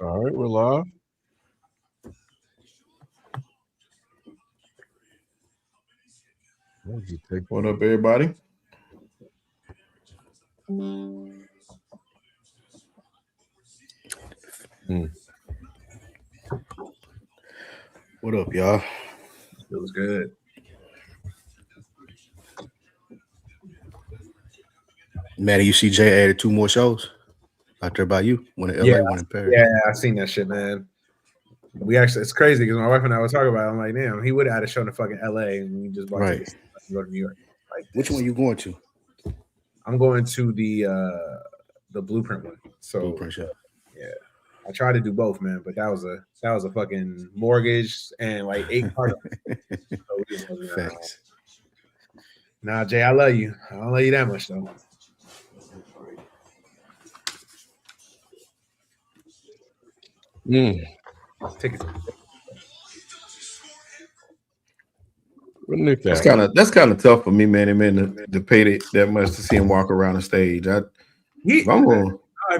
All right, we're live. What up, everybody? What up, y'all? It was good. Manny, you see Jay added 2 more shows out there by you. One in LA, one in Paris. Yeah, I seen that shit, man. We actually, it's crazy because my wife and I were talking about it. I'm like, damn, he would have had a show in the fucking LA and we just bought tickets to go to New York. Like, which one you going to? I'm going to the Blueprint one. So Blueprint show. Yeah. I tried to do both, man, but that was a fucking mortgage and like 8 parts. Thanks. Nah, Jay, I love you. I don't love you that much though. Tickets. That's kind of tough for me, man, to pay that much to see him walk around the stage. Have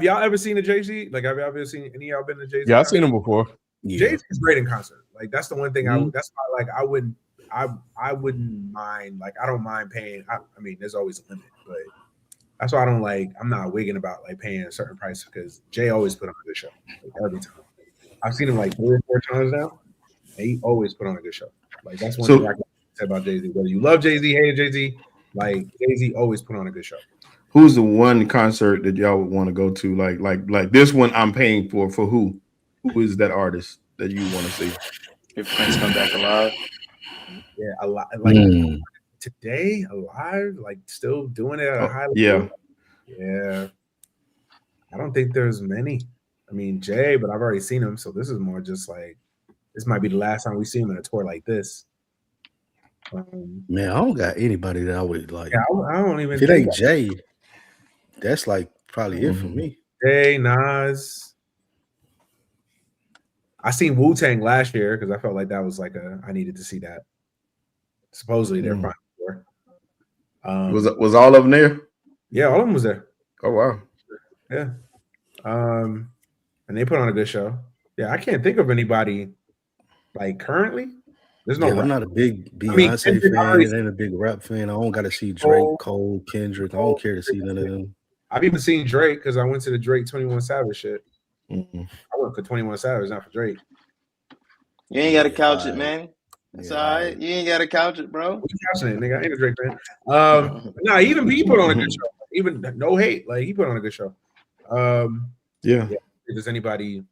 y'all ever seen a Jay-Z? Like, have y'all ever seen any of y'all been to Jay-Z? Yeah, I've seen him before. Yeah. Jay-Z is great in concert. Like, that's the one thing that's why, like, I wouldn't mind. Like, I don't mind paying. I mean, there's always a limit, but that's why I don't like. I'm not wigging about like paying a certain price because Jay always put on a good show, like, every time. I've seen him like 3 or 4 times now, and he always put on a good show. Like, that's one thing I can say about Jay-Z. Whether you love Jay-Z, hate Jay-Z, like Jay-Z always put on a good show. Who's the one concert that y'all would want to go to? Like this one I'm paying for who? Who is that artist that you want to see? If Prince come back alive. Yeah, a lot. Like today, alive, like still doing it at a high level. Yeah. Yeah. I don't think there's many. I mean, Jay, but I've already seen him, so this is more just like this might be the last time we see him in a tour like this. Man, I don't got anybody that I would like. Yeah, I don't even. If it ain't Jay, that's like probably it for me. Jay, Nas. I seen Wu-Tang last year because I felt like that was like I needed to see that. Supposedly they're fine for. Was all of them there? Yeah, all of them was there. Oh wow. Yeah. And they put on a good show. Yeah, I can't think of anybody like currently. There's no. I'm not a big Beyonce fan. It ain't a big rap fan. I don't got to see Drake, Cole, Kendrick. I don't care to see none of them. I've even seen Drake because I went to the Drake 21 Savage shit. I went for 21 Savage, not for Drake. You ain't got to couch it, man. It's all right. You ain't got to couch it, bro. You couching it, nigga. I ain't a Drake fan. Nah, even he put on a good show. Even no hate, like he put on a good show. Yeah. Does anybody?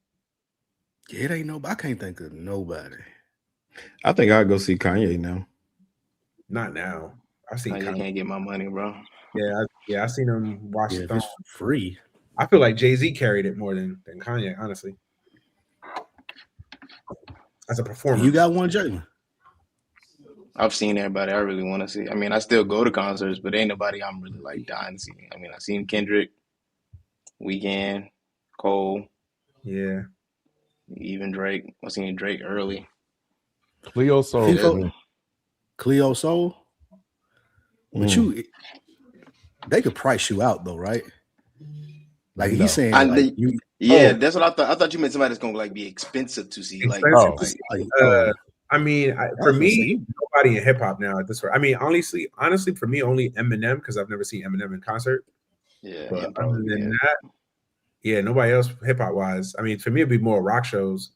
Yeah, it ain't nobody. I can't think of nobody. I think I'll go see Kanye now. Not now. I've seen Kanye can't get my money, bro. Yeah, I seen him watch the it's free. I feel like Jay-Z carried it more than Kanye, honestly. As a performer. You got one, Jalen? I've seen everybody I really want to see. I mean, I still go to concerts, but ain't nobody I'm really like dying to see. I mean, I seen Kendrick, Weeknd, Cole. Yeah. Even Drake. I seen Drake early. Cleo Soul. Cleo Soul? But they could price you out though, right? Like he's saying, that's what I thought. I thought you meant somebody that's gonna like be expensive to see. I mean, for me, nobody in hip hop now at this rate. I mean, honestly, for me, only Eminem because I've never seen Eminem in concert. Yeah, but other than that, nobody else hip hop wise. I mean, for me, it'd be more rock shows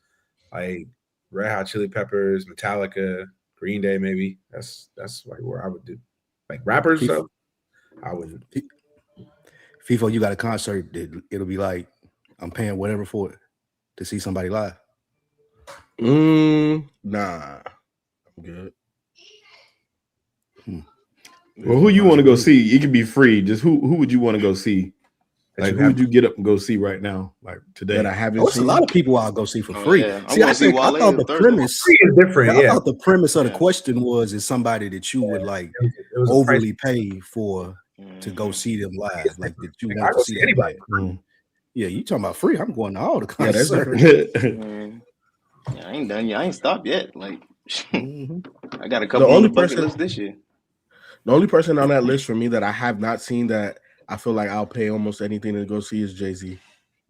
like Red Hot Chili Peppers, Metallica, Green Day, maybe. That's like where I would do like rappers. So I wouldn't. FIFO, you got a concert that it'll be like I'm paying whatever for it to see somebody live. Nah, I'm good. Well, who you want to go see? It could be free. Just who would you want to go see? Like who would you get up and go see right now? Like today? That I haven't seen. A lot of people I'll go see for free. See, I thought the premise is different. I thought the premise of the question was somebody that you would like overly pay for to go see them live, like that you want to see anybody. Yeah, you talking about free? I'm going to all the concerts. I ain't done yet. I ain't stopped yet. Like I got a couple on the bucket list this year. The only person on that list for me that I have not seen that I feel like I'll pay almost anything to go see is Jay-Z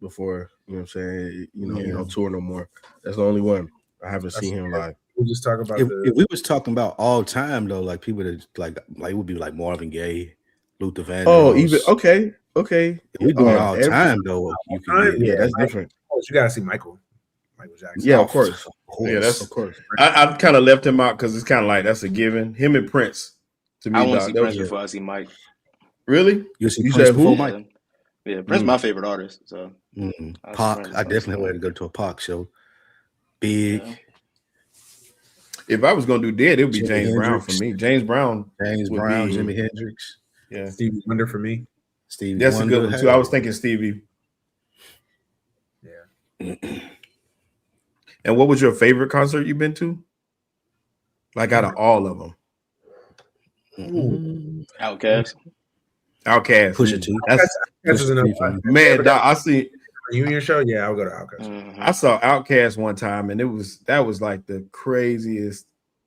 before You know what I'm saying? You don't tour no more. That's the only one. I haven't seen him live. We'll just talk about if we was talking about all time though, like people that like it would be like Marvin Gaye, Luther Vandross. Oh, even okay. If we doing all time though, you can that's different. You gotta see Michael Jackson. Yeah, of course. Yeah, that's of course. I've kind of left him out because it's kind of like that's a given. Him and Prince. To me, I want to see Prince before I see Mike. Really? You said who? Mike? Yeah, Prince, my favorite artist. So Pac, I definitely wanted to go to a Pac show. Big. Yeah. If I was gonna do dead, it would be James Brown for me. James Brown, Jimi Hendrix. Yeah, Stevie Wonder for me. Stevie that's Wonder, a good one too. I was thinking Stevie. Yeah. And what was your favorite concert you've been to? Like out of all of them. Outkast. Pusha T. That's another one. Man, I see reunion show. Yeah, I'll go to Outkast. Mm-hmm. I saw Outkast one time, and that was like the craziest.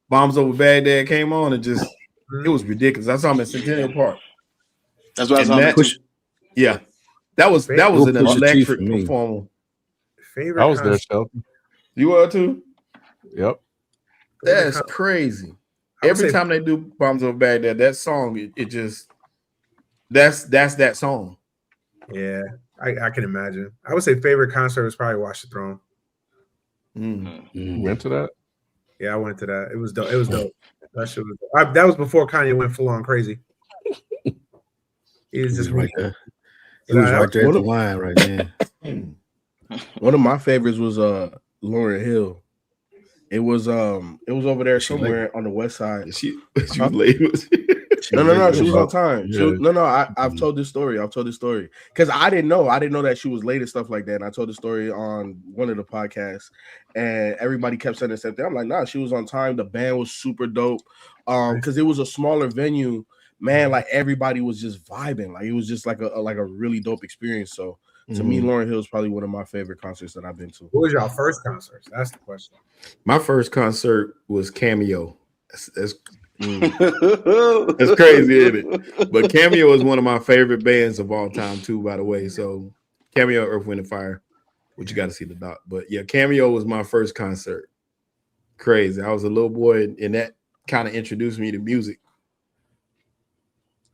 Bombs Over Baghdad came on, and just it was ridiculous. I saw him at Centennial Park. That's what I saw him. Yeah, that was an electric performance. Favorite. I was there, Shelton. You were too? Yep. That's crazy. Every time they do Bombs Over Baghdad, that song, it just that's that song. Yeah, I can imagine. I would say favorite concert was probably Watch the Throne. You went to that? Yeah, I went to that. It was dope. It was dope. That shit was dope. That was before Kanye went full on crazy. He was just right there. He was right there at the line right there. One of my favorites was Lauryn Hill. It was over there somewhere on the west side. She was late. No, she was on time. Yeah. I've told this story. Because I didn't know that she was late and stuff like that. And I told the story on one of the podcasts, and everybody kept saying the same thing. I'm like, nah, she was on time. The band was super dope. Because it was a smaller venue, man. Like everybody was just vibing. Like it was just like a really dope experience. So to me, Lauryn Hill is probably one of my favorite concerts that I've been to. What was y'all first concert? That's the question. My first concert was Cameo. That's crazy, isn't it? But Cameo is one of my favorite bands of all time, too, by the way. So Cameo, Earth, Wind, and Fire, which you got to see the doc. But yeah, Cameo was my first concert. Crazy. I was a little boy, and that kind of introduced me to music.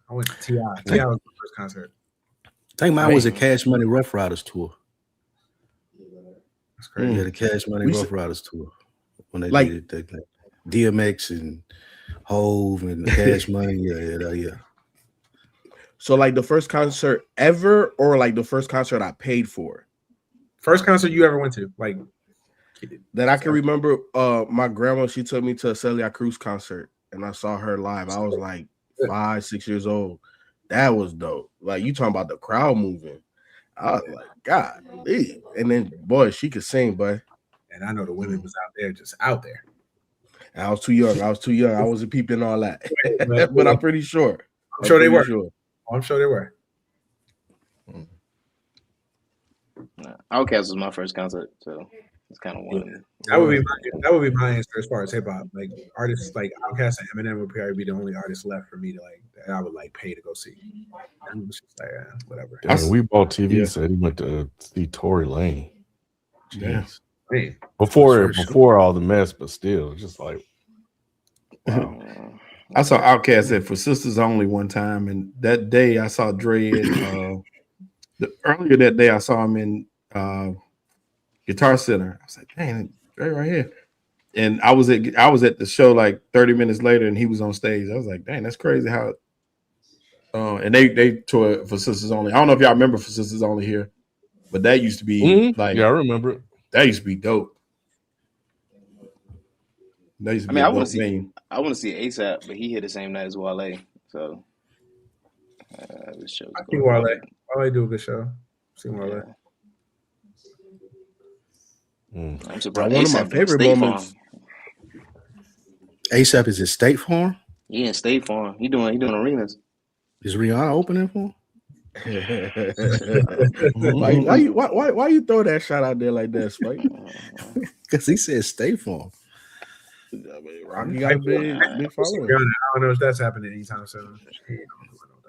I went to T.I. T.I. was my first concert. I think mine was a Cash Money Rough Riders tour. That's crazy. Yeah, the Cash Money Rough Riders tour. When they did it, DMX and Hove and Cash Money. Yeah. So like the first concert ever, or like the first concert I paid for? First concert you ever went to? Like that I can remember, my grandma, she took me to a Celia Cruz concert and I saw her live. I was like 5-6 years old. That was dope. Like you talking about the crowd moving. I was like, God. And then boy, she could sing, boy. And I know the women was out there, just out there. And I was too young. I wasn't peeping all that. But I'm pretty sure. I'm sure they were. Outkast was my first concert, so it's kind of one. That would be my answer as far as hip hop. Like artists like Outkast and Eminem would probably be the only artists left for me to like that I would like pay to go see. And it was just like whatever. We bought TV. Said he went to see Tory Lane. Yes. Man. Before all the mess, but still, just like wow. I saw Outkast at For Sisters Only one time, and that day I saw Dre. Earlier that day I saw him in Guitar Center. I was like, "Dang, Dre right here!" And I was at the show like 30 minutes later, and he was on stage. I was like, "Dang, that's crazy!" How and they toured For Sisters Only. I don't know if y'all remember For Sisters Only here, but that used to be I remember it. That used to be dope. I want to see ASAP, but he hit the same night as Wale. So this show. I think Wale do a good show. See Wale. I'm surprised. One of my favorite moments. ASAP is in State Farm. Yeah, State Farm. He doing arenas. Is Rihanna opening for him? Why you throw that shot out there like that, Spike? Because he said State Farm. Rocky got a big following. I don't know if that's happening anytime soon.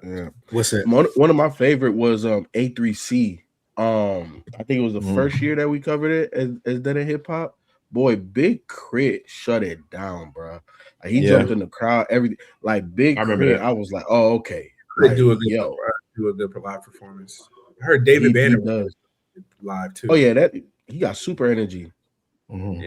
Yeah. What's that? One of my favorite was A3C I think it was the first year that we covered it as Dead in Hip Hop. Boy, Big Crit shut it down, bro. Like, he jumped in the crowd, everything. Like Big Crit, I was like, oh, okay. Like, do a good live performance. I heard David Banner does live too. Oh yeah, that he got super energy. Yeah.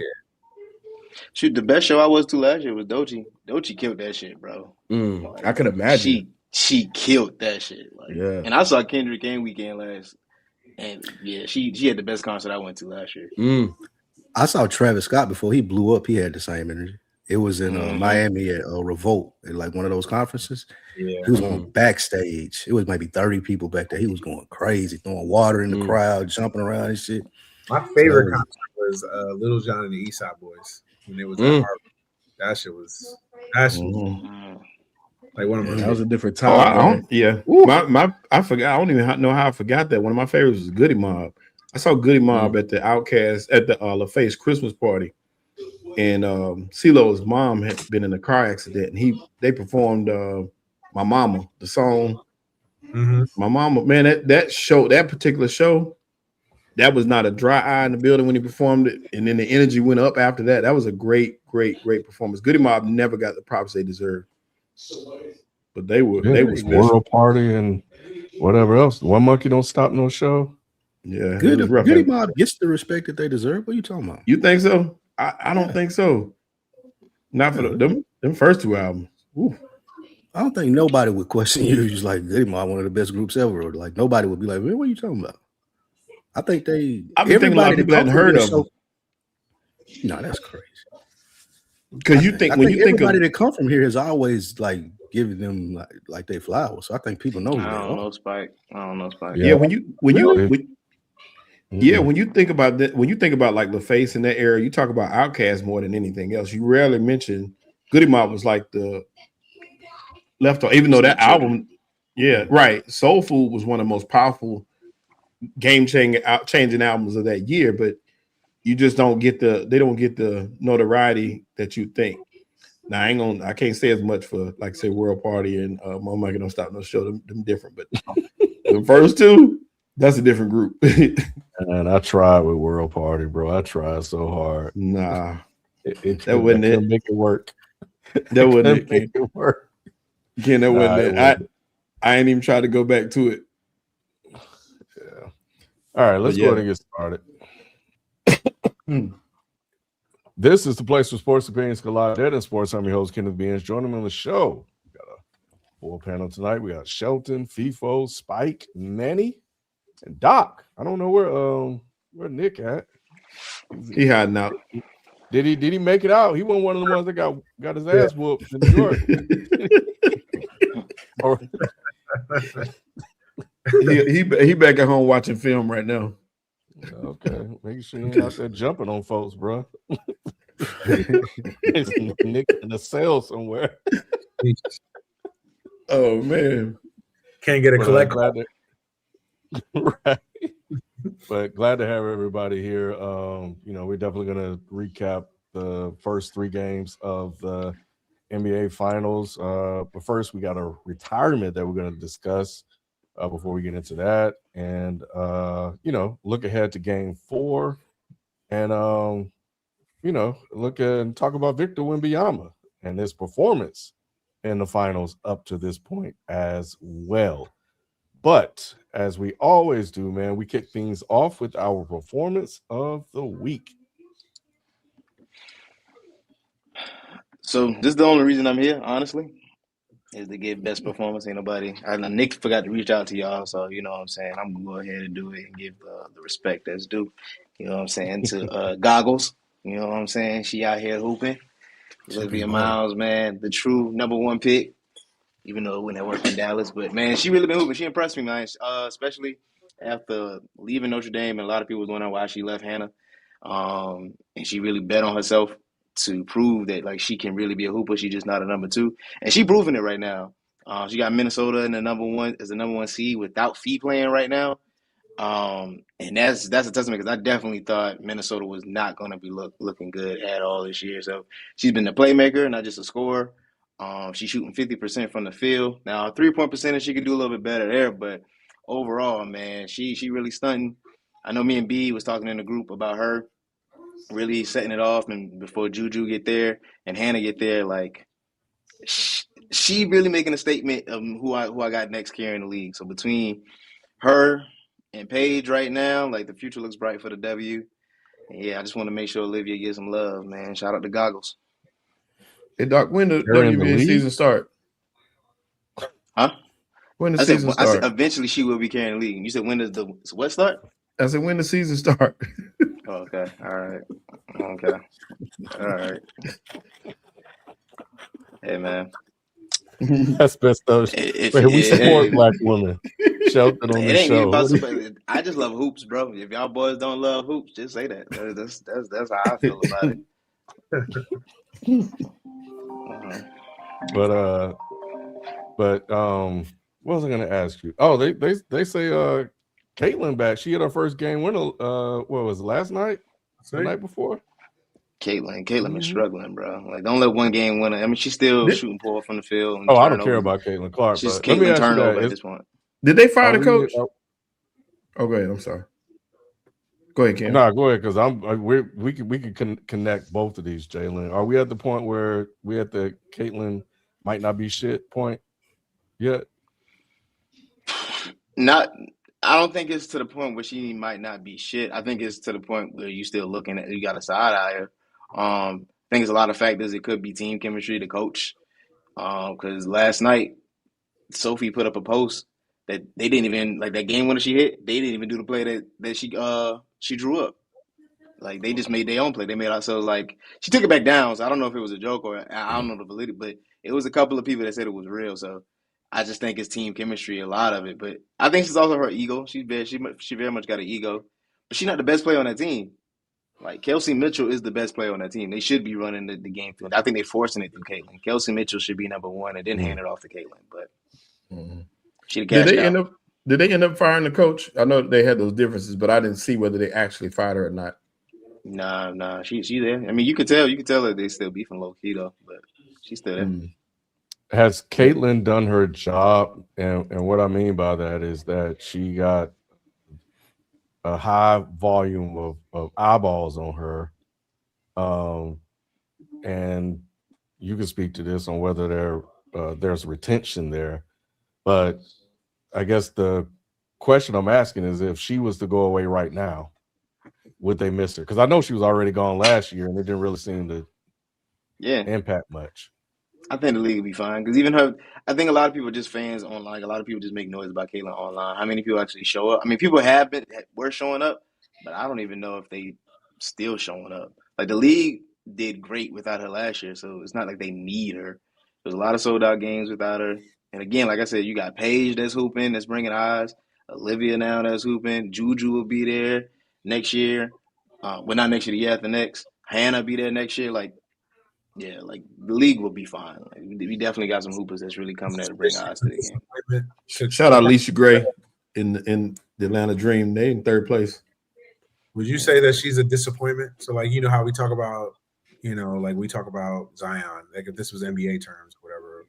Shoot, the best show I was to last year was Doechii. Doechii killed that shit, bro. Like, I could imagine. She killed that shit. Like, yeah. And I saw Kendrick and Weeknd last, and yeah, she had the best concert I went to last year. I saw Travis Scott before he blew up. He had the same energy. It was in Miami at Revolt, at like one of those conferences. Yeah, he was on backstage. It was maybe 30 people back there. He was going crazy, throwing water in the crowd, jumping around and shit. My favorite concert was Little John and the East Side Boys when it was at Harvard. That shit was like one of my. That was a different time. I forgot. I don't even know how I forgot that. One of my favorites was Goody Mob. I saw Goody Mob at the Outkast at the LaFace Christmas party, and CeeLo's mom had been in a car accident, and they performed "My Mama," the song. My Mama, man, that particular show, that was not a dry eye in the building when he performed it, and then the energy went up after that. That was a great performance. Goody Mob never got the props they deserved, but they were World Party and whatever else. One Monkey Don't Stop No Show. Yeah, Goody Mob gets the respect that they deserve. What are you talking about? You think so? I don't think so. Not for them first two albums. Ooh. I don't think nobody would question you. Just like Goody Mob, one of the best groups ever. Or like nobody would be like, "Man, what are you talking about?" I think I've been thinking a lot of people hadn't heard of them. No, that's crazy. Because you think when you think everybody that come from here has always like given them like they flowers. So I think people know. I don't know Spike. Yeah, when you think about that, when you think about like LaFace in that era, you talk about Outkast more than anything else. You rarely mention Goody Mob was like the left on, even though that album, Soul Food was one of the most powerful changing albums of that year, but you just don't get the notoriety that you think. Now I can't say as much for like say World Party and Mama Don't Stop No Show, them different, but the first two, that's a different group. And I tried with World Party, bro. I tried so hard. Nah, that wouldn't make it work. That wouldn't make it work. Again, that wasn't it. I ain't even tried to go back to it. Yeah. All right, let's go ahead and get started. This is the place where sports opinions collide. Dead in sports. I'm your host, Kenneth Beans. Joining me on the show. We got a full panel tonight. We got Shelton, FIFO, Spike, Manny, and Doc. I don't know where Nick at. He hiding out. Did he make it out? He wasn't one of the ones that got his ass whooped in New York. he back at home watching film right now. Okay, making sure you ain't out there jumping on folks, bro. Nick in a cell somewhere. Oh man, can't get a collect. Right. But glad to have everybody here. We're definitely going to recap the first 3 games of the NBA Finals. But first, we got a retirement that we're going to discuss before we get into that. And, look ahead to Game 4 and, look and talk about Victor Wembanyama and his performance in the finals up to this point as well. But as we always do, man, we kick things off with our performance of the week. So this is the only reason I'm here, honestly, is to get best performance. Ain't nobody. Nick forgot to reach out to y'all, so you know what I'm saying. I'm gonna go ahead and do it and give the respect that's due. You know what I'm saying to Goggles. You know what I'm saying. She out here hooping. Olivia Miles, man, the true #1 pick. Even though it wouldn't have worked in Dallas. But, man, she really been hooping. She impressed me, man, especially after leaving Notre Dame. And a lot of people was wondering why she left Hannah. And she really bet on herself to prove that, like, she can really be a hooper. She's just not a #2. And she proving it right now. She got Minnesota in the #1 seed without Fee playing right now. And that's a testament because I definitely thought Minnesota was not going to be looking good at all this year. So she's been the playmaker, not just a scorer. She's shooting 50% from the field. Now, 3-point percentage, she could do a little bit better there, but overall, man, she really stunting. I know me and B was talking in the group about her really setting it off, and before Juju get there and Hannah get there, like she really making a statement of who I got next carrying the league. So between her and Paige right now, like the future looks bright for the W. And yeah, I just want to make sure Olivia gets some love, man. Shout out to Goggles. Hey, Doc, when the They're in the WNBA league? season start? Huh? When the I season said start? eventually she will be carrying the league. You said when does the what start? I said when the season start. Oh, okay. All right. Okay. All right. Hey, man. That's best though. If We support black women. Shelton on it this ain't even show. about somebody. I just love hoops, bro. If y'all boys don't love hoops, just say that. That's how I feel about it. But what was I gonna ask you? Oh, they say Caitlin back. She had her first game winner. What was it, last night? The night before? Caitlin been struggling, bro. Like, don't let one game win. I mean, she's still shooting poor from the field. And I don't care about Caitlin Clark. She's but let me Caitlin ask you turnover that. at this point. Did they fire the coach? Oh, go ahead. I'm sorry. Go ahead, Cam. No, go ahead, because we can connect both of these, Jalen. Are we at the point where we at the Caitlin might not be shit point yet? I don't think it's to the point where she might not be shit. I think it's to the point where you still looking at, you got a side eye her. I think it's a lot of factors. It could be team chemistry, the coach. Because last night Sophie put up a post that they didn't even, like, that game winner she hit, they didn't even do the play that she drew up. Like, they just made their own play. They made ourselves, like, she took it back down. So I don't know if it was a joke or I don't know the validity, but it was a couple of people that said it was real. So I just think it's team chemistry, a lot of it. But I think it's also her ego. She very much got an ego, but she's not the best player on that team. Like, Kelsey Mitchell is the best player on that team. They should be running the game through. I think they're forcing it through Caitlin. Kelsey Mitchell should be number one and then hand it off to Caitlin. But she did they end up firing the coach? I know they had those differences, but I didn't see whether they actually fired her or not. Nah, she's there. I mean, you could tell that they still beefing low key though, but she's still there. Has Caitlin done her job? And what I mean by that is that she got a high volume of eyeballs on her. And you can speak to this on whether there's retention there. But I guess the question I'm asking is, if she was to go away right now, would they miss her? Because I know she was already gone last year and it didn't really seem to impact much. I think the league will be fine because even her, I think a lot of people are just fans online. A lot of people just make noise about Caitlin online. How many people actually show up? I mean, people were showing up, but I don't even know if they still showing up. Like, the league did great without her last year, so it's not like they need her. There's a lot of sold out games without her. And again, like I said, you got Paige that's hooping, that's bringing eyes. Olivia now that's hooping. Juju will be there next year. Well, not next year, the year after next. Hannah be there next year. Like, yeah, like, the league will be fine. Like, we definitely got some hoopers that's really coming there to bring eyes to the game. Shout out Alicia Gray in the Atlanta Dream. They in third place. Would you say that she's a disappointment? So, like, you know how we talk about, like we talk about Zion, like if this was NBA terms, whatever,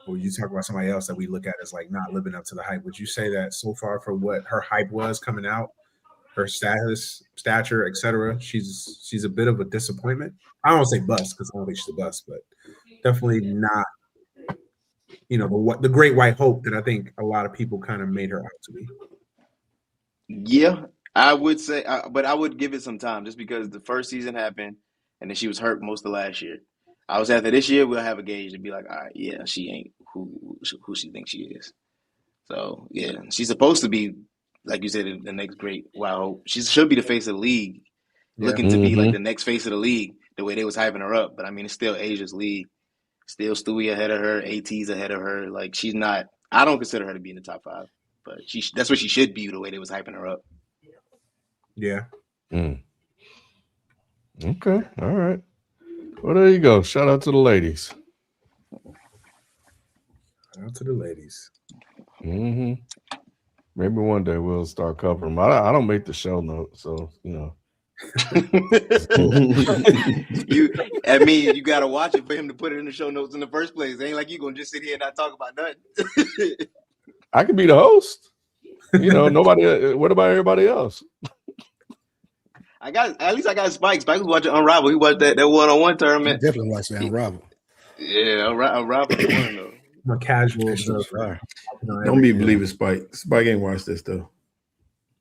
or you talk about somebody else that we look at as like not living up to the hype. Would you say that so far for what her hype was coming out, her stature, etc., she's a bit of a disappointment? I don't say bust because I don't think she's a bust, but definitely not, the great white hope that I think a lot of people kind of made her out to be. Yeah, I would say, but I would give it some time just because the first season happened and then she was hurt most of last year. I was after this year, we'll have a gauge and be like, all right, yeah, she ain't who she thinks she is. So, yeah, she's supposed to be, like you said, the next great white hope. She should be the face of the league, looking to be like the next face of the league, the way they was hyping her up. But I mean, it's still Asia's league. Still Stewie ahead of her, AT's ahead of her. Like, she's not, I don't consider her to be in the top 5, but that's what she should be the way they was hyping her up. Yeah. Okay. All right. Well, there you go. Shout out to the ladies. Shout out to the ladies. Maybe one day we'll start covering them. I don't make the show notes, so you got to watch it for him to put it in the show notes in the first place. It ain't like you gonna just sit here and not talk about nothing. I can be the host. Nobody. What about everybody else? At least I got Spike. Spike was watching Unrivaled. He watched that one-on-one tournament. Definitely watch that Unrivaled. Yeah, Unrivaled won though. I'm a casual That shit was observer. fire. Don't be believing Spike. Spike ain't watched this though.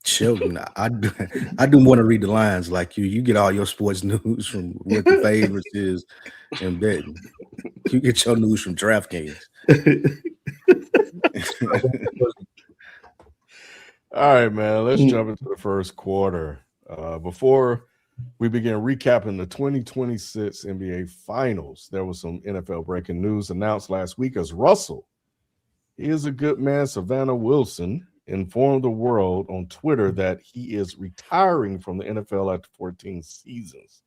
Sheldon, I do want to read the lines like you. You get all your sports news from what the favorites is and betting. You get your news from DraftKings. All right, man. Let's jump into the first quarter. Before we begin recapping the 2026 NBA Finals, there was some NFL breaking news announced last week as Russell, he is a good man, Savannah Wilson, informed the world on Twitter that he is retiring from the NFL after 14 seasons.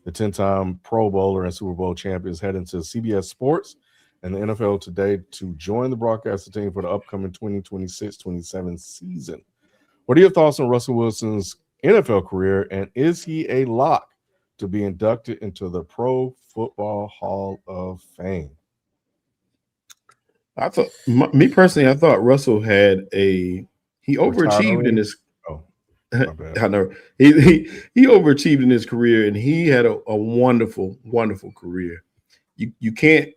The 10-time Pro Bowler and Super Bowl champion is heading to CBS Sports and the NFL today to join the broadcasting team for the upcoming 2026-27 season. What are your thoughts on Russell Wilson's NFL career, and is he a lock to be inducted into the Pro Football Hall of Fame? I thought, me personally, I thought Russell had he overachieved in his. Oh, my bad. I know he overachieved in his career, and he had a wonderful, wonderful career. You can't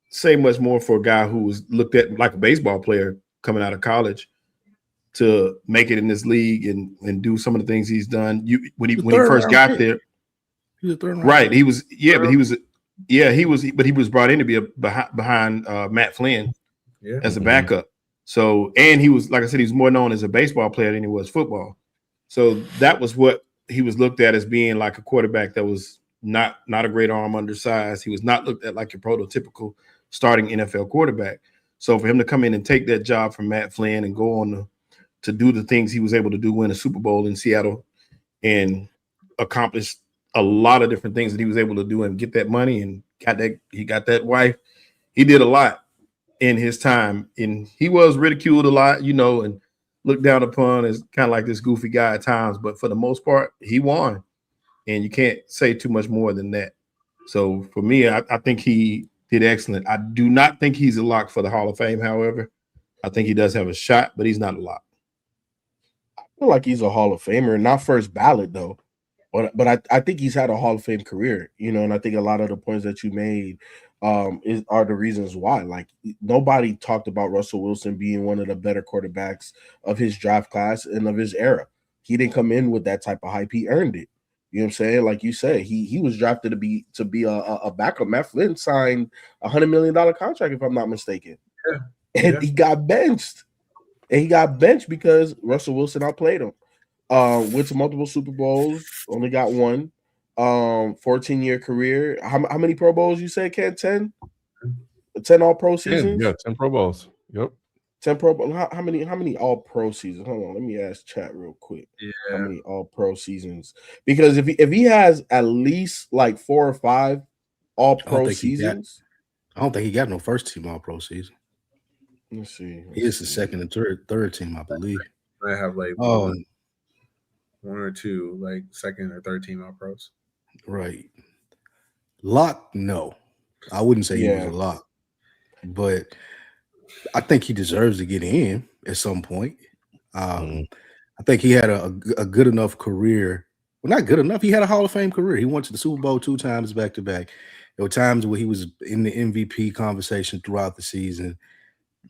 say much more for a guy who was looked at like a baseball player coming out of college to make it in this league and do some of the things he's done. When he first got there, he was a third round right? pick. He was but he was brought in to be behind Matt Flynn as a backup. So, and he was, like I said, he was more known as a baseball player than he was football. So that was what he was looked at as, being like a quarterback that was not a great arm, undersized. He was not looked at like your prototypical starting NFL quarterback. So for him to come in and take that job from Matt Flynn and go on to do the things he was able to do, win a Super Bowl in Seattle and accomplish a lot of different things that he was able to do and get that money and he got that wife. He did a lot in his time, and he was ridiculed a lot, and looked down upon as kind of like this goofy guy at times. But for the most part, he won, and you can't say too much more than that. So for me, I think he did excellent. I do not think he's a lock for the Hall of Fame. However, I think he does have a shot, but he's not a lock. I feel like he's a Hall of Famer, not first ballot though. But I think he's had a Hall of Fame career, and I think a lot of the points that you made are the reasons why. Like, nobody talked about Russell Wilson being one of the better quarterbacks of his draft class and of his era. He didn't come in with that type of hype. He earned it. You know what I'm saying? Like you said, he was drafted to be a backup. Matt Flynn signed $100 million contract, if I'm not mistaken. Yeah. And he got benched. And he got benched because Russell Wilson outplayed him. Went to multiple Super Bowls, only got one. 14-year career. How many Pro Bowls you say, Ken? 10? 10 All-Pro seasons? 10 Pro Bowls. Yep. 10 Pro Bowls. How many All-Pro seasons? Hold on, let me ask chat real quick. Yeah. How many All-Pro seasons? Because if he has at least like 4 or 5 All-Pro seasons, I don't think he got no first team All-Pro season. Let's see. He is the second and third team, I believe. I have like one or two, like second or third team All-Pros. Right. Lock, no. I wouldn't say he was a lock. But I think he deserves to get in at some point. I think he had a good enough career. Well, not good enough. He had a Hall of Fame career. He went to the Super Bowl 2 times back-to-back. There were times where he was in the MVP conversation throughout the season.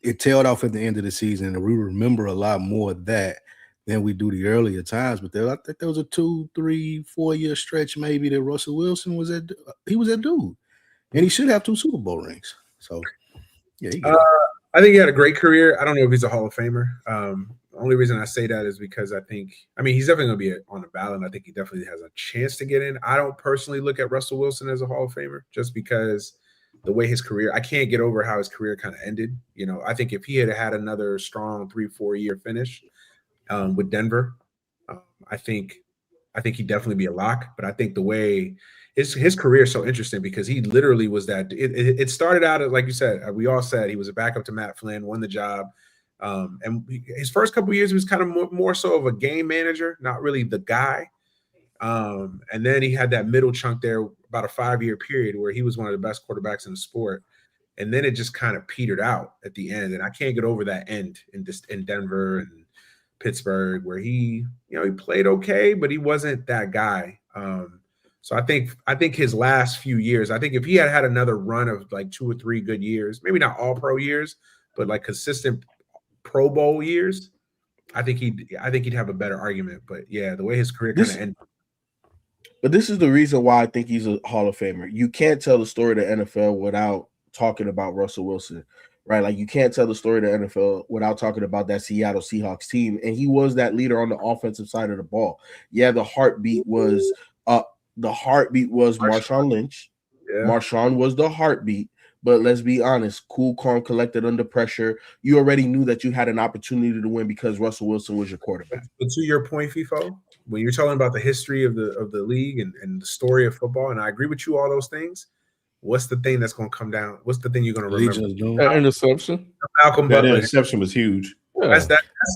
It tailed off at the end of the season, and we remember a lot more of that than we do the earlier times. But I think there was a 2, 3, 4 year stretch maybe that Russell Wilson was that dude, and he should have 2 Super Bowl rings. So yeah, I think he had a great career. I don't know if he's a Hall of Famer. The only reason I say that is because he's definitely going to be on the ballot. And I think he definitely has a chance to get in. I don't personally look at Russell Wilson as a Hall of Famer just because the way his career, I can't get over how his career kind of ended. I think if he had another strong 3-4 year finish with Denver, I think he'd definitely be a lock. But I think the way his career is so interesting because he literally was that. It started out as, like you said, we all said, he was a backup to Matt Flynn, won the job. And his first couple of years, he was kind of more so of a game manager, not really the guy. And then he had that middle chunk there, about a 5-year period where he was one of the best quarterbacks in the sport. And then it just kind of petered out at the end. And I can't get over that end in Denver and Pittsburgh, where he played okay, but he wasn't that guy. So I think his last few years, I think if he had had another run of like 2 or 3 good years, maybe not all pro years, but like consistent Pro Bowl years, I think he'd have a better argument. But yeah, the way his career kind of ended. But this is the reason why I think he's a Hall of Famer. You can't tell the story of the NFL without talking about Russell Wilson, right? Like you can't tell the story of the NFL without talking about that Seattle Seahawks team. And he was that leader on the offensive side of the ball. Yeah, the heartbeat was Marshawn Lynch. Yeah. Marshawn was the heartbeat. But let's be honest, cool, calm, collected under pressure. You already knew that you had an opportunity to win because Russell Wilson was your quarterback. But to your point, FIFO, when you're talking about the history of the league and the story of football, and I agree with you all those things, what's the thing that's going to come down? What's the thing you're going to remember? That interception. Malcolm Butler. That interception was huge. Yeah.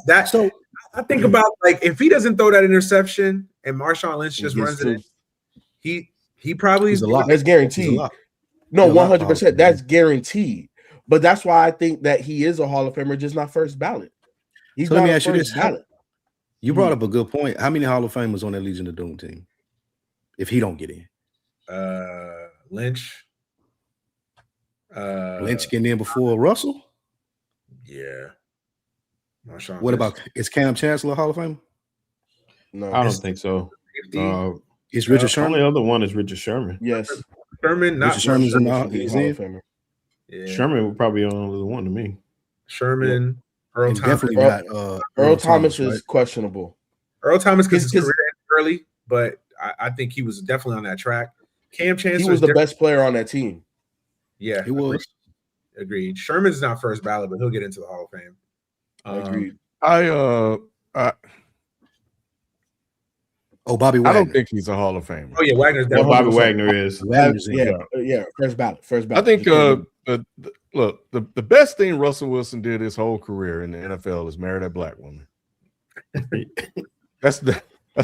That's so I think about, like, if he doesn't throw that interception and Marshawn Lynch just runs it, he probably is a lot. That's guaranteed. No, 100%. That's guaranteed. But that's why I think that he is a Hall of Famer, just not first ballot. He's so let me ask you this. You brought up a good point. How many Hall of Famers on that Legion of Doom team? If he don't get in. Lynch. Lynch getting in before Russell? Yeah. Marshawn what Lynch. About is Cam Chancellor Hall of Fame? No, I don't think so. Is Richard Sherman? The only other one is Richard Sherman. Yes. Sherman, not Sherman's in the Hall of Famer. Yeah. Sherman would probably be only the one to me. Sherman, Earl Thomas. Definitely not. Earl Thomas is questionable. Earl Thomas because his career ended early, but I think he was definitely on that track. Cam Chancellor, he was the best player on that team. Yeah, he was. Agreed. Sherman's not first ballot, but he'll get into the Hall of Fame. Agreed. Bobby Wagner. I don't think he's a Hall of Famer. Oh yeah, Wagner's definitely. Bobby Wagner is. Yeah, first ballot. I think look, the best thing Russell Wilson did his whole career in the NFL is marry that black woman. That's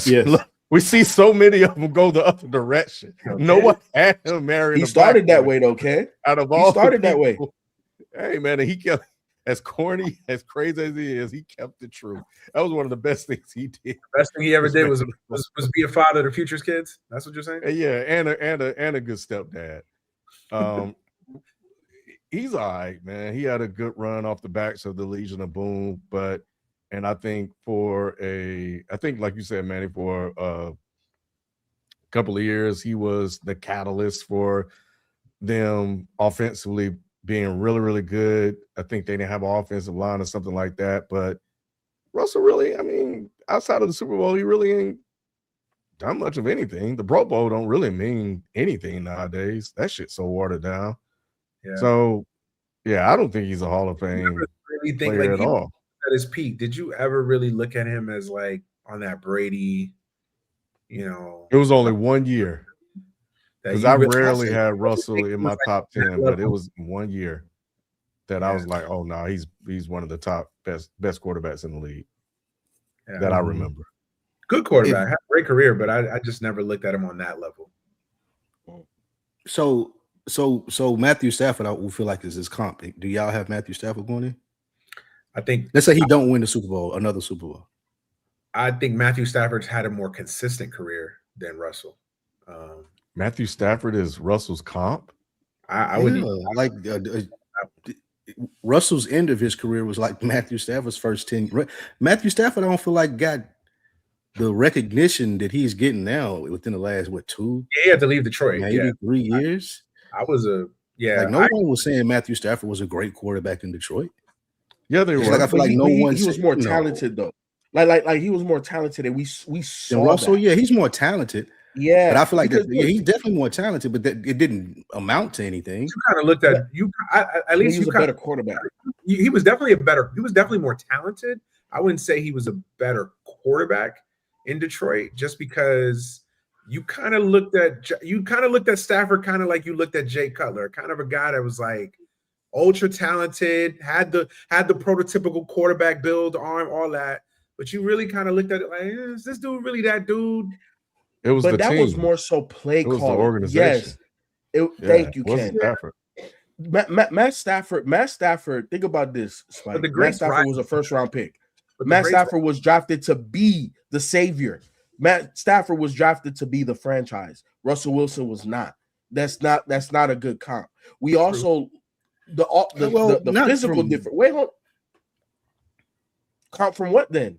yes. Look, we see so many of them go the other direction. Okay. No one had him marry. He started that way, though, Ken. Out of all, he started that way. Hey man, and he kept. As corny, as crazy as he is, he kept it true. That was one of the best things he did. The best thing he ever did was be a father to Future's kids. That's what you're saying? Yeah, and a good stepdad. He's all right, man. He had a good run off the backs of the Legion of Boom, and I think like you said, Manny, for a couple of years, he was the catalyst for them offensively being really, really good. I think they didn't have an offensive line or something like that. But Russell really, I mean, outside of the Super Bowl, he really ain't done much of anything. The Pro Bowl don't really mean anything nowadays. That shit's so watered down. Yeah. So, yeah, I don't think he's a Hall of Fame player at all. At his peak, did you ever really look at him as like on that Brady, It was only 1 year. Because I rarely had Russell in my top 10, but it was 1 year that I was like, oh no, he's one of the top best quarterbacks in the league that I remember. Good quarterback, had a great career, but I just never looked at him on that level. So Matthew Stafford, I would feel like is his comp. Do y'all have Matthew Stafford going in? I think. Let's say he don't win the Super Bowl, another Super Bowl. I think Matthew Stafford's had a more consistent career than Russell. Matthew Stafford is Russell's comp. I would like Russell's end of his career was like Matthew Stafford's first 10. Matthew Stafford, I don't feel like got the recognition that he's getting now within the last 2? Yeah, he had to leave Detroit. Maybe 3 years. Like no one was saying Matthew Stafford was a great quarterback in Detroit. Yeah, they were. Like I feel like he was more talented though. Like he was more talented, and we saw Russell. that. Yeah, he's more talented. Yeah, but I feel like he's definitely more talented, but it didn't amount to anything. You kind of looked at at least he was a better quarterback. He was definitely more talented. I wouldn't say he was a better quarterback in Detroit, just because you kind of looked at Stafford kind of like you looked at Jay Cutler, kind of a guy that was like ultra talented, had the prototypical quarterback build, arm, all that. But you really kind of looked at it like, is this dude really that dude? It was, but that team. Was more so play call. The organization. Yes. Thank you, Ken. Stafford. Matt Stafford. Think about this. Spike. Matt Stafford was a first round pick. Matt Stafford was drafted to be the savior. Matt Stafford was drafted to be the franchise. Russell Wilson was not. That's not a good comp. We also the physical different. Wait, hold. Comp from what then?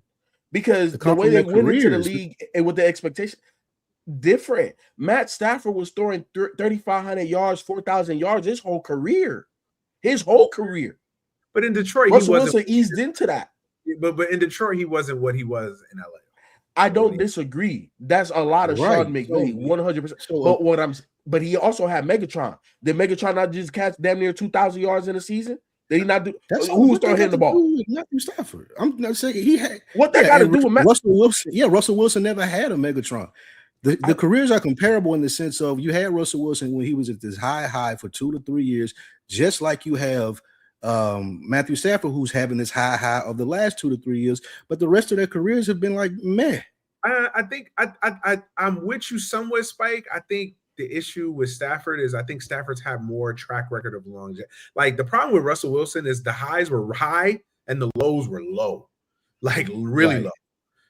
Because the way they went into the league and with the expectation different. Matt Stafford was throwing 3,500 yards, 4,000 yards his whole career. But in Detroit, Russell Wilson eased into that. But in Detroit, he wasn't what he was in LA. I don't disagree. That's a lot of Sean McVay, 100%. But he also had Megatron. Did Megatron not just catch damn near 2,000 yards in a season? Did he not do? Who was throwing him the ball? Matthew Stafford. I'm not saying he had. What that got to do with Russell Wilson? Yeah, Russell Wilson never had a Megatron. The careers are comparable in the sense of you had Russell Wilson when he was at this high for 2 to 3 years, just like you have Matthew Stafford, who's having this high of the last 2 to 3 years, but the rest of their careers have been like meh. I think I'm with you somewhat, Spike. I think the issue with Stafford is I think Stafford's had more track record of longevity. Like the problem with Russell Wilson is the highs were high and the lows were low, like really low.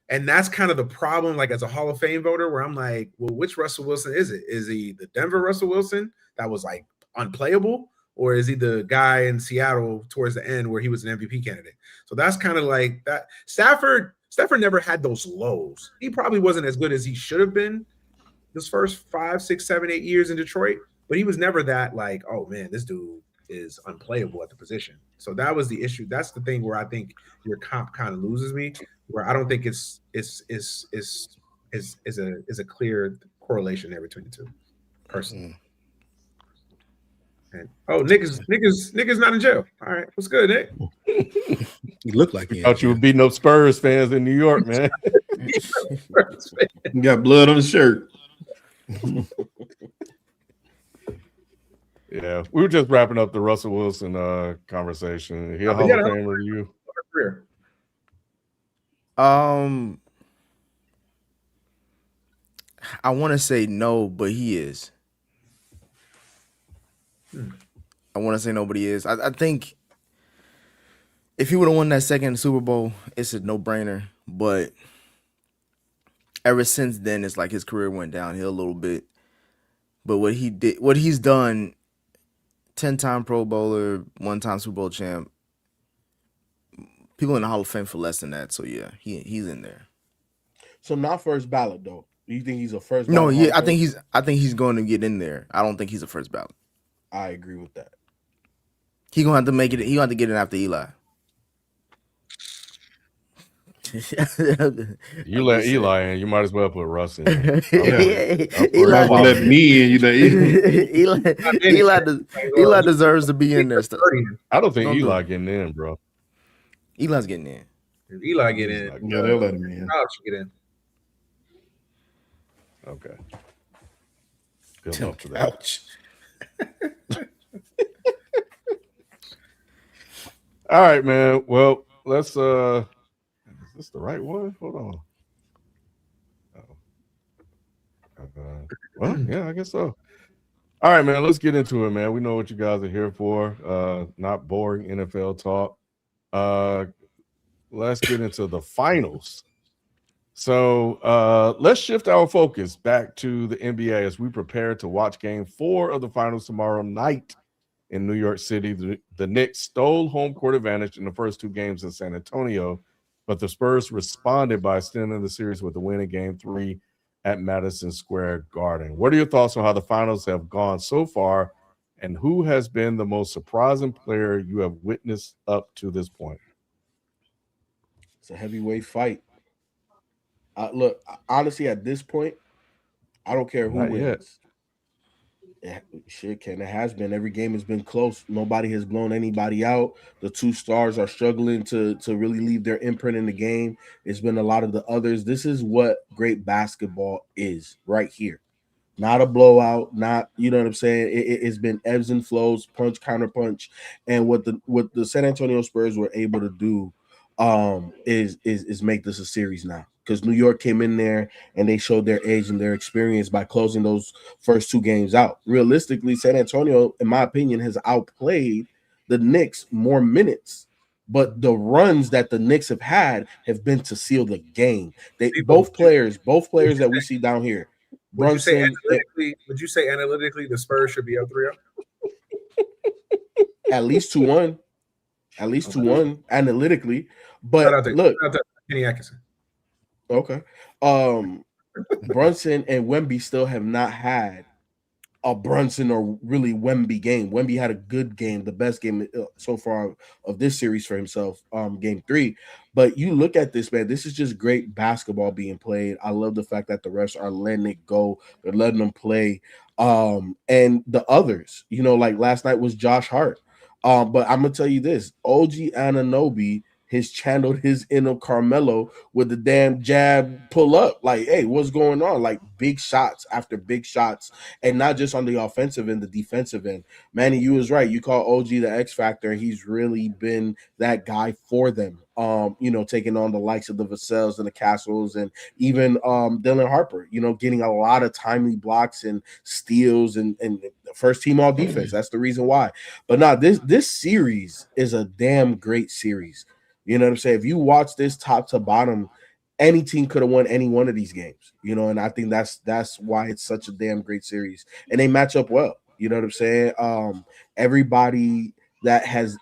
And that's kind of the problem, like as a Hall of Fame voter, where I'm like, well, which Russell Wilson is it? Is he the Denver Russell Wilson that was like unplayable? Or is he the guy in Seattle towards the end where he was an MVP candidate? So that's kind of like that. Stafford never had those lows. He probably wasn't as good as he should have been this first 5, 6, 7, 8 years in Detroit, but he was never that like, oh man, this dude is unplayable at the position. So that was the issue. That's the thing where I think your comp kind of loses me, where I don't think it's a clear correlation there between the two, personally. And, Nick is not in jail. All right, what's good, Nick? He looked like he thought you were beating up Spurs fans in New York, man. You got blood on his shirt. Yeah, we were just wrapping up the Russell Wilson conversation. He a Hall of Famer to you? I want to say no, but he is. I want to say no, but he is. I think if he would have won that second Super Bowl, it's a no-brainer. But ever since then, it's like his career went downhill a little bit. But what he's done, 10-time Pro Bowler, 1-time Super Bowl champ, people in the Hall of Fame for less than that. So yeah, he's in there. So not first ballot though. Do you think he's a first ballot? No, yeah, I think he's going to get in there. I don't think he's a first ballot. I agree with that. He gonna have to make it. He gonna have to get in after Eli. You let Eli in, you might as well put Russ in. Eli let me in. Eli deserves to be in there. I don't think Eli getting in, bro. Eli's getting in. If Eli get in, yeah, they'll let him in. I'll get in. Okay. Good luck for that. Ouch. All right, man. Well, let's is this the right one? Hold on. Well, yeah, I guess so. All right, man. Let's get into it, man. We know what you guys are here for. Not boring NFL talk. Let's get into the finals. So let's shift our focus back to the NBA as we prepare to watch Game 4 of the finals tomorrow night in New York City. The Knicks stole home court advantage in the first 2 games in San Antonio, but the Spurs responded by extending the series with a win in Game 3 at Madison Square Garden. What are your thoughts on how the finals have gone so far, and who has been the most surprising player you have witnessed up to this point? It's a heavyweight fight. Look, honestly, at this point, I don't care who wins. It has been. Every game has been close. Nobody has blown anybody out. The 2 stars are struggling to really leave their imprint in the game. It's been a lot of the others. This is what great basketball is right here. Not a blowout, not, you know what I'm saying? It's been ebbs and flows, punch, counter punch. And what the San Antonio Spurs were able to do is make this a series now. Because New York came in there and they showed their age and their experience by closing those first 2 games out. Realistically, San Antonio, in my opinion, has outplayed the Knicks more minutes but the runs that the Knicks have been to seal the game. Both players that we see down here. Would you say analytically the Spurs should be up 3-0? At least 2-1. At least 2-1 analytically. But look, Kenny Atkinson. Okay. Brunson and Wemby still have not had a Brunson or really Wemby game. Wemby had a good game, the best game so far of this series for himself, game 3. But you look at this, man, this is just great basketball being played. I love the fact that the refs are letting it go. They're letting them play. And the others, like last night was Josh Hart. But I'm going to tell you this, OG Anunoby has channeled his inner Carmelo with the damn jab pull up. Like, hey, what's going on? Like big shots after big shots, and not just on the offensive end, the defensive end. Manny, you was right. You call OG the X factor. He's really been that guy for them. Taking on the likes of the Vassels and the Castles, and even Dylan Harper, getting a lot of timely blocks and steals and first team all defense. That's the reason why. But now this series is a damn great series. You know what I'm saying? If you watch this top to bottom, any team could have won any one of these games, and I think that's why it's such a damn great series. And they match up well. You know what I'm saying? Everybody that has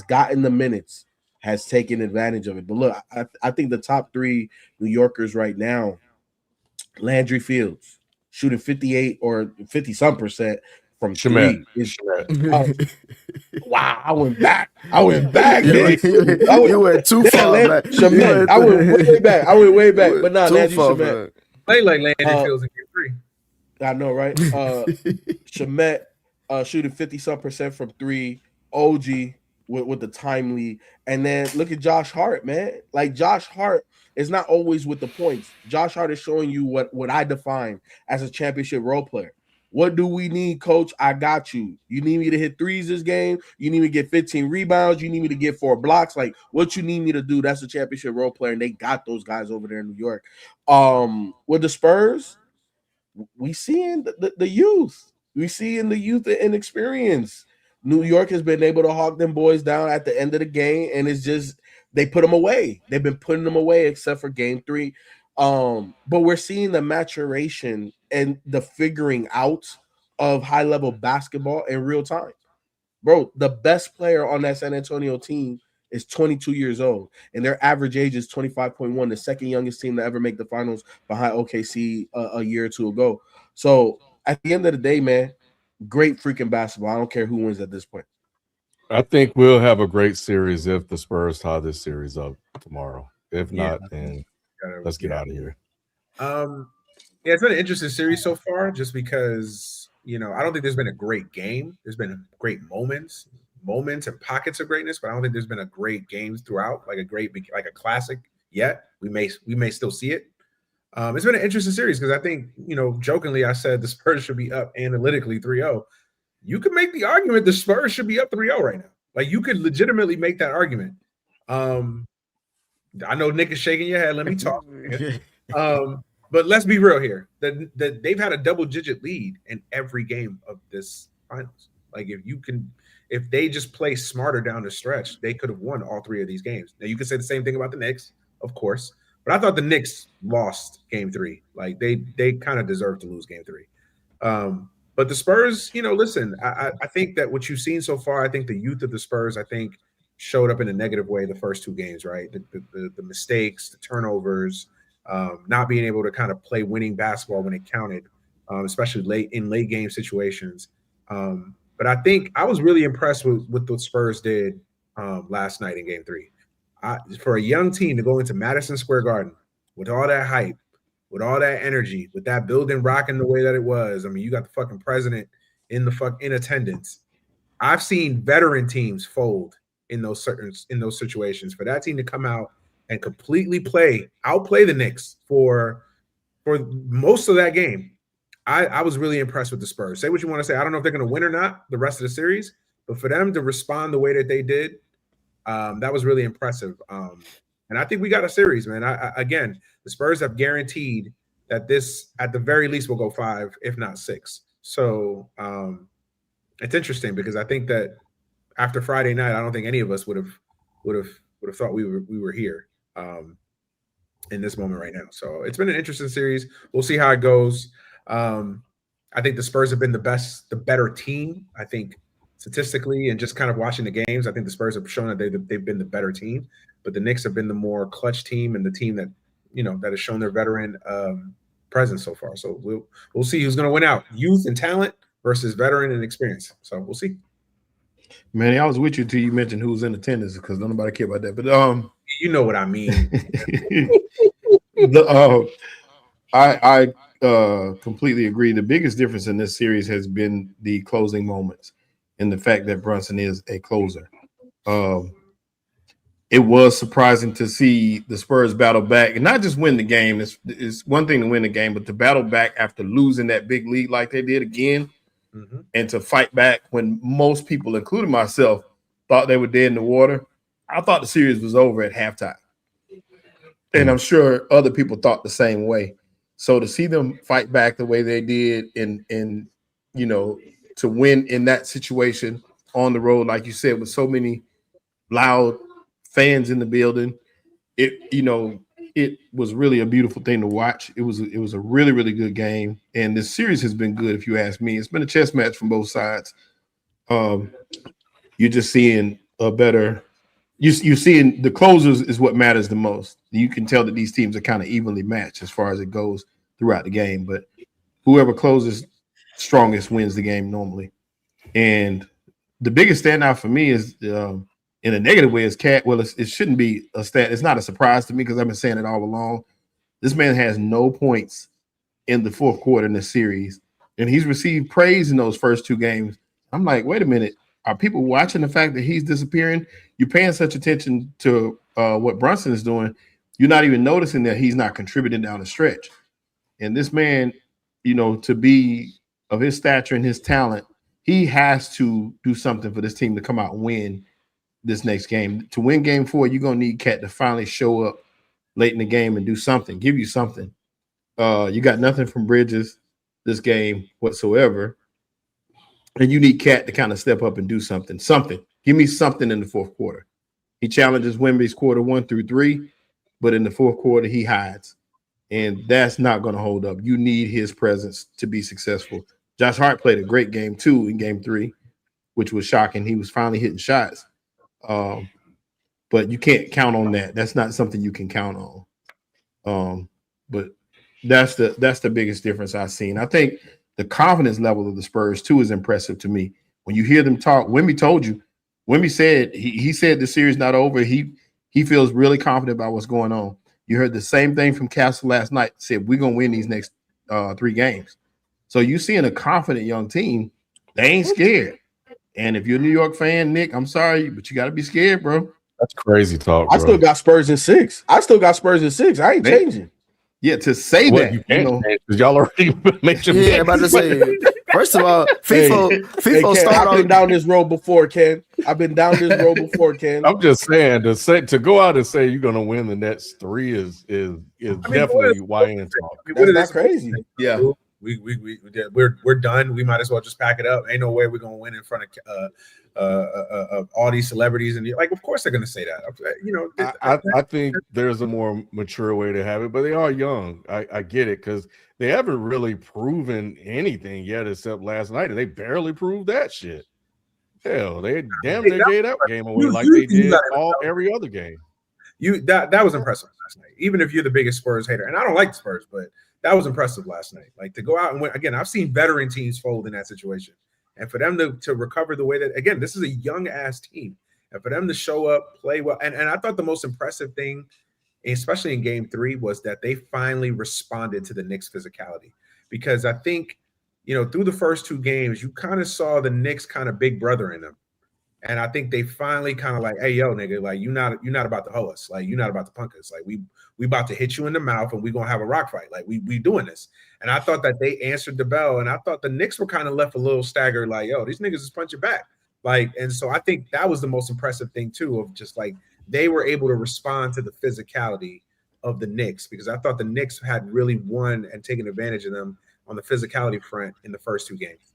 gotten the minutes has taken advantage of it. But look, I think the top 3 New Yorkers right now, Landry Fields shooting 58 or 50-some% from 3. Wow, I went back. You went too far back. I went way back. But nah, Landry Shamet. Play like Landry Fields in game 3. I know, right? Shamet shooting 50-some% from 3. OG with the timely. And then look at Josh Hart, man. Like Josh Hart is not always with the points. Josh Hart is showing you what I define as a championship role player. What do we need, coach? I got you. You need me to hit threes this game. You need me to get 15 rebounds. You need me to get 4 blocks. Like, what you need me to do, that's a championship role player, and they got those guys over there in New York. With the Spurs, we seeing the youth. We see in the youth and experience. New York has been able to hog them boys down at the end of the game, and it's just they put them away. They've been putting them away except for game 3. But we're seeing the maturation and the figuring out of high-level basketball in real time. Bro, the best player on that San Antonio team is 22 years old, and their average age is 25.1, the second youngest team to ever make the finals behind OKC a year or 2 ago. So at the end of the day, man, great freaking basketball. I don't care who wins at this point. I think we'll have a great series if the Spurs tie this series up tomorrow. If not, then let's get out of here. It's been an interesting series so far, just because I don't think there's been a great game. There's been great moments and pockets of greatness, but I don't think there's been a great game throughout, like a classic yet. We may still see it. It's been an interesting series because I think jokingly I said the Spurs should be up analytically 3-0. You could make the argument the Spurs should be up 3-0 right now. Like you could legitimately make that argument. I know Nick is shaking your head. Let me talk. But let's be real here. That they've had a double-digit lead in every game of this finals. Like if they just play smarter down the stretch, they could have won all 3 of these games. Now you can say the same thing about the Knicks, of course, but I thought the Knicks lost game 3. Like they kind of deserved to lose game 3. But the Spurs, listen, I think that what you've seen so far, I think the youth of the Spurs, I think showed up in a negative way the first 2 games, right? The mistakes, the turnovers. Not being able to kind of play winning basketball when it counted, especially late game situations. But I think I was really impressed with what the Spurs did last night in game 3. For a young team to go into Madison Square Garden with all that hype, with all that energy, with that building rocking the way that it was. I mean, you got the fucking president in attendance. I've seen veteran teams fold in those situations. For that team to come out and completely outplay the Knicks for most of that game, I was really impressed with the Spurs. Say what you want to say. I don't know if they're going to win or not the rest of the series, but for them to respond the way that they did, that was really impressive. And I think we got a series, man. Again, the Spurs have guaranteed that this, at the very least, will go 5, if not 6. So it's interesting because I think that after Friday night, I don't think any of us would have would have thought we were here in this moment right now. So it's been an interesting series. We'll see how it goes. I think the Spurs have been the better team. I think statistically and just kind of watching the games, I think the Spurs have shown that they've been the better team. But the Knicks have been the more clutch team and the team that that has shown their veteran presence so far. So we'll see who's going to win out: youth and talent versus veteran and experience. So we'll see. Manny, I was with you till you mentioned who was in attendance because nobody care about that. But you know what I mean. I completely agree. The biggest difference in this series has been the closing moments and the fact that Brunson is a closer. It was surprising to see the Spurs battle back and not just win the game. It's one thing to win the game, but to battle back after losing that big lead like they did again, and to fight back when most people, including myself, thought they were dead in the water. I thought the series was over at halftime. And I'm sure other people thought the same way. So to see them fight back the way they did and to win in that situation on the road, like you said, with so many loud fans in the building, it was really a beautiful thing to watch. It was a really, really good game. And this series has been good, if you ask me. It's been a chess match from both sides. You're just seeing a better you're seeing the closers is what matters the most. You can tell that these teams are kind of evenly matched as far as it goes throughout the game, but whoever closes strongest wins the game normally. And the biggest standout for me is in a negative way is Cat. Well, it shouldn't be a stat. It's not a surprise to me because I've been saying it all along. This man has no points in the fourth quarter in this series, and he's received praise in those first two games. I'm like, wait a minute. Are people watching the fact that he's disappearing? You're paying such attention to what Brunson is doing. You're not even noticing that he's not contributing down the stretch. And this man, to be of his stature and his talent, he has to do something for this team to come out and win this next game. To win game 4, you're going to need Cat to finally show up late in the game and do something, give you something. You got nothing from Bridges this game whatsoever. And you need Cat to kind of step up and do something. Give me something in the fourth quarter. He challenges Wemby's quarter 1 through 3, but in the fourth quarter, he hides. And that's not going to hold up. You need his presence to be successful. Josh Hart played a great game, too, in game 3, which was shocking. He was finally hitting shots. But you can't count on that. That's not something you can count on. But that's the biggest difference I've seen. I think the confidence level of the Spurs, too, is impressive to me. When you hear them talk, Wemby told you, Wemby said, he said the series not over. He feels really confident about what's going on. You heard the same thing from Castle last night, said we're going to win these next 3 games. So you're seeing a confident young team. They ain't scared. And if you're a New York fan, Nick, I'm sorry, but you got to be scared, bro. That's crazy talk, bro. I still got Spurs in 6. I ain't changing. Yeah, to say that, you can't because y'all already mentioned. Yeah, I'm about to say. First of all, FIFA Ken, started. I've been down this road before, Ken. Ken. I'm just saying to go out and say you're gonna win the next 3 is definitely YN talk. That's not crazy. Yeah. We're done. We might as well just pack it up. Ain't no way we're gonna win in front of all these celebrities, and of course they're gonna say that. I think there's a more mature way to have it, but they are young. I get it because they haven't really proven anything yet except last night, and they barely proved that shit. Hell, they damn near gave that game away like they did every other game. That was impressive last night. Even if you're the biggest Spurs hater, and I don't like the Spurs, but that was impressive last night. Like to go out and win again. I've seen veteran teams fold in that situation, and for them to recover the way that again, this is a young ass team, and for them to show up, play well, and I thought the most impressive thing, especially in game 3, was that they finally responded to the Knicks' physicality. Because I think, through the first 2 games, you kind of saw the Knicks kind of big brother in them. And I think they finally kind of like, hey, yo, nigga, like you're not about to hoe us. Like you're not about to punk us. Like we about to hit you in the mouth and we're gonna have a rock fight. Like we doing this. And I thought that they answered the bell. And I thought the Knicks were kind of left a little staggered, like, yo, these niggas is punching back. Like, and so I think that was the most impressive thing too, of just like they were able to respond to the physicality of the Knicks, because I thought the Knicks had really won and taken advantage of them on the physicality front in the first 2 games.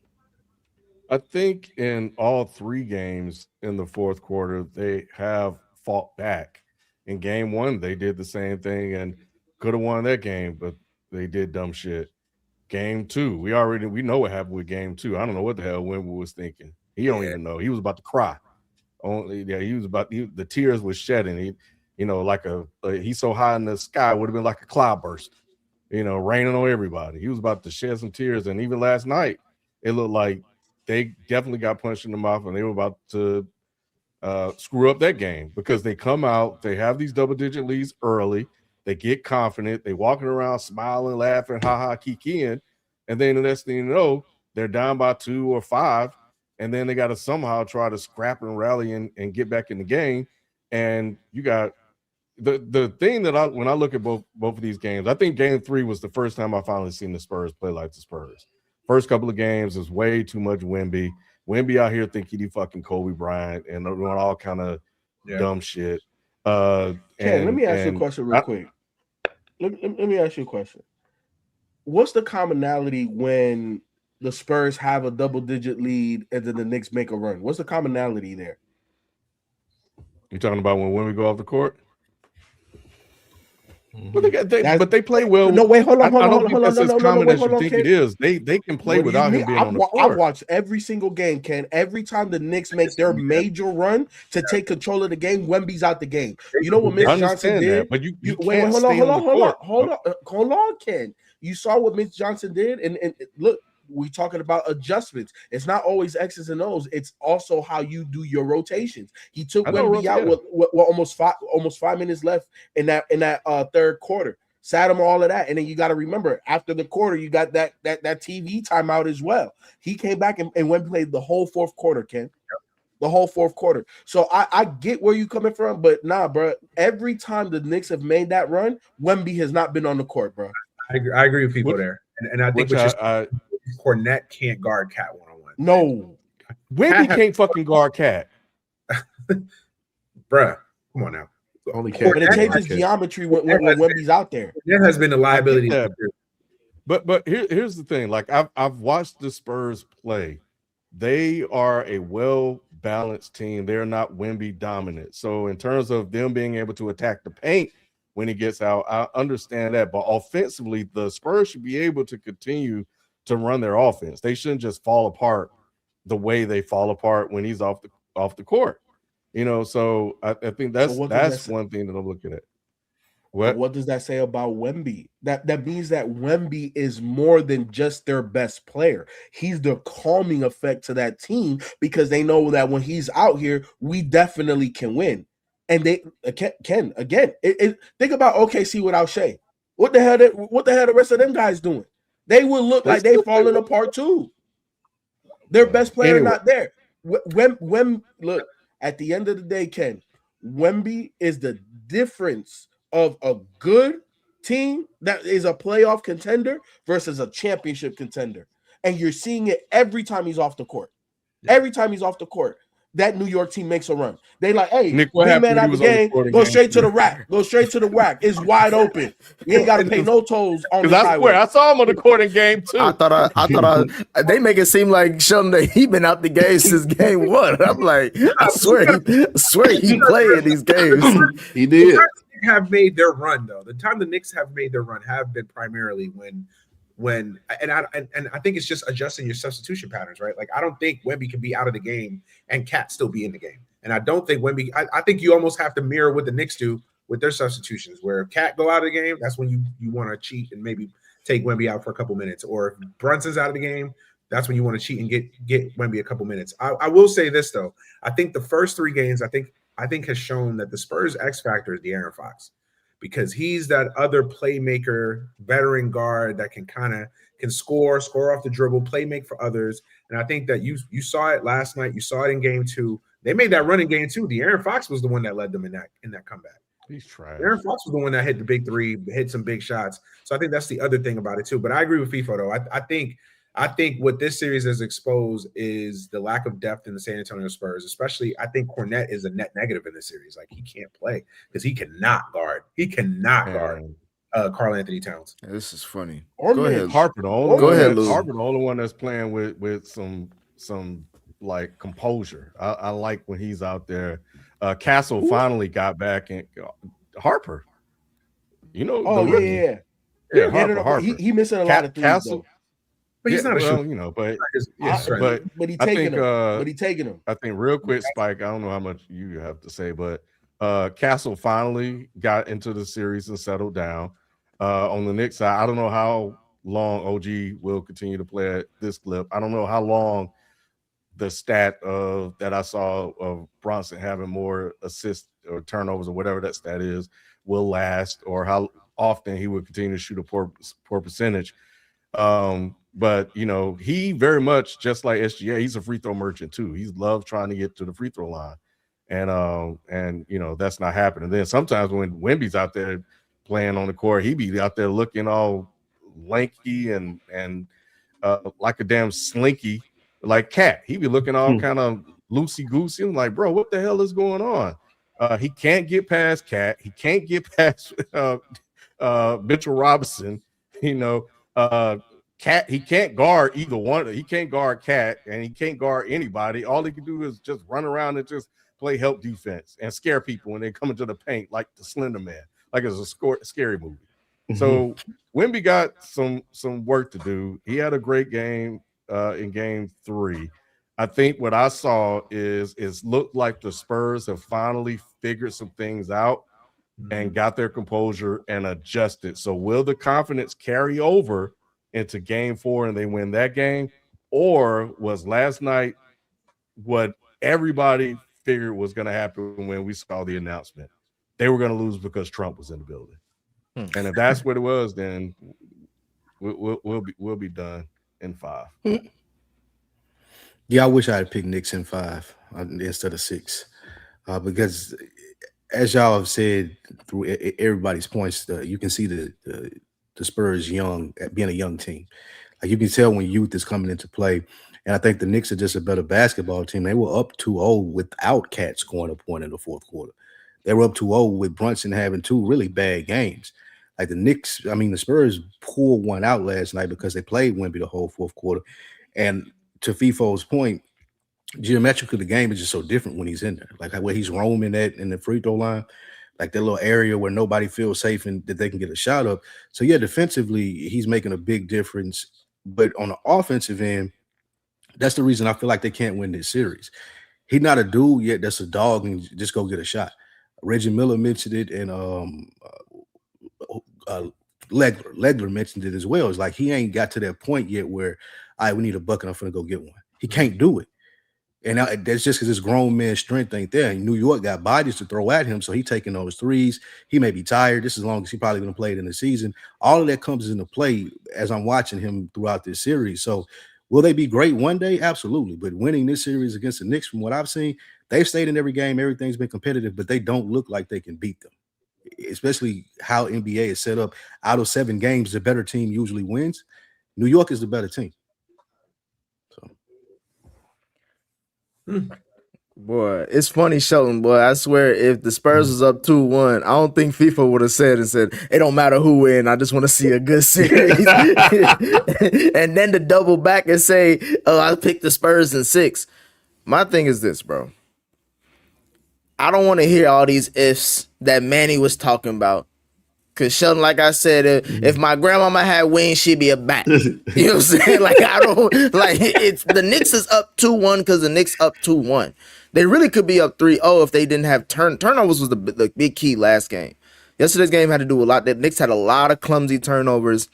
I think in all 3 games in the fourth quarter, they have fought back. In game one, they did the same thing and could have won that game, but they did dumb shit. Game two, we know what happened with game two. I don't know what the hell Wemby was thinking. He don't even know. He was about to cry. The tears was shedding. He's so high in the sky, would have been like a cloudburst, raining on everybody. He was about to shed some tears. And even last night, it looked like they definitely got punched in the mouth and they were about to screw up that game because they come out, they have these double-digit leads early, they get confident, they walking around smiling, laughing, ha-ha, kikiing, and then the next thing you know, they're down by 2 or 5, and then they got to somehow try to scrap and rally and get back in the game. And you got the thing that when I look at both of these games, I think game 3 was the first time I finally seen the Spurs play like the Spurs. First couple of games is way too much Wemby. Wemby out here think he fucking Kobe Bryant and doing all kind of dumb shit. Let me ask you a question real quick. Let me ask you a question. What's the commonality when the Spurs have a double-digit lead and then the Knicks make a run? What's the commonality there? You talking about when Wemby go off the court? Well, but they play well. No, wait, hold on. I don't think that's as common as you think it is. They can play without him being on the court. I've watched every single game, Ken. Every time the Knicks make their major run to take control of the game, Wemby's out the game. You know what Mitch Johnson did? But you wait, hold on, Ken. You saw what Mitch Johnson did, and look, we're talking about adjustments. It's not always X's and O's. It's also how you do your rotations. He took Wemby out with almost 5 minutes left in that third quarter. Sat him all of that, and then you got to remember after the quarter, you got that TV timeout as well. He came back and Wemby played the whole fourth quarter, Ken. The whole fourth quarter. So I get where you're coming from, but nah, bro. Every time the Knicks have made that run, Wemby has not been on the court, bro. I agree with people there, and I think Cornette can't guard Cat one-on-one. No, Wemby can't fucking guard Cat. Bruh, come on now. Only Cat. But it changes geometry when Wemby's out there. There has been a liability. But here's the thing. Like I've watched the Spurs play. They are a well-balanced team. They're not Wemby dominant. So in terms of them being able to attack the paint when he gets out, I understand that. But offensively, the Spurs should be able to continue to run their offense. They shouldn't just fall apart the way they fall apart when he's off the court. So I think that's one thing that I'm looking at. What does that say about Wemby? That means that Wemby is more than just their best player. He's the calming effect to that team because they know that when he's out here, we definitely can win. And they can again. Think about OKC without Shea. What the hell the rest of them guys doing? They would look like they falling apart too. Their best player not there. Look, at the end of the day, Ken, Wemby is the difference of a good team that is a playoff contender versus a championship contender. And you're seeing it every time he's off the court. Every time he's off the court, that New York team makes a run. They like, hey, big man out the game, go straight to the rack. Go straight to the rack. It's wide open. You ain't got to pay no tolls on the highway. I saw him on the court in game 2. I thought they make it seem like Sheldon that he been out the game since game 1. I'm like, I swear he played in these games. He did. Have made their run though. The time the Knicks have made their run have been primarily when I think it's just adjusting your substitution patterns, right? Like I don't think Wemby can be out of the game and Cat still be in the game. And I don't think Wemby. I think you almost have to mirror what the Knicks do with their substitutions, where Cat go out of the game. That's when you want to cheat and maybe take Wemby out for a couple minutes. Or if Brunson's out of the game, that's when you want to cheat and get Wemby a couple minutes. I will say this though. I think the first 3 games, I think has shown that the Spurs X factor is De'Aaron Fox, because he's that other playmaker, veteran guard that can score off the dribble, play make for others. And I think that you saw it last night. You saw it in game 2. They made that run in game 2. De'Aaron Fox was the one that led them in that comeback. He's trash. De'Aaron Fox was the one that hit the big 3, hit some big shots. So I think that's the other thing about it too. But I agree with FIFO though. I think what this series has exposed is the lack of depth in the San Antonio Spurs. Especially, I think Cornette is a net negative in this series. Like he can't play because he cannot guard. He cannot guard Karl Anthony Towns. Yeah, this is funny. Go ahead, Harper. Go ahead, Lou. Harper, the only one that's playing with some like composure. I like when he's out there. Castle finally got back, and Harper, Oh, the rookie. Yeah. Harper. He missing a lot of threes, Castle, though. But he's not a shooter. but he taking them. But he taking them. I think real quick, Spike. I don't know how much you have to say, but Castle finally got into the series and settled down. On the Knicks side, I don't know how long OG will continue to play at this clip. I don't know how long the stat that I saw of Bronson having more assists or turnovers or whatever that stat is will last, or how often he will continue to shoot a poor percentage. But he very much, just like SGA, he's a free throw merchant too. He loves trying to get to the free throw line, and that's not happening. Then sometimes when Wemby's out there playing on the court, he be out there looking all lanky and like a damn slinky, like Cat. He be looking all kind of loosey goosey. I'm like, bro, what the hell is going on? He can't get past Cat. He can't get past Mitchell Robinson. Cat, he can't guard either one. He can't guard Cat, and he can't guard anybody. All he can do is just run around and just play help defense and scare people when they come into the paint, like the Slender Man, like it's a scary movie. So Wemby got some work to do. He had a great game in game 3. I think what I saw is looked like the Spurs have finally figured some things out and got their composure and adjusted. So will the confidence carry over into game 4 and they win that game? Or was last night what everybody figured was going to happen when we saw the announcement? They were going to lose because Trump was in the building. And if that's what it was, then we'll be done in 5. Yeah, I wish I had picked Knicks in 5 instead of 6, because as y'all have said through everybody's points, you can see the Spurs being a young team. Like you can tell when youth is coming into play. And I think the Knicks are just a better basketball team. They were up 2-0 without Cat scoring a point in the fourth quarter. They were up 2-0 with Brunson having 2 really bad games. Like the Spurs pulled one out last night because they played Wemby the whole fourth quarter. And to FIFO's point, geometrically, the game is just so different when he's in there. Like where he's roaming at in the free throw line, like that little area where nobody feels safe and that they can get a shot up. So yeah, defensively, he's making a big difference. But on the offensive end, that's the reason I feel like they can't win this series. He's not a dude yet that's a dog and just go get a shot. Reggie Miller mentioned it, and Legler mentioned it as well. It's like he ain't got to that point yet where, all right, we need a bucket, I'm finna go get one. He can't do it. And that's just because his grown man strength ain't there. And New York got bodies to throw at him, so he taking those threes. He may be tired. This is as long as he probably going to play it in the season. All of that comes into play as I'm watching him throughout this series. So will they be great one day? Absolutely. But winning this series against the Knicks, from what I've seen, they've stayed in every game. Everything's been competitive, but they don't look like they can beat them, especially how NBA is set up. Out of 7 games, the better team usually wins. New York is the better team. Boy, it's funny, Shelton. Boy, I swear, if the Spurs was up 2-1, I don't think FIFA would have said it don't matter who win. I just want to see a good series. And then to double back and say, oh, I picked the Spurs in 6. My thing is this, bro. I don't want to hear all these ifs that Manny was talking about. Because Sheldon, like I said, if my grandmama had wings, she'd be a bat. You know what I'm saying? Like, I don't, like, it's the Knicks is up 2-1 because the Knicks up 2-1. They really could be up 3-0 if they didn't have turnovers was the big key last game. Yesterday's game had to do a lot. The Knicks had a lot of clumsy turnovers.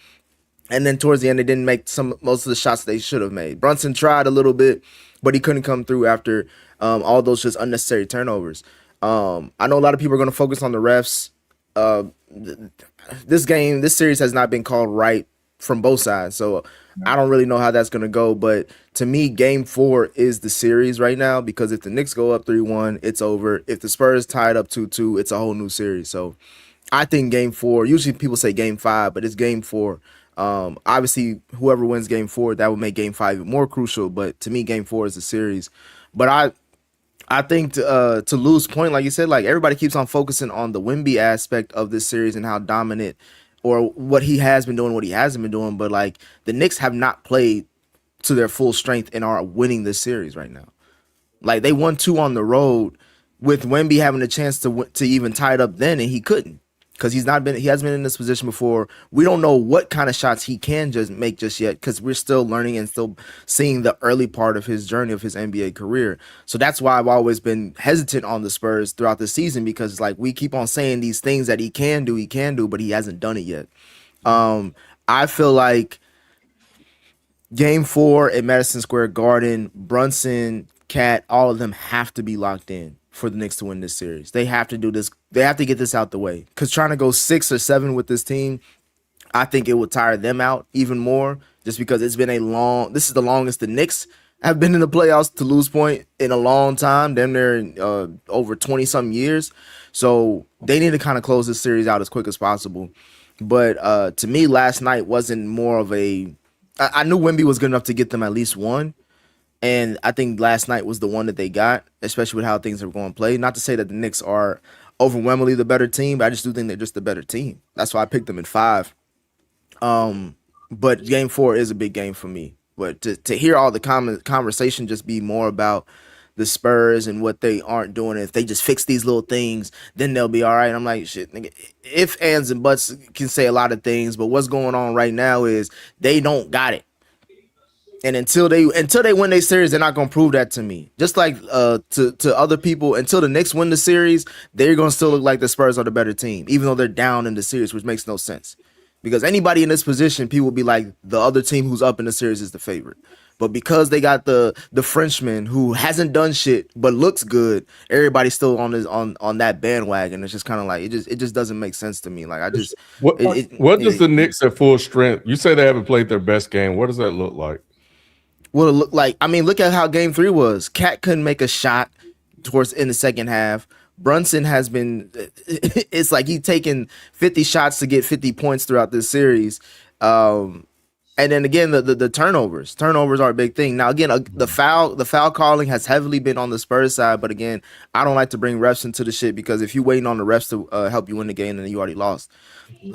And then towards the end, they didn't make most of the shots they should have made. Brunson tried a little bit, but he couldn't come through after all those just unnecessary turnovers. I know a lot of people are going to focus on the refs. This series has not been called right from both sides, so I don't really know how that's going to go. But to me, game 4 is the series right now, because if the Knicks go up 3-1, it's over. If the Spurs tied up 2-2, it's a whole new series. So I think game 4, usually people say game 5, but it's game 4. Obviously, whoever wins game 4, that would make game 5 even more crucial. But to me, game 4 is the series. But I think to Lou's point, like you said, like everybody keeps on focusing on the Wemby aspect of this series and how dominant, or what he has been doing, what he hasn't been doing. But like the Knicks have not played to their full strength and are winning this series right now. Like they won 2 on the road. with Wemby having a chance to even tie it up then, and he couldn't because he hasn't been in this position before. We don't know what kind of shots he can just make just yet because we're still learning and still seeing the early part of his journey of his NBA career. So that's why I've always been hesitant on the Spurs throughout the season, because like we keep on saying these things that he can do, but he hasn't done it yet. I feel like Game 4 at Madison Square Garden, Brunson, Cat, all of them have to be locked in for the Knicks to win this series. They have to do this. They have to get this out the way, because trying to go 6 or 7 with this team, I think it would tire them out even more, just because it's been this is the longest the Knicks have been in the playoffs to lose point in a long time. Damn near over 20 something years. So they need to kind of close this series out as quick as possible. But to me, last night wasn't more of a, I knew Wemby was good enough to get them at least one. And I think last night was the one that they got, especially with how things are going to play. Not to say that the Knicks are overwhelmingly the better team, but I just do think they're just the better team. That's why I picked them in 5. But Game 4 is a big game for me. But to hear all the conversation just be more about the Spurs and what they aren't doing, if they just fix these little things, then they'll be all right. I'm like, shit, nigga, if, ands, and buts can say a lot of things, but what's going on right now is they don't got it. And until they win their series, they're not gonna prove that to me. Just like to other people, until the Knicks win the series, they're gonna still look like the Spurs are the better team, even though they're down in the series, which makes no sense. Because anybody in this position, people will be like, the other team who's up in the series is the favorite. But because they got the Frenchman who hasn't done shit but looks good, everybody's still on that bandwagon. It's just kind of like it just doesn't make sense to me. Like I just what does the Knicks at full strength? You say they haven't played their best game. What does that look like? What it look like? I mean, look at how Game 3 was. Cat couldn't make a shot in the second half. Brunson has been. It's like he's taken 50 shots to get 50 points throughout this series. And then again, the turnovers. Turnovers are a big thing. Now again, the foul calling has heavily been on the Spurs side. But again, I don't like to bring refs into the shit, because if you're waiting on the refs to help you win the game, then you already lost.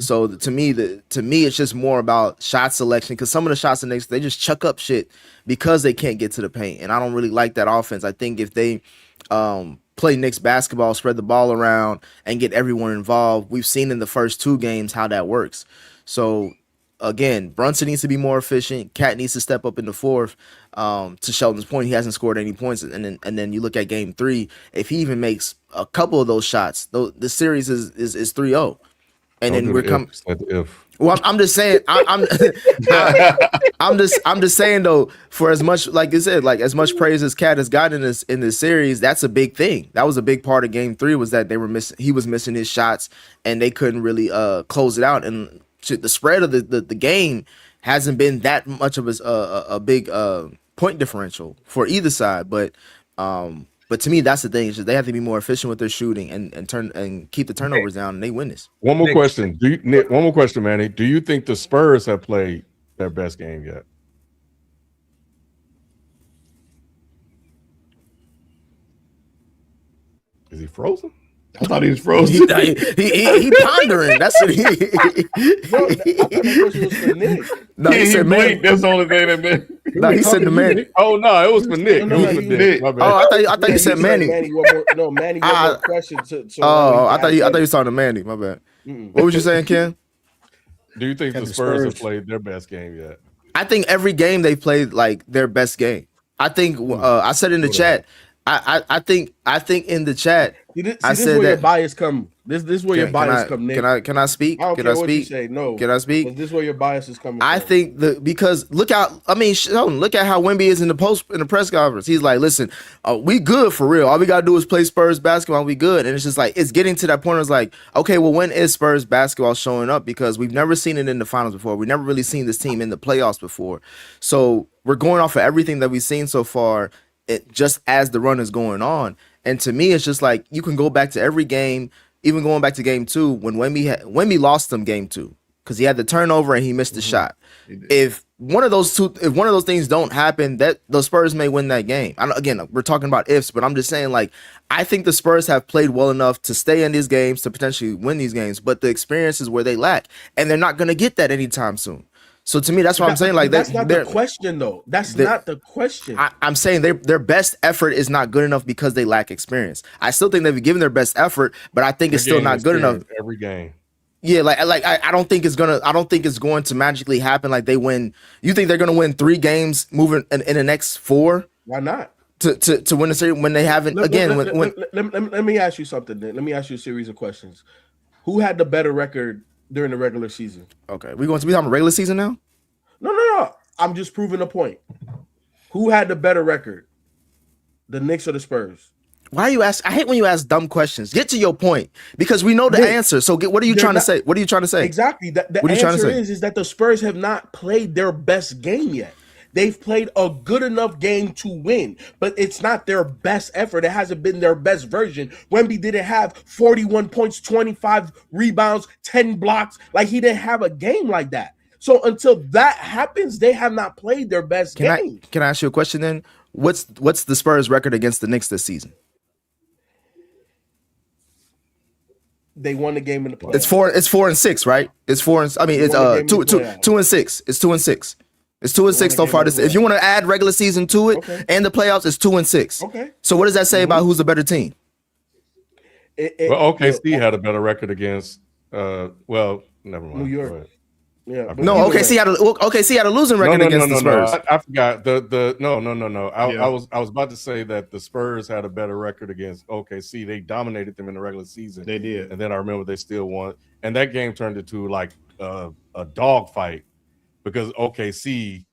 So to me, it's just more about shot selection, because some of the shots the Knicks, they just chuck up shit because they can't get to the paint, and I don't really like that offense. I think if they play Knicks basketball, spread the ball around, and get everyone involved, we've seen in the first 2 games how that works. So again, Brunson needs to be more efficient. Cat needs to step up in the fourth. To Sheldon's point, he hasn't scored any points, and then you look at Game 3. If he even makes a couple of those shots, the series is 3-0. And then we're coming. Well, I'm just saying. I'm just saying though. For as much, like you said, like as much praise as Cat has gotten in this series, that's a big thing. That was a big part of Game 3, was that they were missing. He was missing his shots, and they couldn't really close it out. And the spread of the game hasn't been that much of a big point differential for either side. But to me, that's the thing. Is just they have to be more efficient with their shooting and keep the turnovers down, and they win this. One more question. One more question, Manny. Do you think the Spurs have played their best game yet? Is he frozen? I thought he was frozen. He pondering. That's what he. Bro, I thought that question was for Nick. No, he said Manny. That's the only thing that meant. No, he said the Manny. Oh no, it was for Nick. No, it was for Nick. My bad. Oh, I thought you said Manny. Manny, one more question. I thought you was talking to Manny. My bad. What was you saying, Ken? Do you think the Spurs have played their best game yet? I think every game they played like their best game. I think I said in the chat. I think in the chat. I said that your bias come. This is where your bias come. Nick. Can I speak? I don't can care I what speak? you say. No. Can I speak? This is where your bias is coming. I think because look out. I mean, Sheldon, look at how Wemby is in the press conference. He's like, listen, we good for real. All we gotta do is play Spurs basketball. We good. And it's just like it's getting to that point. It's like, okay, well, when is Spurs basketball showing up? Because we've never seen it in the finals before. We've never really seen this team in the playoffs before. So we're going off of everything that we've seen so far. Just as the run is going on. And to me, it's just like you can go back to every game, even going back to Game 2 when Wemby lost them Game 2 because he had the turnover and he missed the shot. If one of those things don't happen, that the Spurs may win that game. Again, we're talking about ifs, but I'm just saying, like, I think the Spurs have played well enough to stay in these games, to potentially win these games, but the experience is where they lack, and they're not going to get that anytime soon. So to me, that's what I'm saying. Like that's not the question, though. That's not the question. I'm saying their best effort is not good enough because they lack experience. I still think they've given their best effort, but I think it's still not good enough every game. Yeah, I don't think it's going to magically happen. Like they win. You think they're gonna win 3 games moving in the next 4? Why not? To win the series when they haven't Let me ask you something. Then. Let me ask you a series of questions. Who had the better record during the regular season? Okay, we talking about regular season now? No. I'm just proving a point. Who had the better record? The Knicks or the Spurs? Why are you asking? I hate when you ask dumb questions. Get to your point because we know the answer. So what are you trying to say? What are you trying to say? Exactly. The answer is that the Spurs have not played their best game yet. They've played a good enough game to win, but it's not their best effort. It hasn't been their best version. Wemby didn't have 41 points, 25 rebounds, 10 blocks. Like he didn't have a game like that. So until that happens, they have not played their best game. Can I ask you a question then? What's the Spurs record against the Knicks this season? They won the game in the playoffs. It's 4-6, right? It's 2 and 6. It's 2 and 6. It's 2 and 6 so far. If you want to add regular season to it and the playoffs, it's 2 and 6. Okay. So what does that say about who's the better team? OKC had a better record against. Never mind. New York. Yeah. No, OKC had a losing record against the Spurs. I forgot no. I was about to say that the Spurs had a better record against OKC. They dominated them in the regular season. They did, and then I remember they still won. And that game turned into like a dog fight because OKC,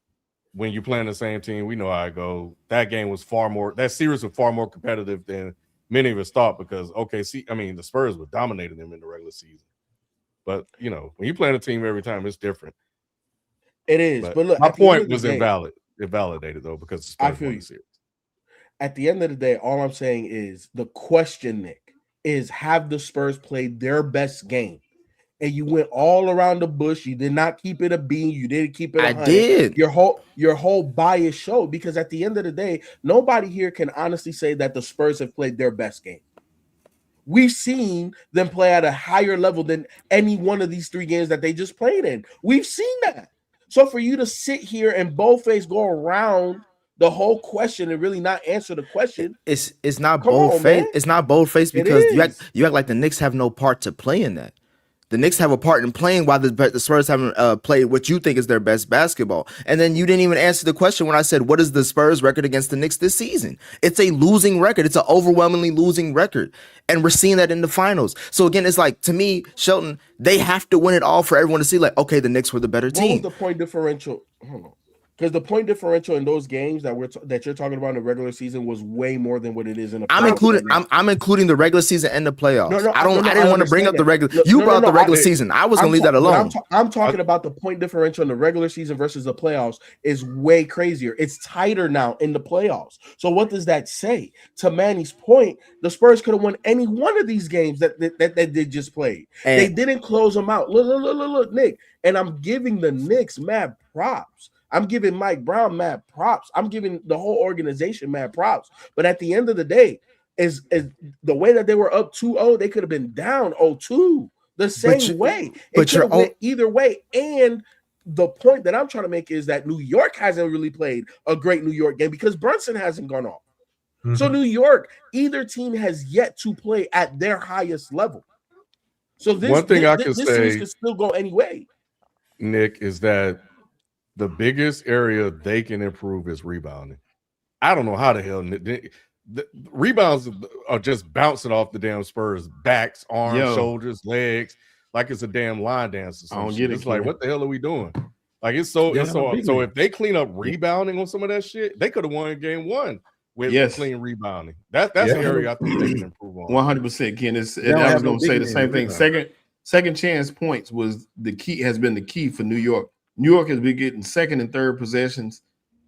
when you're playing the same team, we know how it goes. That series was far more competitive than many of us thought because the Spurs were dominating them in the regular season. But when you play a team every time, it's different. It is. But look, my point was invalid. It validated though because I feel you. At the end of the day, all I'm saying is the question, Nick, is have the Spurs played their best game? And you went all around the bush. You did not keep it a B. You didn't keep it a 100. I did. Your whole bias showed because at the end of the day, nobody here can honestly say that the Spurs have played their best game. We've seen them play at a higher level than any one of these 3 games that they just played in. We've seen that. So for you to sit here and boldface go around the whole question and really not answer the question, it's not boldface. It's not boldface because you act like the Knicks have no part to play in that. The Knicks have a part in playing while the Spurs haven't played what you think is their best basketball. And then you didn't even answer the question when I said, what is the Spurs record against the Knicks this season? It's a losing record. It's an overwhelmingly losing record. And we're seeing that in the finals. So again, it's like, to me, Shelton, they have to win it all for everyone to see like, okay, the Knicks were the better team. What was the point differential? Hold on. Because the point differential in those games that you're talking about in the regular season was way more than what it is in the playoffs. I'm including the regular season and the playoffs. I didn't want to bring up the regular. You brought up the regular season. I was going to leave that alone. I'm talking about the point differential in the regular season versus the playoffs is way crazier. It's tighter now in the playoffs. So what does that say? To Manny's point, the Spurs could have won any one of these games that they just played. And they didn't close them out. Look, Nick. And I'm giving the Knicks mad props. I'm giving Mike Brown mad props. I'm giving the whole organization mad props. But at the end of the day, is the way that they were up 2-0, they could have been down 0-2 the same way. It could have went either way. And the point that I'm trying to make is that New York hasn't really played a great New York game because Brunson hasn't gone off. Mm-hmm. So New York, either team has yet to play at their highest level. So this series can still go any way. Nick, is that the biggest area they can improve is rebounding. I don't know how the hell the rebounds are just bouncing off the damn Spurs backs, arms, shoulders, legs, like it's a damn line dance or something. It's like, what the hell are we doing? Like so if they clean up rebounding on some of that shit, they could have won game 1 with clean rebounding. That's the area I think they can improve on. 100%, Ken. I was going to say the same thing. Second chance points was has been the key for New York. New York has been getting second and third possessions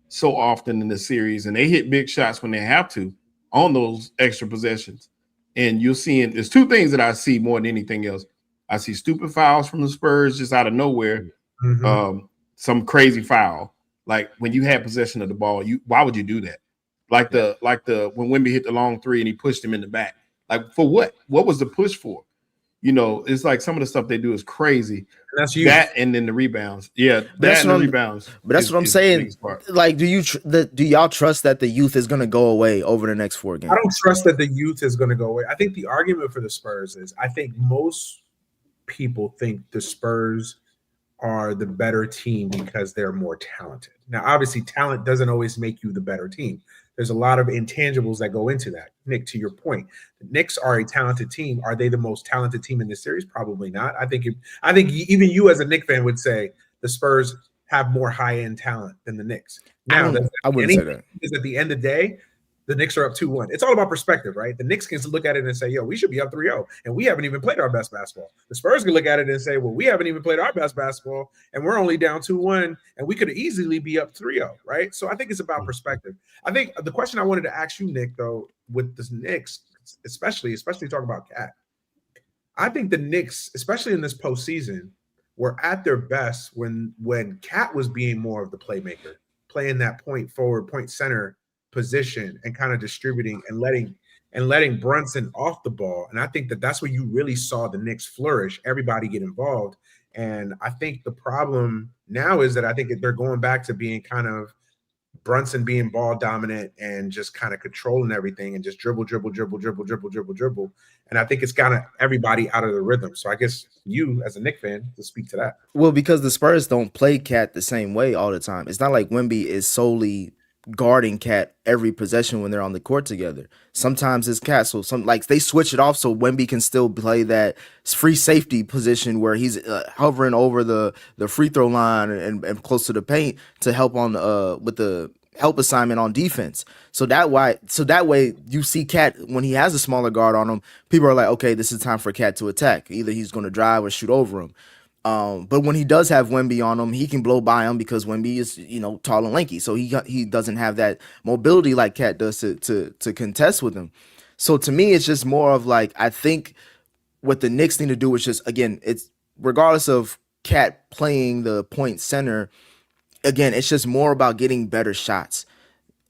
so often in the series, and they hit big shots when they have to on those extra possessions. And you're seeing there's 2 things that I see more than anything else. I see stupid fouls from the Spurs just out of nowhere. Mm-hmm. Some crazy foul, like when you had possession of the ball. Why would you do that? Like when Wemby hit the long 3 and he pushed him in the back. Like for what? What was the push for? you know, it's like some of the stuff they do is crazy. And that's you. That and then the rebounds. Yeah, that's that and the rebounds. But that's what I'm saying. Like, do y'all trust that the youth is going to go away over the next 4 games? I don't trust that the youth is going to go away. I think the argument for the Spurs is I think most people think the Spurs are the better team because they're more talented. Now, obviously, talent doesn't always make you the better team. There's a lot of intangibles that go into that. Nick, to your point, the Knicks are a talented team. Are they the most talented team in this series? Probably not. I think even you as a Knicks fan would say the Spurs have more high-end talent than the Knicks. Now, I wouldn't say that. Because at the end of the day, the Knicks are up 2-1. It's all about perspective, right? The Knicks can look at it and say, yo, we should be up 3-0, and we haven't even played our best basketball. The Spurs can look at it and say, well, we haven't even played our best basketball, and we're only down 2-1, and we could easily be up 3-0, right? So I think it's about perspective. I think the question I wanted to ask you, Nick, though, with the Knicks, especially talking about Cat, I think the Knicks, especially in this postseason, were at their best when Cat was being more of the playmaker, playing that point forward, point center position and kind of distributing and letting Brunson off the ball. And I think that's where you really saw the Knicks flourish, everybody get involved. And I think the problem now is that I think they're going back to being kind of Brunson being ball dominant and just kind of controlling everything and just dribble. And I think it's gotten everybody out of the rhythm. So I guess you, as a Knicks fan, to speak to that. Well, because the Spurs don't play Cat the same way all the time. It's not like Wemby is solely guarding Cat every possession when they're on the court together. Sometimes it's Cat, so they switch it off so Wemby can still play that free safety position where he's hovering over the free throw line and close to the paint to help on with the help assignment on defense. So that way you see Cat when he has a smaller guard on him, people are like, okay, this is time for Cat to attack. Either he's going to drive or shoot over him. But when he does have Wemby on him, he can blow by him because Wemby is, tall and lanky. So he doesn't have that mobility like Cat does to contest with him. So to me, it's just more of like, I think what the Knicks need to do is just, again, it's regardless of Cat playing the point center, again, it's just more about getting better shots.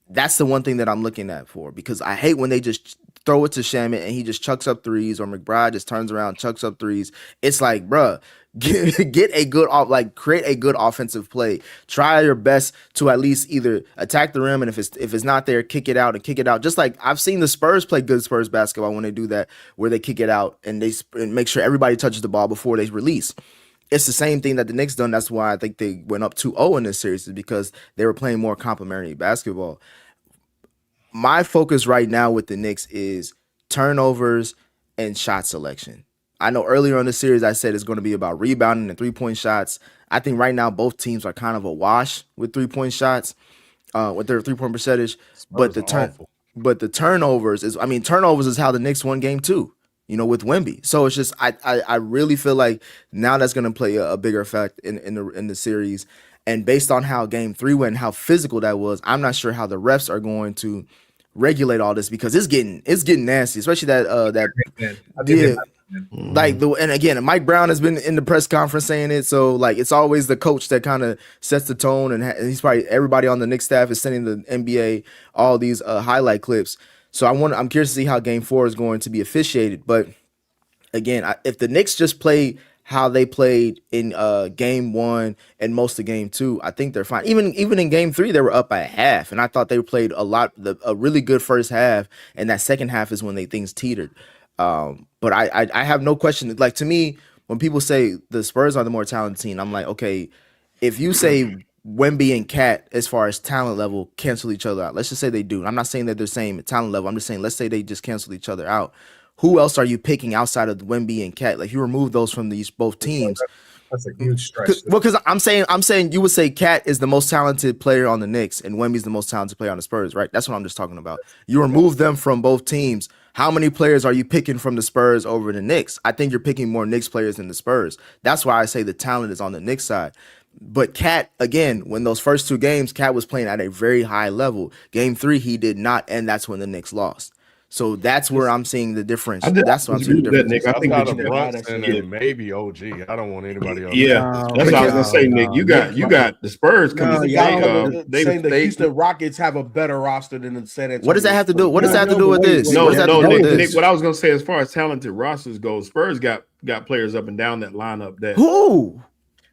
That's the one thing that I'm looking at for, because I hate when they just throw it to Shamet and he just chucks up threes, or McBride just turns around, chucks up threes. It's like, bruh, get a good create a good offensive play. Try your best to at least either attack the rim, and if it's not there, kick it out. Just like I've seen the Spurs play good Spurs basketball when they do that, where they kick it out and they make sure everybody touches the ball before they release. It's the same thing that the Knicks done. That's why I think they went up 2-0 in this series, is because they were playing more complementary basketball. My focus right now with the Knicks is turnovers and shot selection. I know earlier on the series I said it's going to be about rebounding and 3-point shots. I think right now both teams are kind of a wash with 3-point shots, with their 3-point percentage. But the turnovers is how the Knicks won game 2, with Wemby. So it's just I really feel like now that's going to play a bigger effect in the series. And based on how game 3 went and how physical that was, I'm not sure how the refs are going to regulate all this, because it's getting nasty, especially and again, Mike Brown has been in the press conference saying it, so like it's always the coach that kind of sets the tone, and he's probably, everybody on the Knicks staff is sending the NBA all these highlight clips. So I'm curious to see how game 4 is going to be officiated. But again, if the Knicks just play how they played in game 1 and most of game 2, I think they're fine. Even in game 3, they were up by a half, and I thought they played a really good first half, and that second half is when things teetered. But I have no question. Like, to me, when people say the Spurs are the more talented team, I'm like, okay, if you say Wemby and Cat as far as talent level cancel each other out, let's just say they do. I'm not saying that they're same talent level. I'm just saying, let's say they just cancel each other out. Who else are you picking outside of Wemby and Cat? Like, you remove those from both teams. That's a huge stretch. Well, because I'm saying you would say Cat is the most talented player on the Knicks and Wemby's the most talented player on the Spurs, right? That's what I'm just talking about. You remove them from both teams. How many players are you picking from the Spurs over the Knicks? I think you're picking more Knicks players than the Spurs. That's why I say the talent is on the Knicks side. But Cat, again, when those first 2 games, Cat was playing at a very high level. Game 3, he did not, and that's when the Knicks lost. So that's where I'm seeing the difference. I did- That's what I'm seeing the that, difference. Nick. I think Outside that of you got Brunson Yeah. and maybe OG. I don't want anybody else. Yeah, No, that's what I was gonna say, no, Nick. You got the Spurs coming. No, Saying the Houston Rockets have a better roster than the San Antonio. What does that have to do? What does that have to No, do but with wait, this? wait, What does that have to do with Nick, this? what I was gonna say, as far as talented rosters go, Spurs got players up and down that lineup. That Who?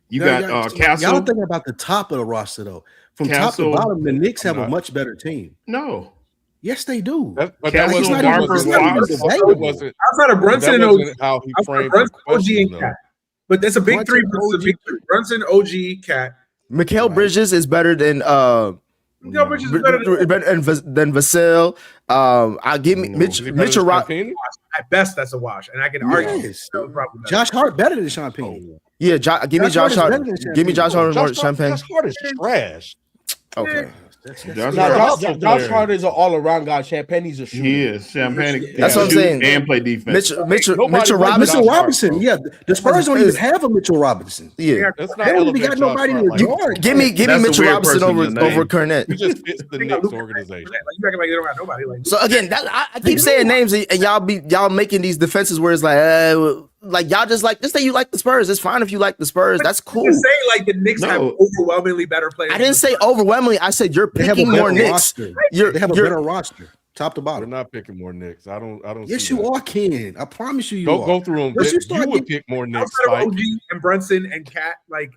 you No, got Castle. Y'all thinking about the top of the roster though. From Castle, top to bottom, the Knicks have I'm a not. much better team. No, Yes, they do. But that Castle, wasn't not even- what was it's not even it debatable. wasn't. Outside of Brunson That and OG, wasn't how he outside of framed the Brunson, OG, question, and though. Cat. But that's a big Brunson, three versus a OG. big three. Brunson, OG, Cat. Mikal Right. Bridges is better than Mikal Bridges is better than Vassell. I give me No. Mitch Is he better Mitchell than Rock. Champagne? at best. That's a wash, and I can argue. Yes. that was probably better. Josh Hart better than Sean Payne. Yeah, give me Josh Josh Hart is Hart. better than Give me Josh Hart more Josh Champagne. Josh Hart is trash. Okay. Josh No, Hart. Josh Hart is an all-around guy. Champagne's a shooter. He is Champagne. That's what I'm shoot saying. And play defense. Mitchell Nobody Robinson. likes Mitchell Josh Hart, Robinson. bro. Yeah, the Spurs don't even have a Mitchell Robinson. Yeah. That's They not don't even elevate got Josh nobody Hart to like guard. that. Give me That's a Mitchell weird Robinson person over to name. Cornette. He just fits the They got Knicks Luka organization. Like you acting like they don't got nobody. Like So again, I keep saying names and y'all making these defenses where it's like y'all just say you like the Spurs. It's fine if you like the Spurs. That's cool. Just saying like the Knicks have No. overwhelmingly better players. I didn't say overwhelmingly. I said you're They have a picking more better Knicks. roster. You're- They have a you're- better roster, top to We're bottom. not picking more Knicks. I don't. Yes, see you that. are, Ken. I promise you, Go are. through them. Once you You start would getting- pick more Knicks. outside of Spike. OG and Brunson and Cat, like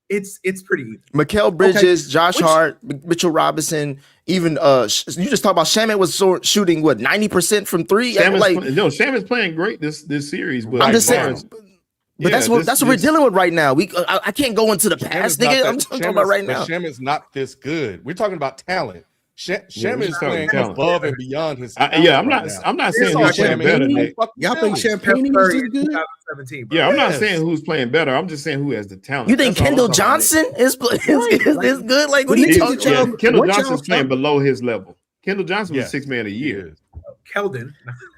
it's pretty even. Mikal Bridges, Josh Hart, Mitchell Robinson, even you just talked about Shaman was shooting what 90% from three. Sham Like Sham is playing great this series, but I'm just Like saying. Barnes. But that's what we're dealing with right now. I can't go into the past, nigga. I'm talking about right now. Sham is not this good. We're talking about talent. Sham we're is talking playing talent. above and beyond his. I'm talent not. right I'm not now. saying It's who's all playing better. Champagne. Nick. Y'all think Steph Champagne Curry is in good? 2017, bro. Yeah, I'm not Yes. saying who's playing better. I'm just saying who has the talent. You think That's all I'm Kendall talking about, Johnson is good? Like what are He you is. talking Yeah. about? Nick. Kendall What y'all Johnson's playing talking- below his level. Kendall Johnson was Yes. 6 man a He year. is. Keldon.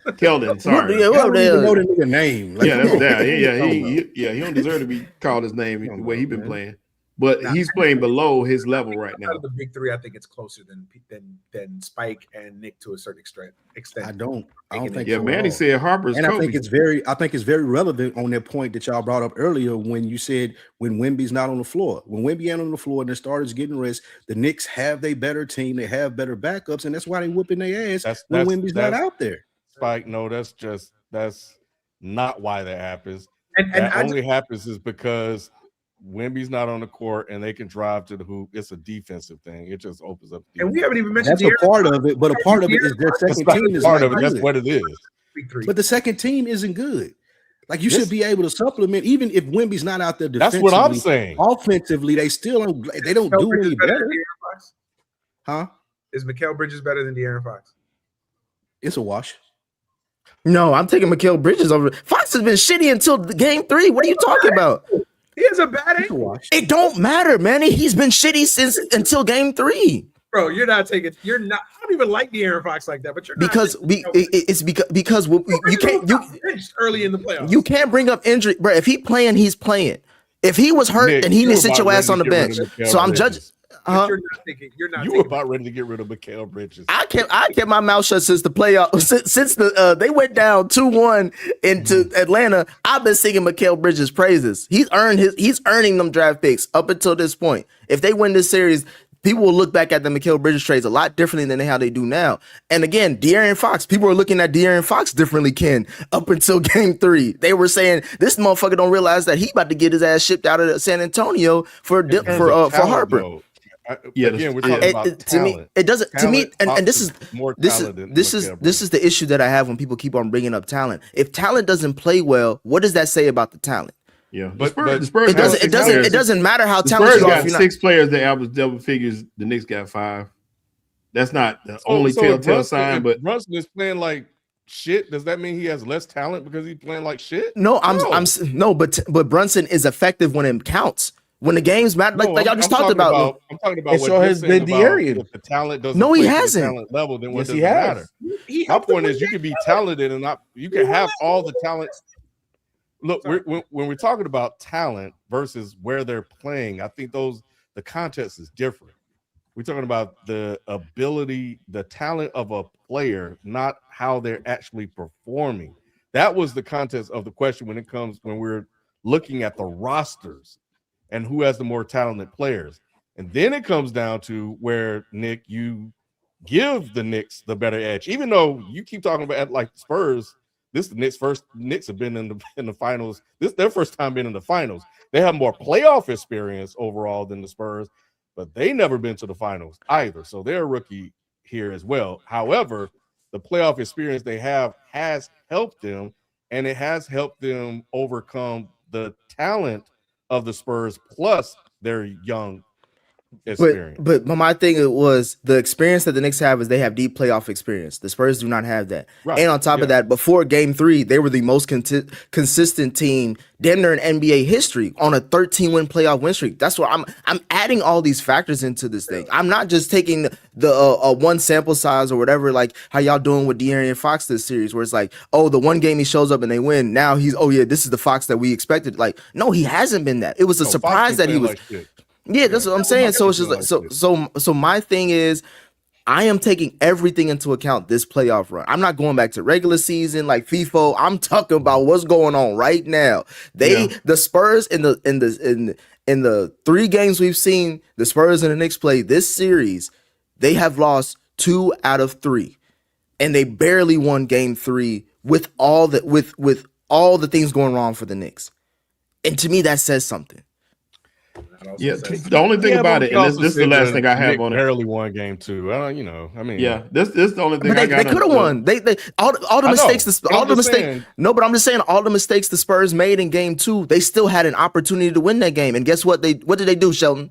Keldon, sorry. Yeah, I well, don't even know the nigga name. Like, Yeah, come that's on. that. Yeah, Come on. he don't deserve to be called his name the way he's been man. playing. But Nah. he's playing below his level right Out now. of the big three, I think it's closer than Spike and Nick to a certain extent. I don't think Yeah, so at Manny all. said Harper's And I Kobe. think it's very relevant on that point that y'all brought up earlier when you said when Wemby's not on the floor. When Wemby ain't on the floor and the starters getting rest, the Knicks have a better team, they have better backups, and that's why they whooping their ass when Wemby's not out there. Spike, no, that's not why that happens. And That I only happens is because Wemby's not on the court and they can drive to the hoop. It's a defensive thing. It just opens up. and we haven't even mentioned That's a part of it, but a part of it is their That's second not team is part not of it. That's good. what it is. big three. But the second team isn't good. Like you This- should be able to supplement, even if Wemby's not out there That's defensively. what I'm saying. Offensively, they still don't. They don't Mikal do Bridges any better better, than De'Aaron Fox? huh? Is Mikal Bridges better than De'Aaron Fox? It's a wash. No, I'm taking Mikal Bridges over. Fox has been shitty until game 3. What are you talking about? He has a bad It's a ankle, wash. It don't matter, man. He's been shitty until game 3. bro. You're not taking. You're not. I don't even like De'Aaron Fox like that. But you're not Because it's because you benched early in the playoffs. you can't bring up injury, bro. If he playing, he's playing. If he was hurt, Nick, then he you needs to about sit your ass ready on the to get bench. rid of Mikal So I'm Bridges. judging. But you're not thinking. You're not. You were thinking about ready to get rid of Mikal Bridges. I kept my mouth shut since the playoff since they went down 2-1 into Atlanta. I've been singing Mikal Bridges praises. He's earning them draft picks up until this point. If they win this series, people will look back at the Mikal Bridges trades a lot differently than how they do now. And again, De'Aaron Fox, people are looking at De'Aaron Fox differently, Ken, up until game 3. They were saying this motherfucker don't realize that he about to get his ass shipped out of San Antonio for In terms of talent, Harper. though, Yeah, again, we're yeah. talking about To me, talent. it doesn't. To me, Talent, and this is Fox more this is talent than this is Mikal this is the issue that I have when people keep on bringing up talent. If talent doesn't play well, what does that say about the talent? Yeah, But- the Spurs It got doesn't. six It doesn't. players. It doesn't matter how The talented Spurs you are. got If you're not, 6 players that average double figures. The Knicks got 5. That's not the only if telltale sign, if but Brunson is playing like shit. Does that mean he has less talent because he's playing like shit? no, but Brunson is effective when it counts. When the games matter, like y'all just talked about. I'm talking about And what so you're has saying been about De'Aaron. if the talent doesn't. No, he play to the hasn't. Talent level, then what Yes, does he it has. matter? He My helped them point win is, you can be games. talented and not. You can have all the talent. Look, when we're talking about talent versus where they're playing, I think the context is different. We're talking about the ability, the talent of a player, not how they're actually performing. That was the context of the question when we're looking at the rosters and who has the more talented players. And then it comes down to where, Nick, you give the Knicks the better edge, even though you keep talking about like Spurs. This is the Knicks have been in the finals. This is their first time being in the finals. They have more playoff experience overall than the Spurs, but they never been to the finals either. So they're a rookie here as well. However, the playoff experience they have has helped them, and it has helped them overcome the talent of the Spurs plus their young experience. But my thing was the experience that the Knicks have is they have deep playoff experience. The Spurs do not have that. Right. And on top of that, before Game 3, they were the most consistent team damn near in NBA history on a 13-win playoff win streak. That's why I'm adding all these factors into this thing. I'm not just taking the one sample size or whatever, like how y'all doing with De'Aaron Fox this series, where it's like, oh, the one game he shows up and they win. Now he's, oh yeah, this is the Fox that we expected. Like, no, he hasn't been that. It was a surprise that he was. Yeah, that's what I'm saying. So it's just like so my thing is I am taking everything into account this playoff run. I'm not going back to regular season like FIFO. I'm talking about what's going on right now. The Spurs in the 3 games we've seen the Spurs and the Knicks play this series, they have lost 2 out of 3. And they barely won game 3 with all the things going wrong for the Knicks. And to me that says something. Yeah, the only thing about it, and this is the last thing I have on it. Barely won game 2. I mean, yeah, this is the only thing. But they could have won. They all the mistakes. No, but I'm just saying all the mistakes the Spurs made in game 2. They still had an opportunity to win that game, and guess what? What did they do, Sheldon?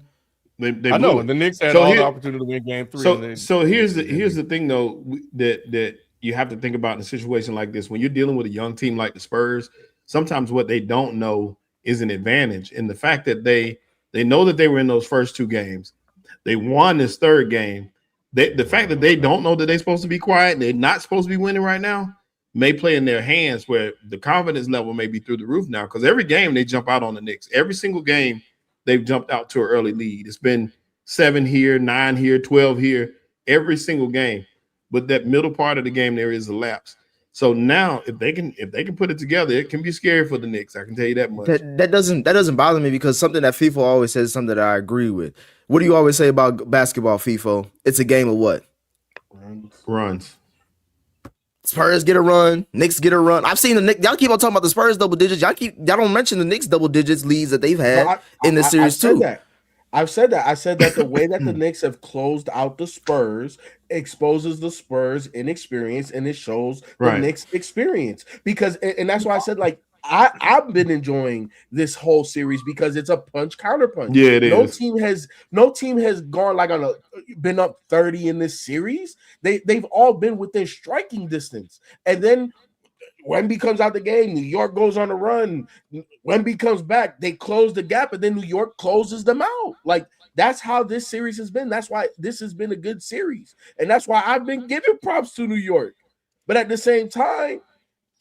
They I know, and the Knicks had all the opportunity to win game 3. So here's the thing though that you have to think about in a situation like this when you're dealing with a young team like the Spurs. Sometimes what they don't know is an advantage, and the fact that they know that they were in those first 2 games. They won this 3rd game. The fact that they don't know that they're supposed to be quiet and they're not supposed to be winning right now may play in their hands where the confidence level may be through the roof now because every game they jump out on the Knicks. Every single game they've jumped out to an early lead. It's been 7 here, 9 here, 12 here, every single game. But that middle part of the game, there is a lapse. So now, if they can put it together, it can be scary for the Knicks. I can tell you that much. That doesn't bother me because something that FIFO always says is something that I agree with. What do you always say about basketball, FIFO? It's a game of what? Runs. Spurs get a run. Knicks get a run. I've seen the Knicks. Y'all keep on talking about the Spurs double digits. Y'all don't mention the Knicks double digits leads that they've had in this series too. I've said that. I said that the way that the Knicks have closed out the Spurs exposes the Spurs inexperience and it shows the Knicks experience. Because and that's why I said like I've been enjoying this whole series because it's a punch counter punch. Yeah, it is. No team has gone like been up 30 in this series. They've all been within striking distance. And then Wemby comes out the game. New York goes on a run. Wemby comes back. They close the gap, and then New York closes them out. Like, that's how this series has been. That's why this has been a good series. And that's why I've been giving props to New York. But at the same time,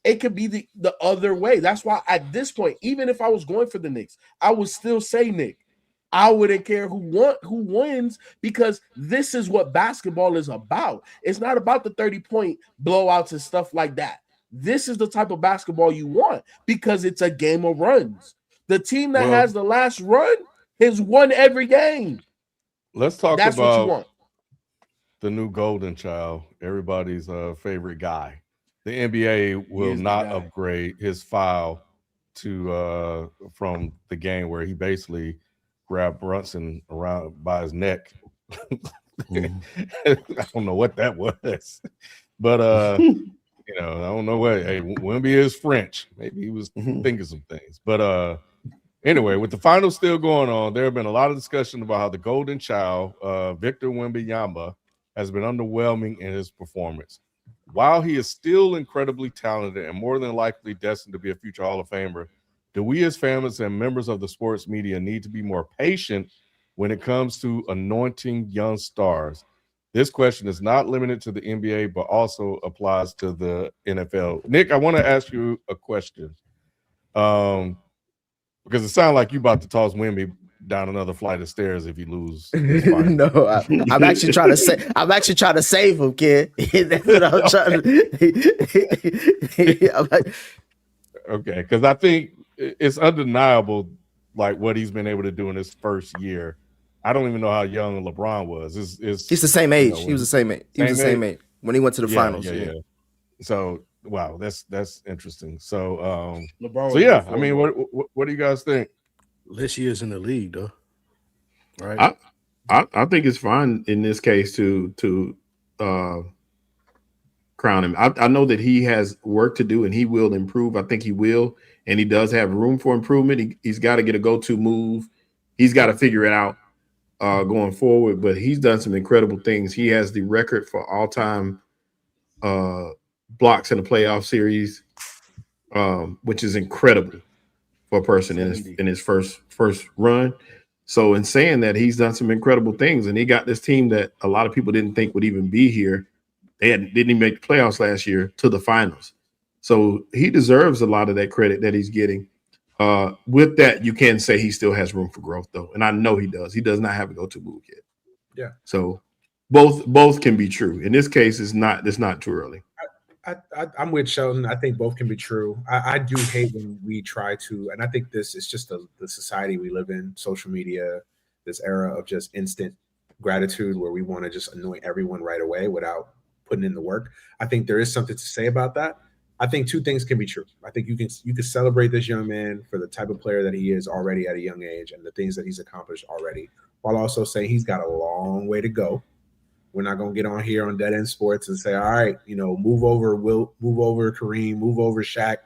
it could be the other way. That's why at this point, even if I was going for the Knicks, I would still say Nick. I wouldn't care who wins because this is what basketball is about. It's not about the 30-point blowouts and stuff like that. This is the type of basketball you want because it's a game of runs. The team that has the last run has won every game. Let's talk about the new golden child, everybody's favorite guy. The NBA will not upgrade his foul to from the game where he basically grabbed Brunson around by his neck. I don't know what that was, but I don't know what. Hey, Wemby is French. Maybe he was thinking some things. But anyway, with the finals still going on, there have been a lot of discussion about how the golden child, Victor Wembanyama, has been underwhelming in his performance. While he is still incredibly talented and more than likely destined to be a future Hall of Famer, do we as fans and members of the sports media need to be more patient when it comes to anointing young stars? This question is not limited to the NBA, but also applies to the NFL. Nick, I want to ask you a question because it sounds like you about to toss Wemby, down another flight of stairs if you lose. No, I'm actually trying to say. I'm actually trying to save him, kid. That's what I'm trying to. I'm like, okay, because I think it's undeniable, like what he's been able to do in his first year. I don't even know how young LeBron was. He's the same age. He was the same age. He was the same age when he went to the finals. Yeah. So wow, that's interesting. So LeBron so yeah, I mean, what do you guys think? Less years in the league, though. Right. I think it's fine in this case to crown him. I know that he has work to do and he will improve. I think he will, and he does have room for improvement. He's got to get a go-to move. He's got to figure it out going forward. But he's done some incredible things. He has the record for all-time blocks in a playoff series, which is incredible for a person in his first run. So in saying that, he's done some incredible things, and he got this team that a lot of people didn't think would even be here. They didn't even make the playoffs last year to the finals. So he deserves a lot of that credit that he's getting. With that, you can say he still has room for growth, though, and I know he does. He does not have a go-to move yet. Yeah. So both can be true. In this case, it's not too early. I'm with Sheldon. I think both can be true. I do hate when we try to, and I think this is just the society we live in, social media, this era of just instant gratitude where we want to just anoint everyone right away without putting in the work. I think there is something to say about that. I think two things can be true. I think you can celebrate this young man for the type of player that he is already at a young age and the things that he's accomplished already, while also saying he's got a long way to go. We're not going to get on here on Dead End Sports and say, all right, move over Kareem, move over Shaq.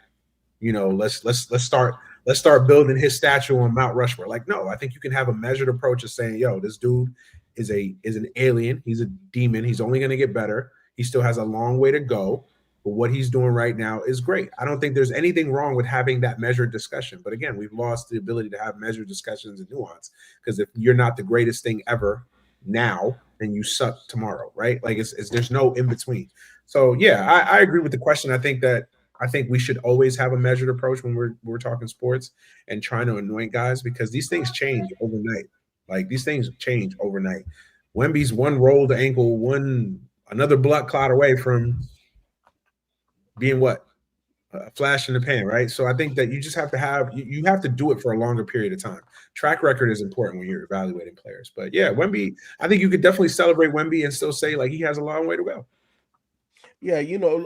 Let's start building his statue on Mount Rushmore. Like, no, I think you can have a measured approach of saying, yo, this dude is an alien. He's a demon. He's only going to get better. He still has a long way to go. But what he's doing right now is great. I don't think there's anything wrong with having that measured discussion. But again, we've lost the ability to have measured discussions and nuance, because if you're not the greatest thing ever now, then you suck tomorrow, right? Like there's no in between. So yeah, I agree with the question. I think we should always have a measured approach when we're talking sports and trying to anoint guys, because these things change overnight. Like these things change overnight. Wemby's one rolled ankle, another blood clot away from being a flash in the pan, right? So I think that you just have to you have to do it for a longer period of time. Track record is important when you're evaluating players. But yeah, Wemby, I think you could definitely celebrate Wemby and still say like he has a long way to go. Yeah,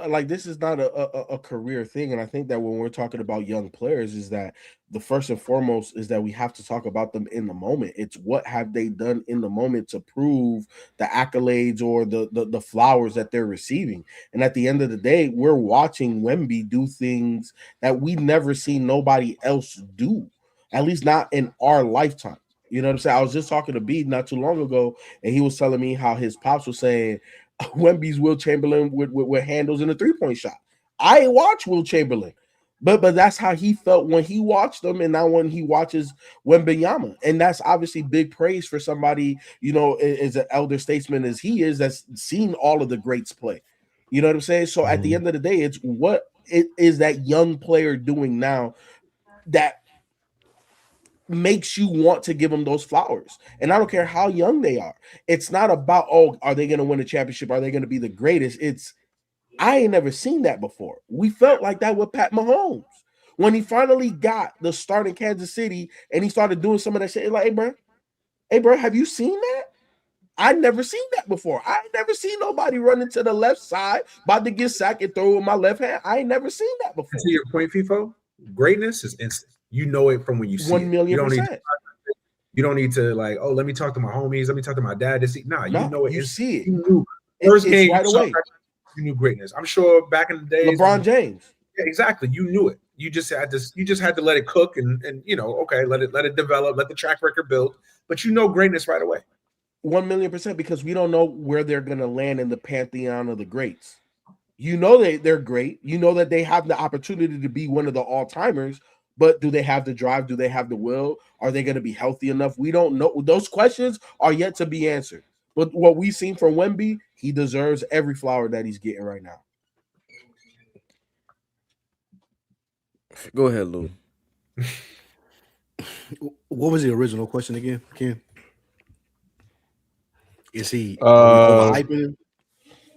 like this is not a career thing. And I think that when we're talking about young players, is that the first and foremost is that we have to talk about them in the moment. It's what have they done in the moment to prove the accolades or the flowers that they're receiving. And at the end of the day, we're watching Wemby do things that we've never seen nobody else do, at least not in our lifetime. You know what I'm saying? I was just talking to B not too long ago, and he was telling me how his pops was saying Wemby's Will Chamberlain with handles in a 3-point shot. I watch Will Chamberlain, but that's how he felt when he watched them, and now when he watches Wembanyama, and that's obviously big praise for somebody, as an elder statesman as he is, that's seen all of the greats play. You know what I'm saying? So at the end of the day, it's what it is that young player doing now that makes you want to give them those flowers. And I don't care how young they are. It's not about, are they going to win a championship? Are they going to be the greatest? It's, I ain't never seen that before. We felt like that with Pat Mahomes. When he finally got the start in Kansas City and he started doing some of that shit, like, hey, bro, have you seen that? I'd never seen that before. I ain't never seen nobody running to the left side, about to get sacked and throw with my left hand. I ain't never seen that before. To your point, FIFO, greatness is instant. You know it from when you see 1,000,000%. You don't need to like, let me talk to my homies. Let me talk to my dad to see. Nah, you know it. You see it. You knew first game right away. You knew greatness. I'm sure back in the days, LeBron James. Yeah, exactly. You knew it. You just had to let it cook and okay, let it develop, let the track record build. But you know greatness right away. 1,000,000%, because we don't know where they're gonna land in the pantheon of the greats. You know they're great. You know that they have the opportunity to be one of the all-timers. But do they have the drive? Do they have the will? Are they going to be healthy enough? We don't know. Those questions are yet to be answered. But what we've seen from Wemby, he deserves every flower that he's getting right now. Go ahead, Lou. What was the original question again, Ken? Is he overhyping him?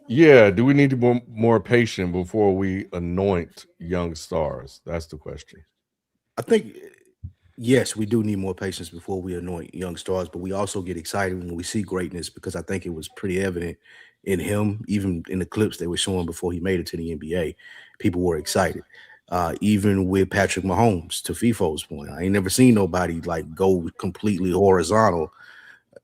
Yeah, do we need to be more patient before we anoint young stars? That's the question. I think, yes, we do need more patience before we anoint young stars, but we also get excited when we see greatness because I think it was pretty evident in him, even in the clips they were showing before he made it to the NBA. People were excited. Even with Patrick Mahomes, to FIFO's point, I ain't never seen nobody like go completely horizontal,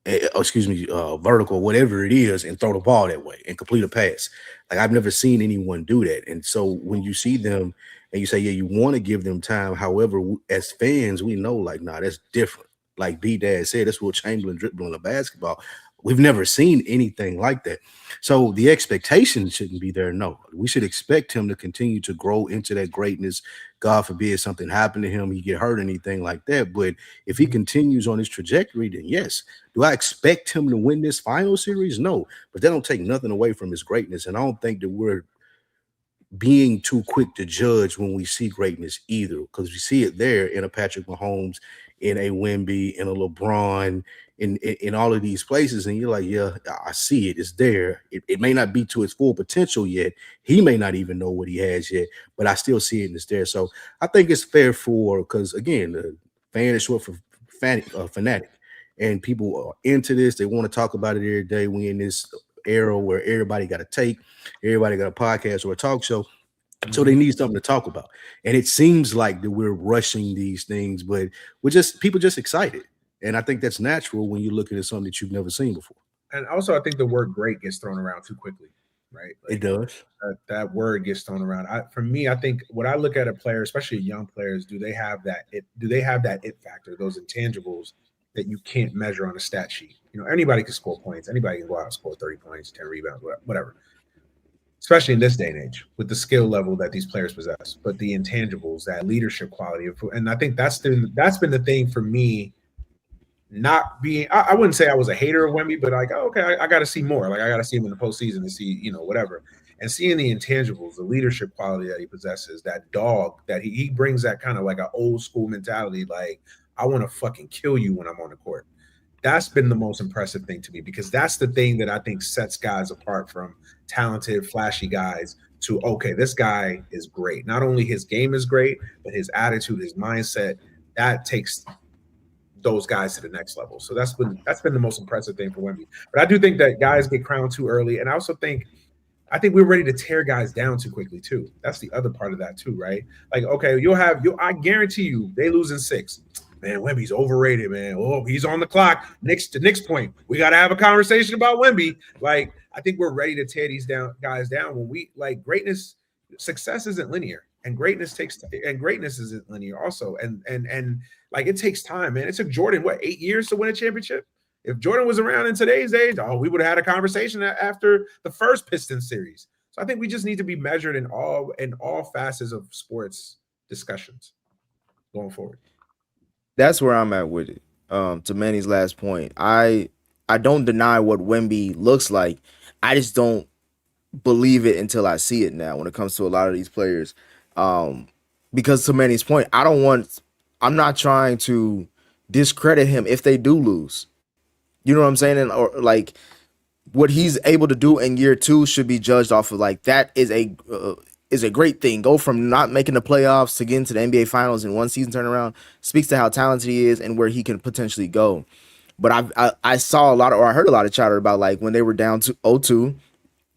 vertical, whatever it is, and throw the ball that way and complete a pass. Like I've never seen anyone do that. And so when you see them and you say, yeah, you want to give them time. However, as fans, we know like, nah, that's different. Like B-Dad said, that's what Chamberlain dribbling a basketball. We've never seen anything like that. So the expectation shouldn't be there. No, we should expect him to continue to grow into that greatness. God forbid something happened to him, he get hurt, anything like that. But if he continues on his trajectory, then yes. Do I expect him to win this final series? No, but that don't take nothing away from his greatness. And I don't think that we're being too quick to judge when we see greatness either, because we see it there in a Patrick Mahomes, in a Wemby, in a LeBron, in all of these places, and you're like, yeah, I see it. It's there. It may not be to its full potential yet. He may not even know what he has yet, but I still see it and it's there. So I think it's fair because again, the fan is short for fanatic, and people are into this. They want to talk about it every day. We in this era where everybody got a take, everybody got a podcast or a talk show. So they need something to talk about. And it seems like that we're rushing these things, but people just excited. And I think that's natural when you're looking at something that you've never seen before. And also I think the word great gets thrown around too quickly, right? Like, it does. That word gets thrown around. For me, I think when I look at a player, especially young players, do they have that it factor, those intangibles that you can't measure on a stat sheet? You know, anybody can score points. Anybody can go out and score 30 points, 10 rebounds, whatever. Especially in this day and age with the skill level that these players possess, but the intangibles, that leadership quality. And I think that's been the thing for me, not being, I wouldn't say I was a hater of Wemby, but like, okay, I got to see more. Like I got to see him in the postseason to see, whatever. And seeing the intangibles, the leadership quality that he possesses, that dog that he brings, that kind of like an old school mentality. Like, I want to fucking kill you when I'm on the court. That's been the most impressive thing to me, because that's the thing that I think sets guys apart from talented, flashy guys to, okay, this guy is great. Not only his game is great, but his attitude, his mindset, that takes those guys to the next level. So that's been the most impressive thing for Wemby. But I do think that guys get crowned too early. And I also think we're ready to tear guys down too quickly too. That's the other part of that too, right? Like, okay, I guarantee you they lose in 6. Man, Wemby's overrated, man. Oh, he's on the clock. To Nick's point, we got to have a conversation about Wemby. Like, I think we're ready to tear these guys down when we like greatness. Success isn't linear, and greatness isn't linear also. And like, it takes time, man. It took Jordan 8 years to win a championship. If Jordan was around in today's age, we would have had a conversation after the first Pistons series. So I think we just need to be measured in all facets of sports discussions going forward. That's where I'm at with it. To Manny's last point, I don't deny what Wemby looks like. I just don't believe it until I see it now when it comes to a lot of these players. Because to Manny's point, I'm not trying to discredit him if they do lose. You know what I'm saying? Or like what he's able to do in year 2 should be judged off of like that is a great thing. Go from not making the playoffs to getting to the NBA Finals in one season turnaround speaks to how talented he is and where he can potentially go. But I saw I heard a lot of chatter about like when they were down to 0-2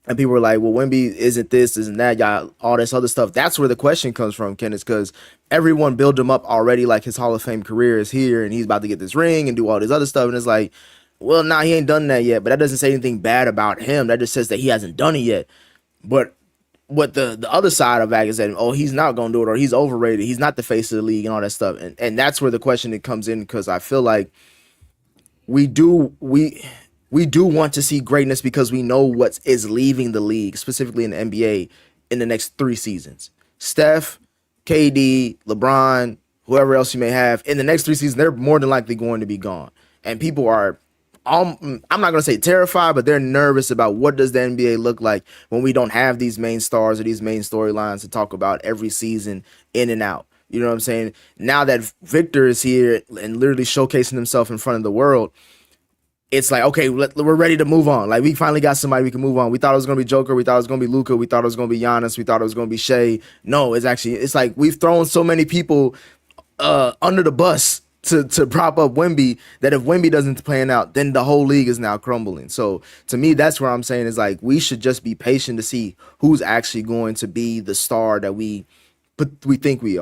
and people were like, well, Wemby isn't this, isn't that, y'all, all this other stuff. That's where the question comes from, Ken, is because everyone built him up already like his Hall of Fame career is here and he's about to get this ring and do all this other stuff. And it's like, well, nah, he ain't done that yet. But that doesn't say anything bad about him. That just says that he hasn't done it yet. But what the other side of that is that, he's not going to do it, or he's overrated. He's not the face of the league and all that stuff. And that's where the question it comes in, because I feel like we do want to see greatness because we know what is leaving the league, specifically in the NBA, in the next 3 seasons. Steph, KD, LeBron, whoever else you may have, in the next 3 seasons, they're more than likely going to be gone. And people are, I'm not going to say terrified, but they're nervous about what does the NBA look like when we don't have these main stars or these main storylines to talk about every season in and out. You know what I'm saying? Now that Victor is here and literally showcasing himself in front of the world, it's like, okay, we're ready to move on. Like, we finally got somebody we can move on. We thought it was going to be Joker. We thought it was going to be Luka. We thought it was going to be Giannis. We thought it was going to be Shea. No, it's like we've thrown so many people under the bus to prop up Wemby that if Wemby doesn't plan out, then the whole league is now crumbling. So to me, that's where I'm saying is like we should just be patient to see who's actually going to be the star that we think he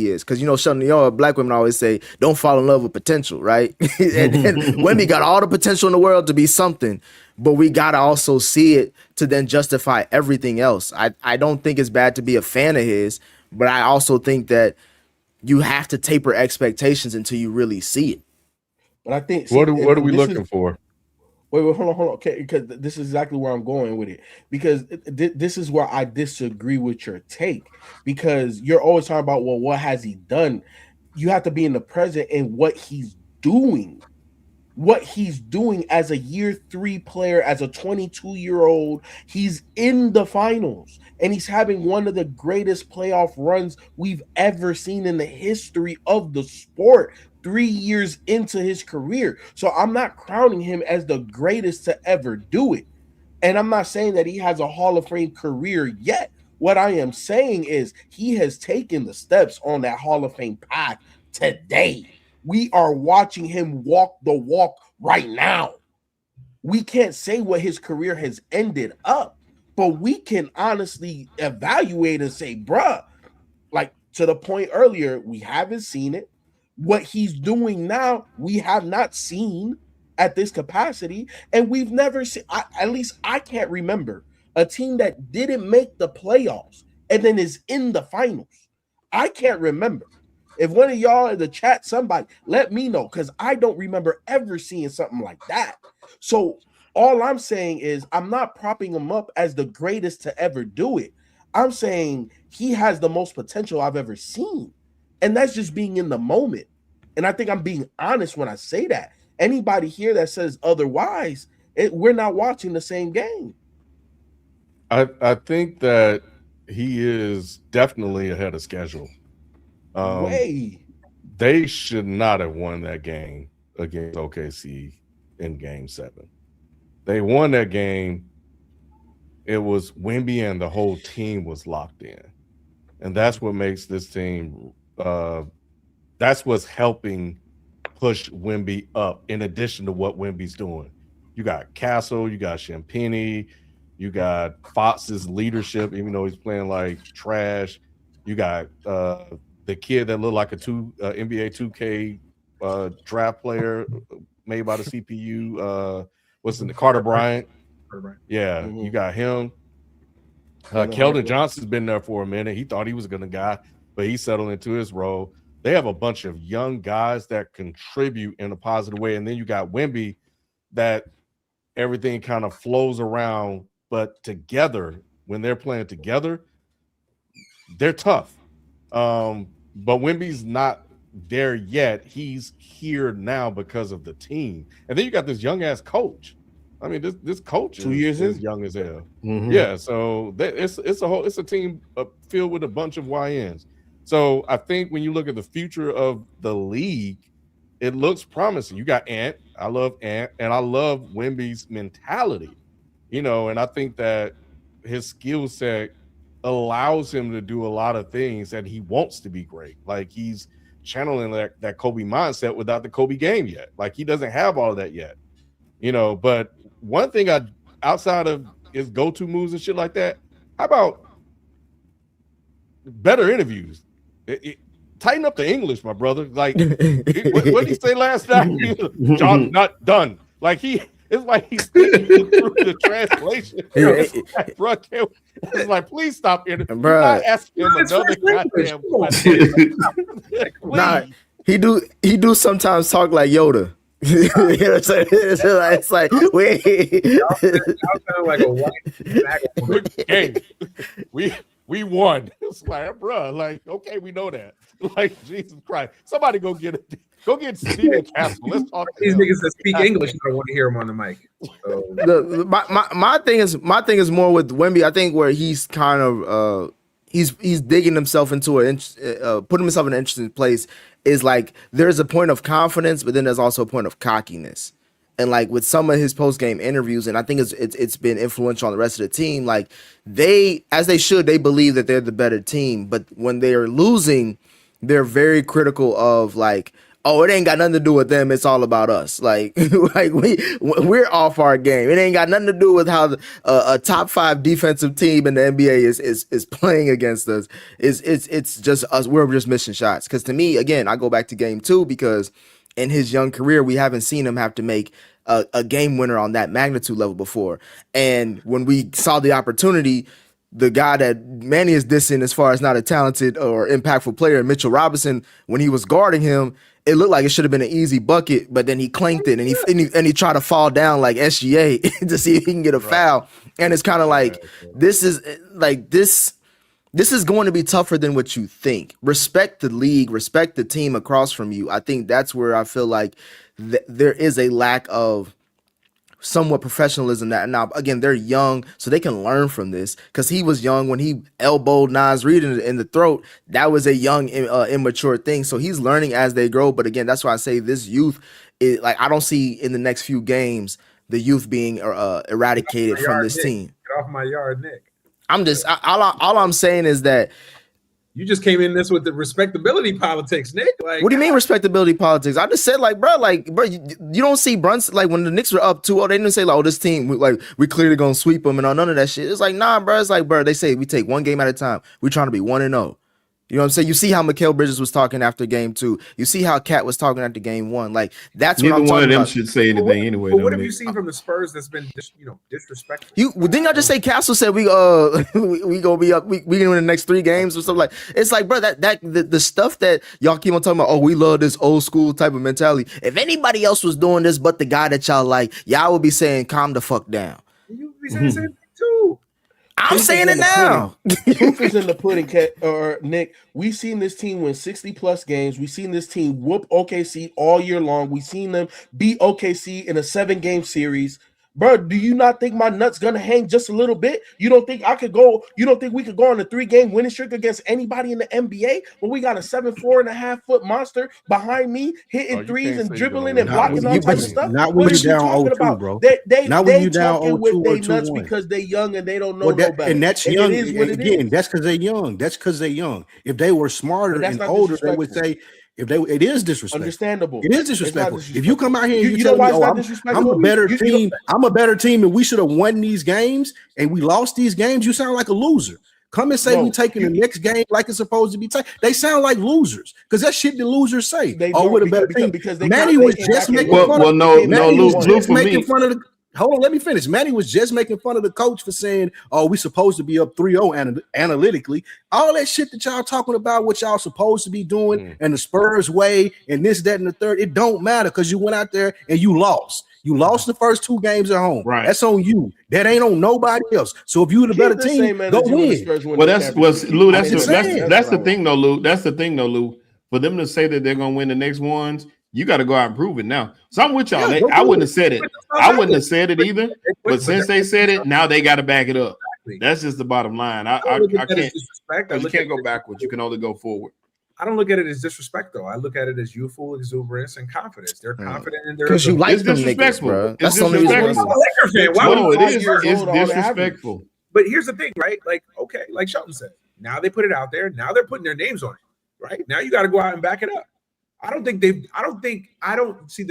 is. Because, you know, Sheldon, black women always say, don't fall in love with potential, right? and Wemby got all the potential in the world to be something, but we got to also see it to then justify everything else. I don't think it's bad to be a fan of his, but I also think that you have to taper expectations until you really see it. But I think what are we looking for? Wait, hold on. Okay, because this is exactly where I'm going with it. Because this is where I disagree with your take. Because you're always talking about, well, what has he done? You have to be in the present and what he's doing. What he's doing as a year 3 player, as a 22-year-old, he's in the finals. And he's having one of the greatest playoff runs we've ever seen in the history of the sport 3 years into his career. So I'm not crowning him as the greatest to ever do it. And I'm not saying that he has a Hall of Fame career yet. What I am saying is he has taken the steps on that Hall of Fame path today. We are watching him walk the walk right now. We can't say what his career has ended up, but we can honestly evaluate and say, bruh, like to the point earlier, we haven't seen it. What he's doing now, we have not seen at this capacity, and we've never seen, at least I can't remember, a team that didn't make the playoffs and then is in the finals. I can't remember. If one of y'all in the chat, somebody, let me know, because I don't remember ever seeing something like that. So all I'm saying is I'm not propping him up as the greatest to ever do it. I'm saying he has the most potential I've ever seen. And that's just being in the moment. And I think I'm being honest when I say that. Anybody here that says otherwise, we're not watching the same game. I think that he is definitely ahead of schedule. They should not have won that game against OKC in Game 7. They won that game. It was Wemby and the whole team was locked in. And that's what makes this team that's what's helping push Wemby up in addition to what Wemby's doing. You got Castle, you got Champagny, you got Fox's leadership, even though he's playing like trash. You got the kid that looked like a NBA 2K draft player made by the CPU. What's in the Carter Bryant? Yeah, you got him. Keldon Johnson's been there for a minute. He thought he was going to guy, but he settled into his role. They have a bunch of young guys that contribute in a positive way. And then you got Wemby that everything kind of flows around, but together, when they're playing together, they're tough. But Wemby's not there yet. He's here now because of the team. And then you got this young ass coach. I mean, this coach 2 years is young as hell. Yeah, so it's a team filled with a bunch of YNs. So I think when you look at the future of the league, it looks promising. You got Ant. I love Ant, and I love Wemby's mentality. You know, and I think that his skill set allows him to do a lot of things that he wants to be great. Like he's channeling that Kobe mindset without the Kobe game yet. Like he doesn't have all of that yet. You know, but one thing outside of his go-to moves and shit like that, how about better interviews? Tighten up the English, my brother. Like, what did he say last night? John's not done. Like it's like he's thinking through the translation. It's like, please stop interviewing. Not asking him another goddamn question. Nah, he do sometimes talk like Yoda. You know what I'm saying? It's like wait. Y'all sound like a white game. We won. It's like, bro, like, okay, we know that. Like, Jesus Christ. Somebody go get Steven Castle. Let's talk to these him. niggas that speak English. I don't want to hear him on the mic. So. My thing is more with Wemby. I think where he's kind of he's digging himself into putting himself in an interesting place. Is like there's a point of confidence, but then there's also a point of cockiness. And like with some of his post game interviews, and I think it's been influential on the rest of the team. Like they believe that they're the better team, but when they are losing, they're very critical of like, oh, it ain't got nothing to do with them. It's all about us. Like, we're off our game. It ain't got nothing to do with how a top 5 defensive team in the NBA is playing against us. It's just us. We're just missing shots. Because to me, again, I go back to game 2 because in his young career, we haven't seen him have to make a game winner on that magnitude level before. And when we saw the opportunity, the guy that Manny is dissing as far as not a talented or impactful player, Mitchell Robinson, when he was guarding him, it looked like it should have been an easy bucket, but then he clanked it and he tried to fall down like SGA to see if he can get a foul. And it's kind of like this is going to be tougher than what you think. Respect the league, respect the team across from you. I think that's where I feel like there is a lack of somewhat professionalism. That now again they're young, so they can learn from this. Because he was young when he elbowed Nas Reed in the throat. That was a young, immature thing. So he's learning as they grow. But again, that's why I say this youth is like I don't see in the next few games the youth being eradicated from this team. Get off my yard, Nick. I'm just all I'm saying is that. You just came in this with the respectability politics, Nick. Like, what do you mean respectability politics? I just said, like, bro, you don't see Brunson, like, when the Knicks were up 2-0, they didn't say, like, oh, this team, we clearly gonna sweep them and all, none of that shit. It's like, nah, bro. It's like, bro, they say we take one game at a time. We're trying to be 1-0. You know what I'm saying? You see how Mikal Bridges was talking after game 2. You see how Cat was talking after game 1. Like, that's what I'm talking about. Neither one of them should say anything anyway. But what have you seen from the Spurs that's been, disrespectful? Didn't y'all just say Castle said we gonna be up? We gonna win the next 3 games or something like? It's like, bro, the stuff that y'all keep on talking about. Oh, we love this old school type of mentality. If anybody else was doing this, but the guy that y'all like, y'all would be saying, "Calm the fuck down." You would be saying the same thing too. I'm saying it now. Proof is in the pudding, Nick. We've seen this team win 60+ games. We've seen this team whoop OKC all year long. We've seen them beat OKC in a 7-game series. Bro, do you not think my nut's gonna hang just a little bit? You don't think I could go? You don't think we could go on a 3-game winning streak against anybody in the NBA when we got a 7'4.5" monster behind me hitting threes and dribbling and blocking all types of stuff? Not when you're down 0-2, bro. Not when you're down 0-2 with their nuts because they're young and they don't know no better. And that's young. Again, that's because they're young. That's because they're young. If they were smarter and older, they would say. It is disrespectful. Understandable. It is disrespectful. If you come out here and you tell me, "Oh, I'm a better team. I'm a better team, and we should have won these games, and we lost these games," you sound like a loser. Come and say we taking the next game like it's supposed to be taken. They sound like losers because that shit the losers say. We're the better team. Because Manny was just making fun of the. Hold on, let me finish. Manny was just making fun of the coach for saying, "Oh, we supposed to be up 3-0 analytically." All that shit that y'all talking about, what y'all supposed to be doing, and the Spurs way, and this, that, and the third, it don't matter because you went out there and you lost. You lost the first 2 games at home. Right. That's on you. That ain't on nobody else. So if you the better team, go win. Well, that's Lou. That's the thing, though, Lou. That's the thing, though, Lou. For them to say that they're gonna win the next ones. You got to go out and prove it now. So I'm with y'all. I wouldn't have said it. I wouldn't have said it either. But since they said it, now they got to back it up. That's just the bottom line. I can't. You can't go backwards. You can only go forward. I don't look at it as disrespect, though. I look at it as youthful exuberance and confidence. They're confident in their. Because you like them niggas, bro. That's the only reason. It's disrespectful. But here's the thing, right? Like, okay, like Shelton said, now they put it out there. Now they're putting their names on it, right? Now you got to go out and back it up. I don't think the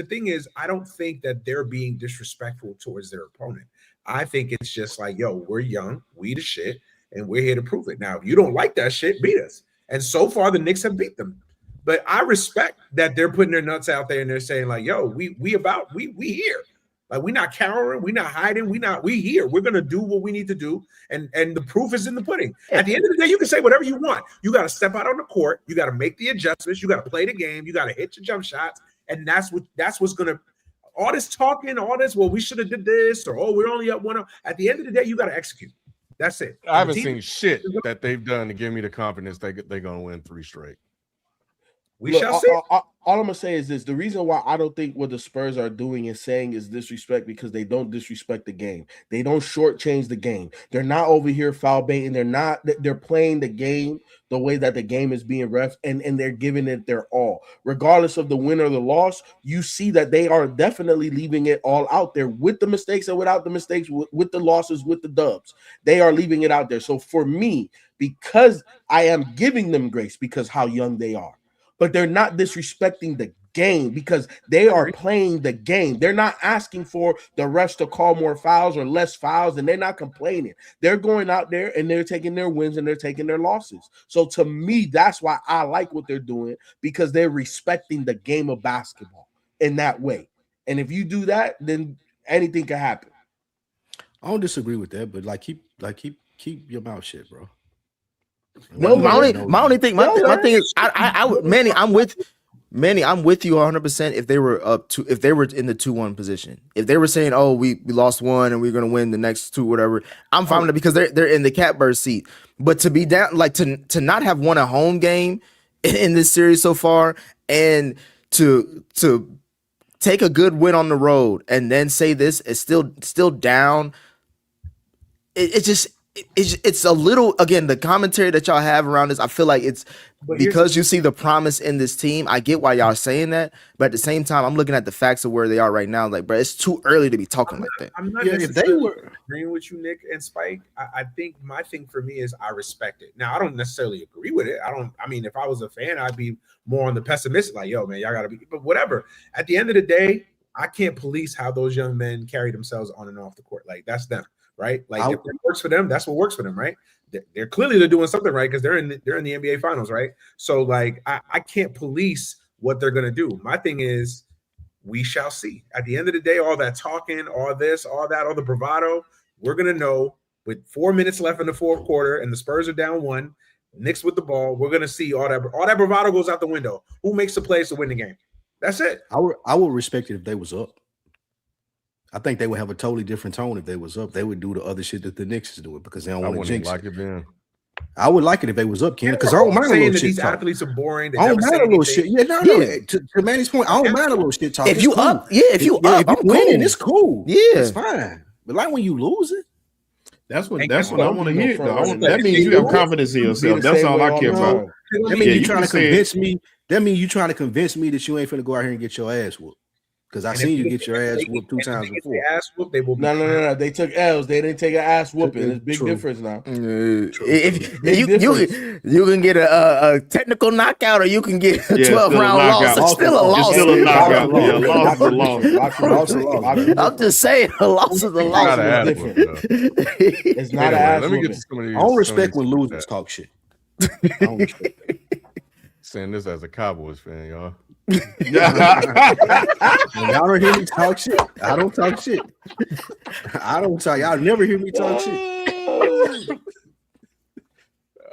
thing is, I don't think that they're being disrespectful towards their opponent. I think it's just like, yo, we're young, we the shit, and we're here to prove it. Now, if you don't like that shit, beat us. And so far, the Knicks have beat them. But I respect that they're putting their nuts out there and they're saying, like, yo, we here. Like, we're not cowering, we're not hiding, we here. We're gonna do what we need to do, and the proof is in the pudding. At the end of the day, you can say whatever you want. You got to step out on the court, you got to make the adjustments, you got to play the game, you got to hit your jump shots, and that's what's gonna. All this talking, all this, well, we should have did this, or we're only up 1-0. At the end of the day, you got to execute. That's it. I haven't seen shit that they've done to give me the confidence they're gonna win 3 straight. We Look, shall see. All I'm gonna say is this: the reason why I don't think what the Spurs are doing and saying is disrespect, because they don't disrespect the game. They don't shortchange the game. They're not over here foul baiting. They're playing the game the way that the game is being ref, and they're giving it their all, regardless of the win or the loss. You see that they are definitely leaving it all out there, with the mistakes and without the mistakes, with the losses, with the dubs. They are leaving it out there. So for me, because I am giving them grace because how young they are, but they're not disrespecting the game because they are playing the game. They're not asking for the refs to call more fouls or less fouls, and they're not complaining. They're going out there and they're taking their wins and they're taking their losses. So to me, that's why I like what they're doing, because they're respecting the game of basketball in that way. And if you do that, then anything can happen. I don't disagree with that, but keep your mouth shut, bro. No, my only thing, my thing is, Manny, I'm with you 100%. If they were in the 2-1 position, if they were saying, "Oh, we lost one and we're gonna win the next two," whatever, I'm fine with it because they're in the catbird seat. But to be down, like to not have won a home game in this series so far, and to take a good win on the road and then say this is still down, it's a little, again, the commentary that y'all have around this, I feel like it's because you see the promise in this team. I get why y'all saying that, but at the same time, I'm looking at the facts of where they are right now. Like, bro, it's too early to be talking like that. I'm not necessarily agreeing with you, Nick and Spike. I think my thing for me is I respect it. Now, I don't necessarily agree with it. I mean, if I was a fan, I'd be more on the pessimistic, like, yo, man, y'all gotta be, but whatever. At the end of the day, I can't police how those young men carry themselves on and off the court. Like, that's them. Right, like if it works for them, that's what works for them, right? They're clearly doing something right because they're in the NBA Finals, right? So like I can't police what they're gonna do. My thing is, we shall see. At the end of the day, all that talking, all this, all that, all the bravado, we're gonna know with 4 minutes left in the fourth quarter, and the Spurs are down 1. Knicks with the ball, we're gonna see all that bravado goes out the window. Who makes the plays to win the game? That's it. I would respect it if they was up. I think they would have a totally different tone if they was up. They would do the other shit that the Knicks is doing because they don't want to jinx it. Then. I would like it if they was up, Ken, because I don't mind a little shit these talk. Athletes are boring. I don't mind a little shit. Yeah, no. To Manny's point, I don't mind a little shit talk. If you cool. Up, yeah, if you up, I'm winning. It's cool. Yeah, it's fine. But like when you lose it, that's what I want to hear. That means you have confidence in yourself. That's all I care about. That means you trying to convince me. That means you trying to convince me that you ain't finna go out here and get your ass whooped. Because I seen you get your ass whooped 2 times before. Ass whooped, they will be no. They took L's. They didn't take an ass whooping. It's a big difference now. You can get a technical knockout, or you can get a 12-round loss. It's still a loss. It's still a knockout. Loss is a loss. I'm just saying, a loss is a loss. It's not an ass whooping. I don't respect when losers talk shit. I don't respect that. Saying this as a Cowboys fan, y'all. Y'all don't hear me talk shit. I don't talk shit. I don't talk. Y'all never hear me talk shit.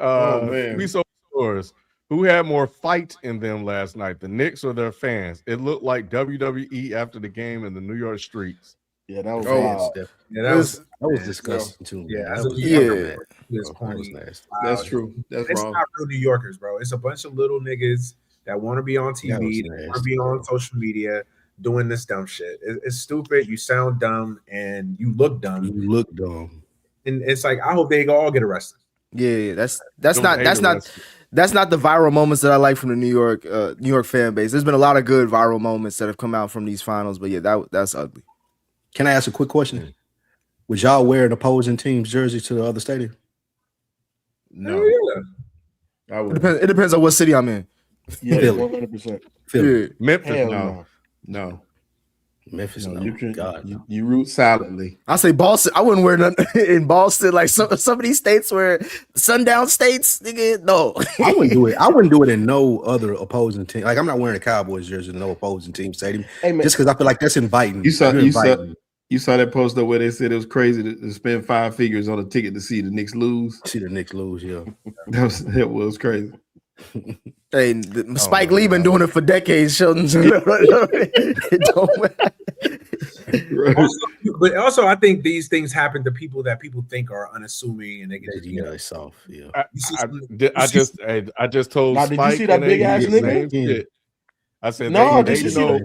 Man. We saw scores. Who had more fight in them last night, the Knicks or their fans? It looked like WWE after the game in the New York streets. Yeah, that was wild. Yeah, that was disgusting too. Yeah, that was nasty. That's true. That's it's wrong. Not real New Yorkers, bro. It's a bunch of little niggas that want to be on TV, that want to be on social media, doing this dumb shit. It's stupid. You sound dumb, and you look dumb. You look dumb, and it's like I hope they all get arrested. Yeah, that's not the viral moments that I like from the New York fan base. There's been a lot of good viral moments that have come out from these finals, but yeah, that's ugly. Can I ask a quick question? Would y'all wear an opposing team's jersey to the other stadium? No. Yeah. I would. It depends on what city I'm in. Yeah, 100%. Philly. Memphis, no. Memphis, no. You root silently. I say Boston. I wouldn't wear nothing in Boston. Like some of these states where sundown states, nigga, no. I wouldn't do it. I wouldn't do it in no other opposing team. Like I'm not wearing a Cowboys jersey in no opposing team stadium. Hey, just because I feel like that's inviting. You saw that post up where they said it was crazy to spend 5 figures on a ticket to see the Knicks lose. Yeah. That was crazy. Hey, Spike Lee been doing it for decades, Sheldon. It don't matter. But also, I think these things happen to people that people think are unassuming, and they can just It's soft. Yeah. I just told Now, did you Spike see that and big AE ass the nigga? same shit. I said, No, they did you see know.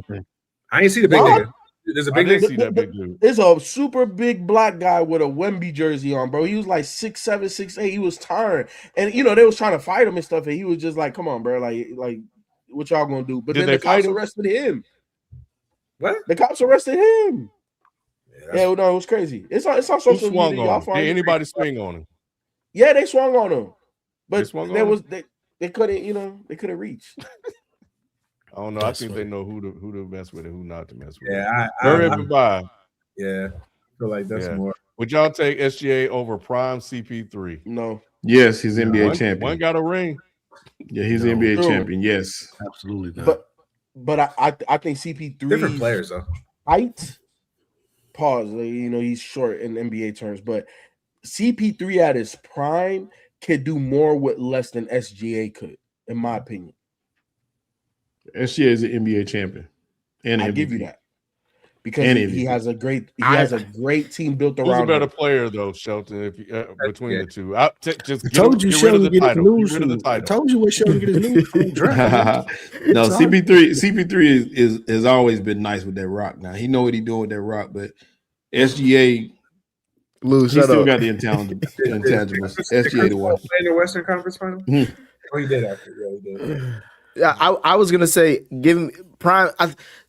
I ain't see the big No. nigga. There's a I big didn't nigga. see that big dude. There's a super big black guy with a Wemby jersey on, bro. He was like 6'7", 6'8". He was tired, and they was trying to fight him and stuff, and he was just like, "Come on, bro, like what y'all gonna do?" But Did then they the cops fight him? arrested him. What? The cops arrested him. Yeah, No, it was crazy. It's on Who social swung media. Y'all on him? find Did it. anybody swing on him? Yeah, they swung on him, They but swung there on was they couldn't they couldn't reach. I don't know. I think they know who to mess with and who not to mess with. Yeah, Hurry up and buy. Yeah, I feel like that's more. Would y'all take SGA over prime CP3? No. Yes, he's NBA champion. One got a ring. Yeah, he's the NBA champion. Yes, absolutely not. But I think CP3 different players though. Height. Pause. He's short in NBA terms, but CP3 at his prime could do more with less than SGA could, in my opinion. SGA is an NBA champion, and I give you that because he has a great team built around. Who's a better him. player though, Shelton? If between the two, just told you Shelton get his news. Get rid of the title. I told you what Shelton get his news from. No, CP3 has always been nice with that rock. Now he know what he doing with that rock, but SGA. Lose. He still got the intangibles. SGA the one. In the Western Conference Final. Oh, he did after. Yeah, he did. Yeah, I was gonna say, give him prime.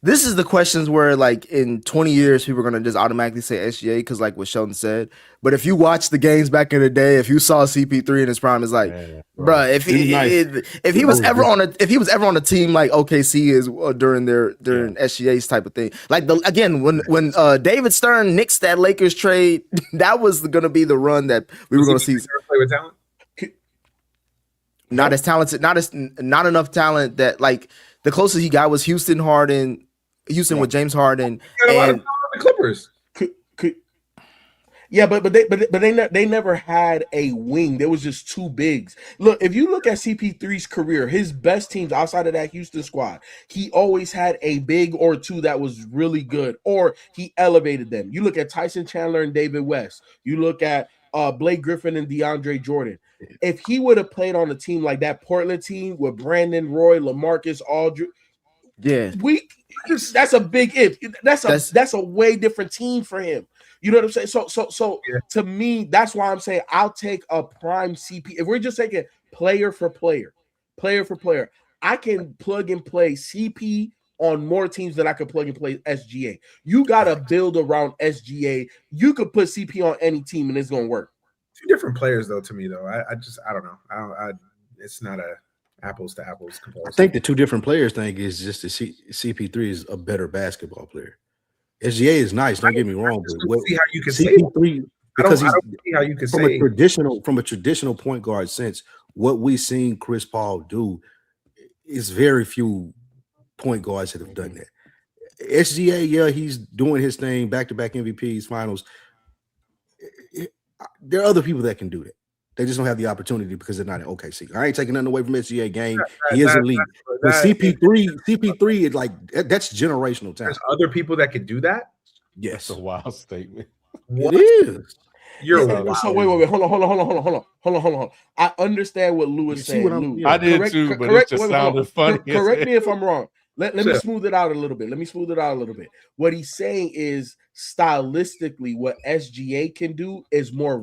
This is the questions where, like, in 20 years, people are gonna just automatically say SGA because, like what Sheldon said. But if you watch the games back in the day, if you saw CP3 in his prime, it's like, bruh, if he was ever on a team like OKC is during SGA's type of thing, like when David Stern nixed that Lakers trade, that was gonna be the run that we were gonna see. Play with talent. Not as talented, not enough talent that, like, the closest he got was Houston with James Harden and the Clippers. Yeah, but they never had a wing. There was just two bigs. Look, if you look at CP3's career, his best teams outside of that Houston squad, he always had a big or two that was really good, or he elevated them. You look at Tyson Chandler and David West. You look at Blake Griffin and DeAndre Jordan. If he would have played on a team like that Portland team with Brandon Roy, LaMarcus Aldridge, that's a big if. That's a way different team for him. You know what I'm saying? So to me, that's why I'm saying I'll take a prime CP. If we're just taking player for player, I can plug and play CP on more teams than I could plug and play SGA. You got to build around SGA. You could put CP on any team and it's going to work. Two different players though, to me though. I don't know. It's not a apples to apples comparison. I think the two different players thing is just the CP3 is a better basketball player. SGA is what don't get me wrong, but see how you can CP3 because I don't see how you can from a traditional point guard sense, what we've seen Chris Paul do is very few point guards that have done that. SGA, he's doing his thing, back-to-back MVPs, finals. There are other people that can do that. They just don't have the opportunity because they're not in OKC. I ain't taking nothing away from SGA game. He is elite. But CP3 is like that's generational talent. There's other people that can do that? Yes. That's a wild statement. What? It is. So wait. Hold on. I understand what Lou is saying. I did too, but it just sounded funny. Correct me if I'm wrong. Let me smooth it out a little bit. What he's saying is stylistically, what SGA can do is more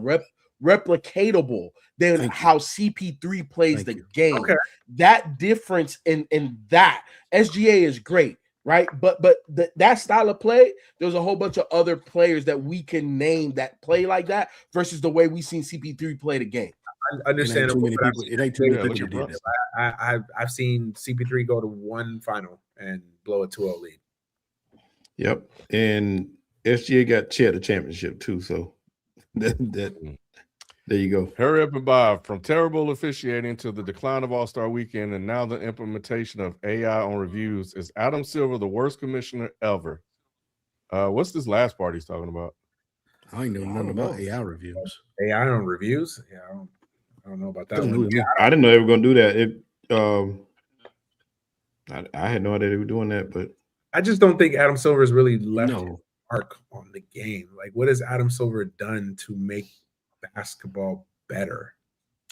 replicatable than how CP3 plays the game. Okay. That difference in that SGA is great, right? But that style of play, there's a whole bunch of other players that we can name that play like that versus the way we seen CP3 play the game. I understand. It ain't too many people did that. I've seen CP3 go to one final and blow a 2-0 lead. Yep, and SGA got the championship too. So that there you go. Hurry up and buy. From terrible officiating to the decline of All-Star Weekend and now the implementation of AI on reviews, is Adam Silver the worst commissioner ever? What's this last part he's talking about? I ain't know nothing about AI reviews. AI on reviews? Yeah, I don't know about that one. I didn't know they were going to do that. I had no idea they were doing that, but I just don't think Adam Silver is really left mark on the game. Like, what has Adam Silver done to make basketball better?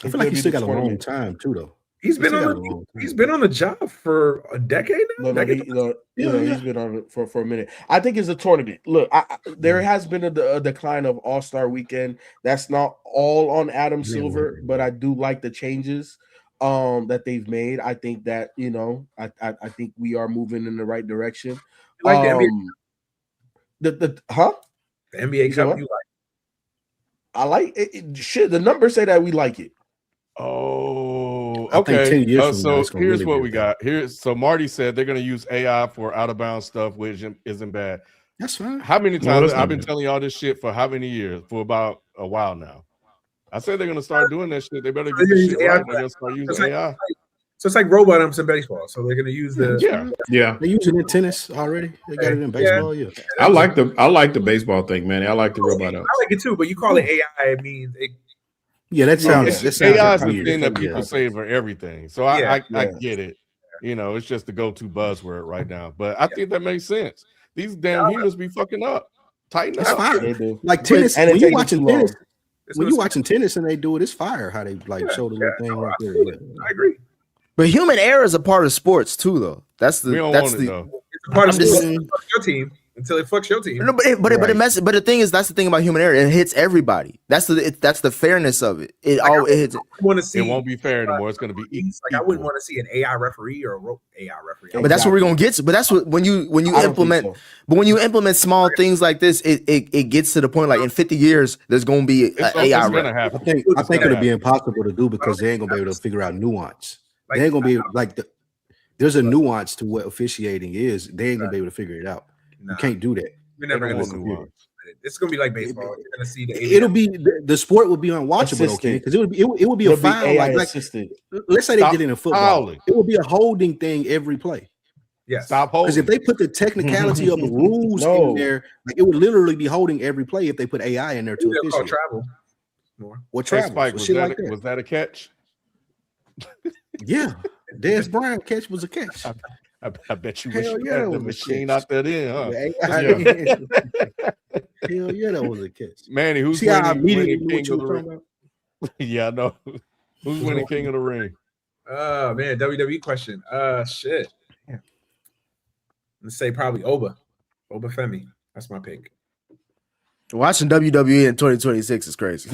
I feel like he still got a long time too, though. He's been on the job for a decade now. He's been on it for a minute. I think it's a tournament. Look, there has been a decline of All-Star Weekend. That's not all on Adam Silver, but I do like the changes that they've made. I think that I think we are moving in the right direction. Like the NBA, the NBA Cup. You like? I like it. Shit, the numbers say that we like it. Oh, okay. So here's what we got. So Marty said they're going to use AI for out of bounds stuff, which isn't bad. That's fine. How many times I've been telling y'all this shit for how many years? For about a while now. I said they're going to start doing that shit. They better get the shit right. They're going to start using AI. So it's like robot umps in baseball. So they're going to use the They use it in tennis already. They got it in baseball. Yeah. I like the baseball thing, man. I like the robot umps. I like it too, but you call it AI, it means it. Yeah, that sounds. AI is the thing that people say for everything. So I get it. It's just the go-to buzzword right now. But I think that makes sense. These damn humans be fucking up. Tighten up. Fire. Like tennis, when you watching tennis, and they do it, it's fire. How they show the little thing right there. Yeah. I agree. But human error is a part of sports too, though. It's a part of sports. Your team. Until it fucks your team. No, but the thing is, that's the thing about human error. It hits everybody. That's the fairness of it. It hits. It won't be fair anymore. It's going to be equal. Like I wouldn't want to see an AI referee or a AI referee. But that's what we're going to get to. But that's what when you implement. So. But when you implement small things like this, it gets to the point. Like in 50 years, there's going to be an AI. I think it'll be impossible to do because they ain't going to be able to figure out nuance. They ain't going to be there's a nuance to what officiating is. They ain't going to be able to figure it out. You can't do that. We're never going to see it. It's going to be like baseball. You're going to see it'll be the sport will be unwatchable, okay? Because it would be a foul. Like, let's say they did it in football. It would be a holding thing every play. Yeah, stop holding. Because if they put the technicality of the rules in there, like it would literally be holding every play if they put AI in there to officiate. Travel. What travel? Spike, was that a catch? Yeah, Dez Bryant catch was a catch. I bet you wish you had the machine out there then, huh? Hell yeah, that was a catch. Manny, who's winning King of the Ring? Yeah, I know. Who's winning King of the Ring? Oh, man, WWE question. Shit. Yeah. Let's say probably Oba Femi. That's my pick. Watching WWE in 2026 is crazy.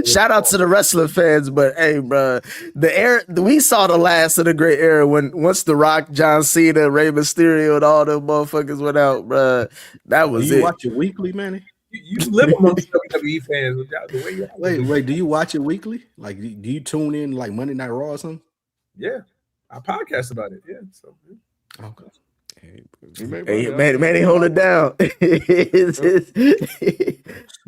Shout out to the wrestling fans, but hey, bro, we saw the last of the great era once The Rock, John Cena, Rey Mysterio, and all them motherfuckers went out, bro. That was it. You watch it weekly, man? You live amongst WWE fans. The way you wait, do you watch it weekly? Like, do you tune in like Monday Night Raw or something? Yeah, I podcast about it. Yeah, so yeah. Okay. Hey, man, hold it down.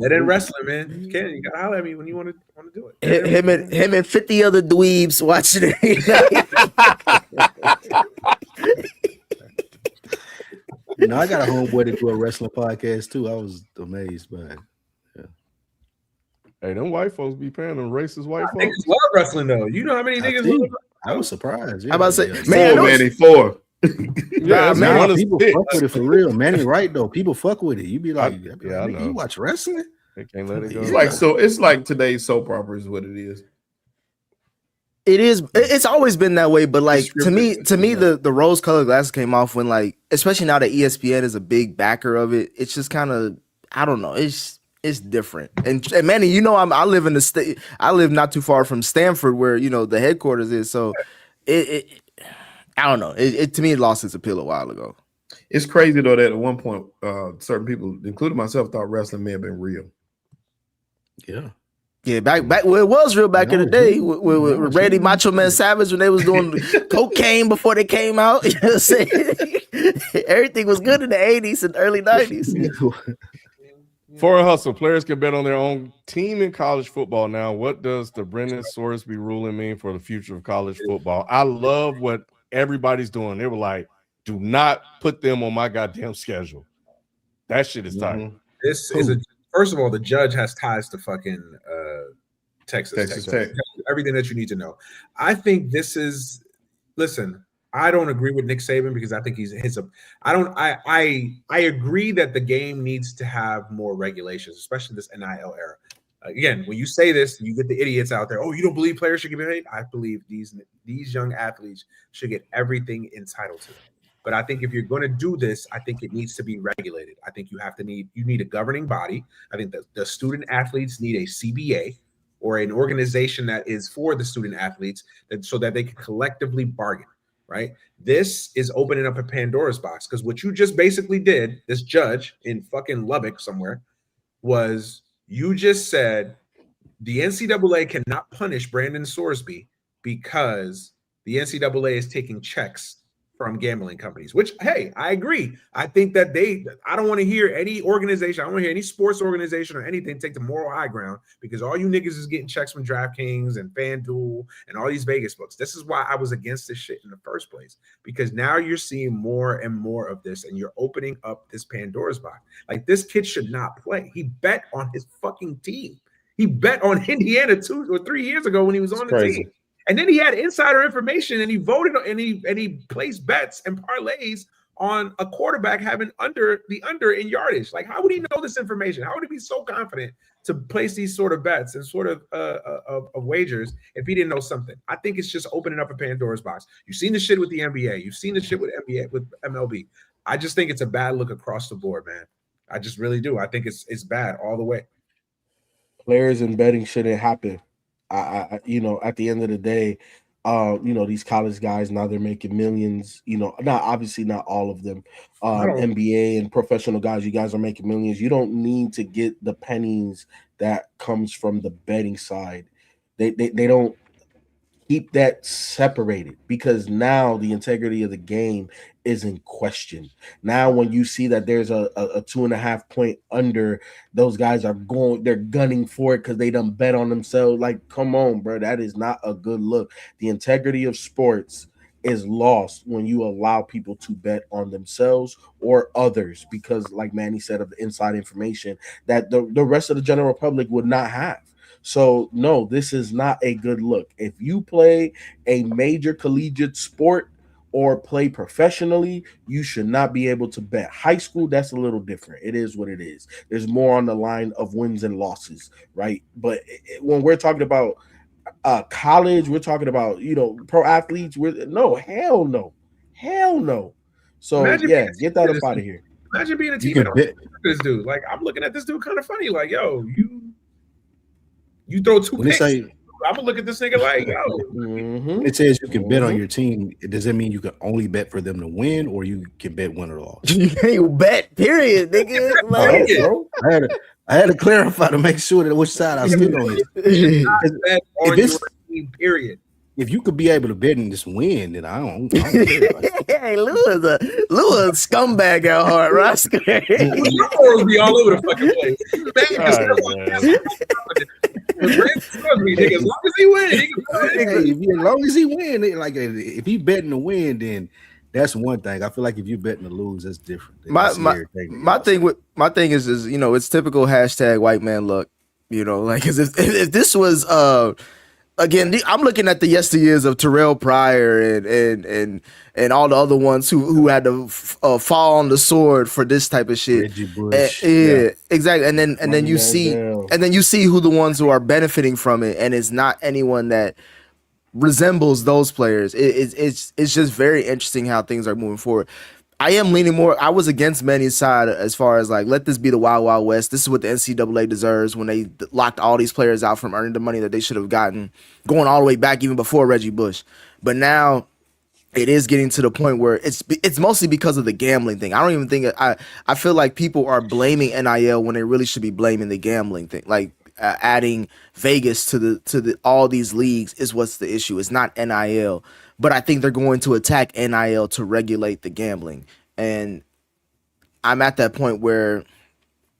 That ain't wrestling, man. You gotta holler at me when you want to do it. Him and 50 other dweebs watching it. I got a homeboy that do a wrestling podcast too. I was amazed by it. Yeah. Hey, them white folks be paying them racist white folks. Niggas love wrestling though. You know how many niggas love? I was surprised. Yeah. I'm about to say, man, 4. Yeah, man, people fuck with it for real. Manny right though. People fuck with it. You be like, I know. You watch wrestling? They can't let it go. It's like today's soap opera is what it is. It is. It's always been that way. But like to me, the rose-colored glasses came off when, like, especially now that ESPN is a big backer of it. It's just kind of, I don't know. It's different. And Manny, I live in the state. I live not too far from Stanford, where the headquarters is. So I don't know. It to me, it lost its appeal a while ago. It's crazy though that at one point, certain people, including myself, thought wrestling may have been real. Yeah, back well, it was real back in the day with Randy Macho Man Savage when they was doing cocaine before they came out. You know what I'm saying? Everything was good in the 80s and early 90s. For a hustle, players can bet on their own team in college football now. What does the Brennan Sorsby ruling mean for the future of college football? I love what everybody's doing. They were like, do not put them on my goddamn schedule. That shit is tight. This is first of all, the judge has ties to fucking Texas Tech. Everything that you need to know. I think this is, listen, I don't agree with Nick Saban because I think I agree that the game needs to have more regulations, especially this NIL era. Again, when you say this, you get the idiots out there. Oh, you don't believe players should get paid? I believe these young athletes should get everything entitled to them. But I think if you're going to do this, I think it needs to be regulated. I think you need a governing body. I think that the student athletes need a CBA or an organization that is for the student athletes so that they can collectively bargain, right? This is opening up a Pandora's box because what you just basically did, this judge in fucking Lubbock somewhere, was you just said the NCAA cannot punish Brandon Sorsby because the NCAA is taking checks from gambling companies, which, hey, I agree. I think that I don't want to hear any organization, I don't want to hear any sports organization or anything take the moral high ground because all you niggas is getting checks from DraftKings and FanDuel and all these Vegas books. This is why I was against this shit in the first place, because now you're seeing more and more of this and you're opening up this Pandora's box. Like, this kid should not play. He bet on his fucking team. He bet on Indiana 2 or 3 years ago when he was on the team. And then he had insider information and he voted and he placed bets and parlays on a quarterback having under in yardage. Like, how would he know this information? How would he be so confident to place these sort of bets and sort of wagers if he didn't know something? I think it's just opening up a Pandora's box. You've seen the shit with the NBA. You've seen the shit with MLB. I just think it's a bad look across the board, man. I just really do. I think it's bad all the way. Players and betting shouldn't happen. I at the end of the day, these college guys now they're making millions. Not obviously not all of them. NBA and professional guys, you guys are making millions. You don't need to get the pennies that comes from the betting side. They don't keep that separated because now the integrity of the game is in question. Now, when you see that there's a 2.5 point under, those guys they're gunning for it because they done bet on themselves. Like, come on, bro. That is not a good look. The integrity of sports is lost when you allow people to bet on themselves or others because, like Manny said, of the inside information that the rest of the general public would not have. So, no, this is not a good look. If you play a major collegiate sport or play professionally, you should not be able to bet. High school, that's a little different. It is what it is. There's more on the line of wins and losses, right? But when we're talking about college, we're talking about, pro athletes. Hell no. So, get that up out of here. Imagine being a teammate on this dude. Like, I'm looking at this dude kind of funny. Like, yo, you throw two picks. I'm gonna look at this nigga like, yo. It says you can bet on your team. Does that mean you can only bet for them to win, or you can bet win or loss? You can't bet, period, nigga. Like, I had to clarify to make sure that which side I stood on it. Period. If you could be able to bet and just win, then I don't care about it. Hey, Lou is a scumbag at heart, right? Will be all over the fucking place. As long as he wins, as long as he wins, like if he betting to win, then that's one thing. I feel like if you're betting to lose, that's different. My thing is it's typical hashtag white man luck. Like, because if this was again, I'm looking at the yesteryears of Terrell Pryor and all the other ones who had to fall on the sword for this type of shit. Reggie Bush, exactly. And then you see who the ones who are benefiting from it, and it's not anyone that resembles those players. It's just very interesting how things are moving forward. I am leaning more. I was against Manny's side as far as like, let this be the Wild Wild West. This is what the NCAA deserves when they locked all these players out from earning the money that they should have gotten, going all the way back even before Reggie Bush. But now it is getting to the point where it's mostly because of the gambling thing. I don't even think I feel like people are blaming NIL when they really should be blaming the gambling thing. Like adding Vegas to the all these leagues is what's the issue. It's not NIL. But I think they're going to attack NIL to regulate the gambling. And I'm at that point where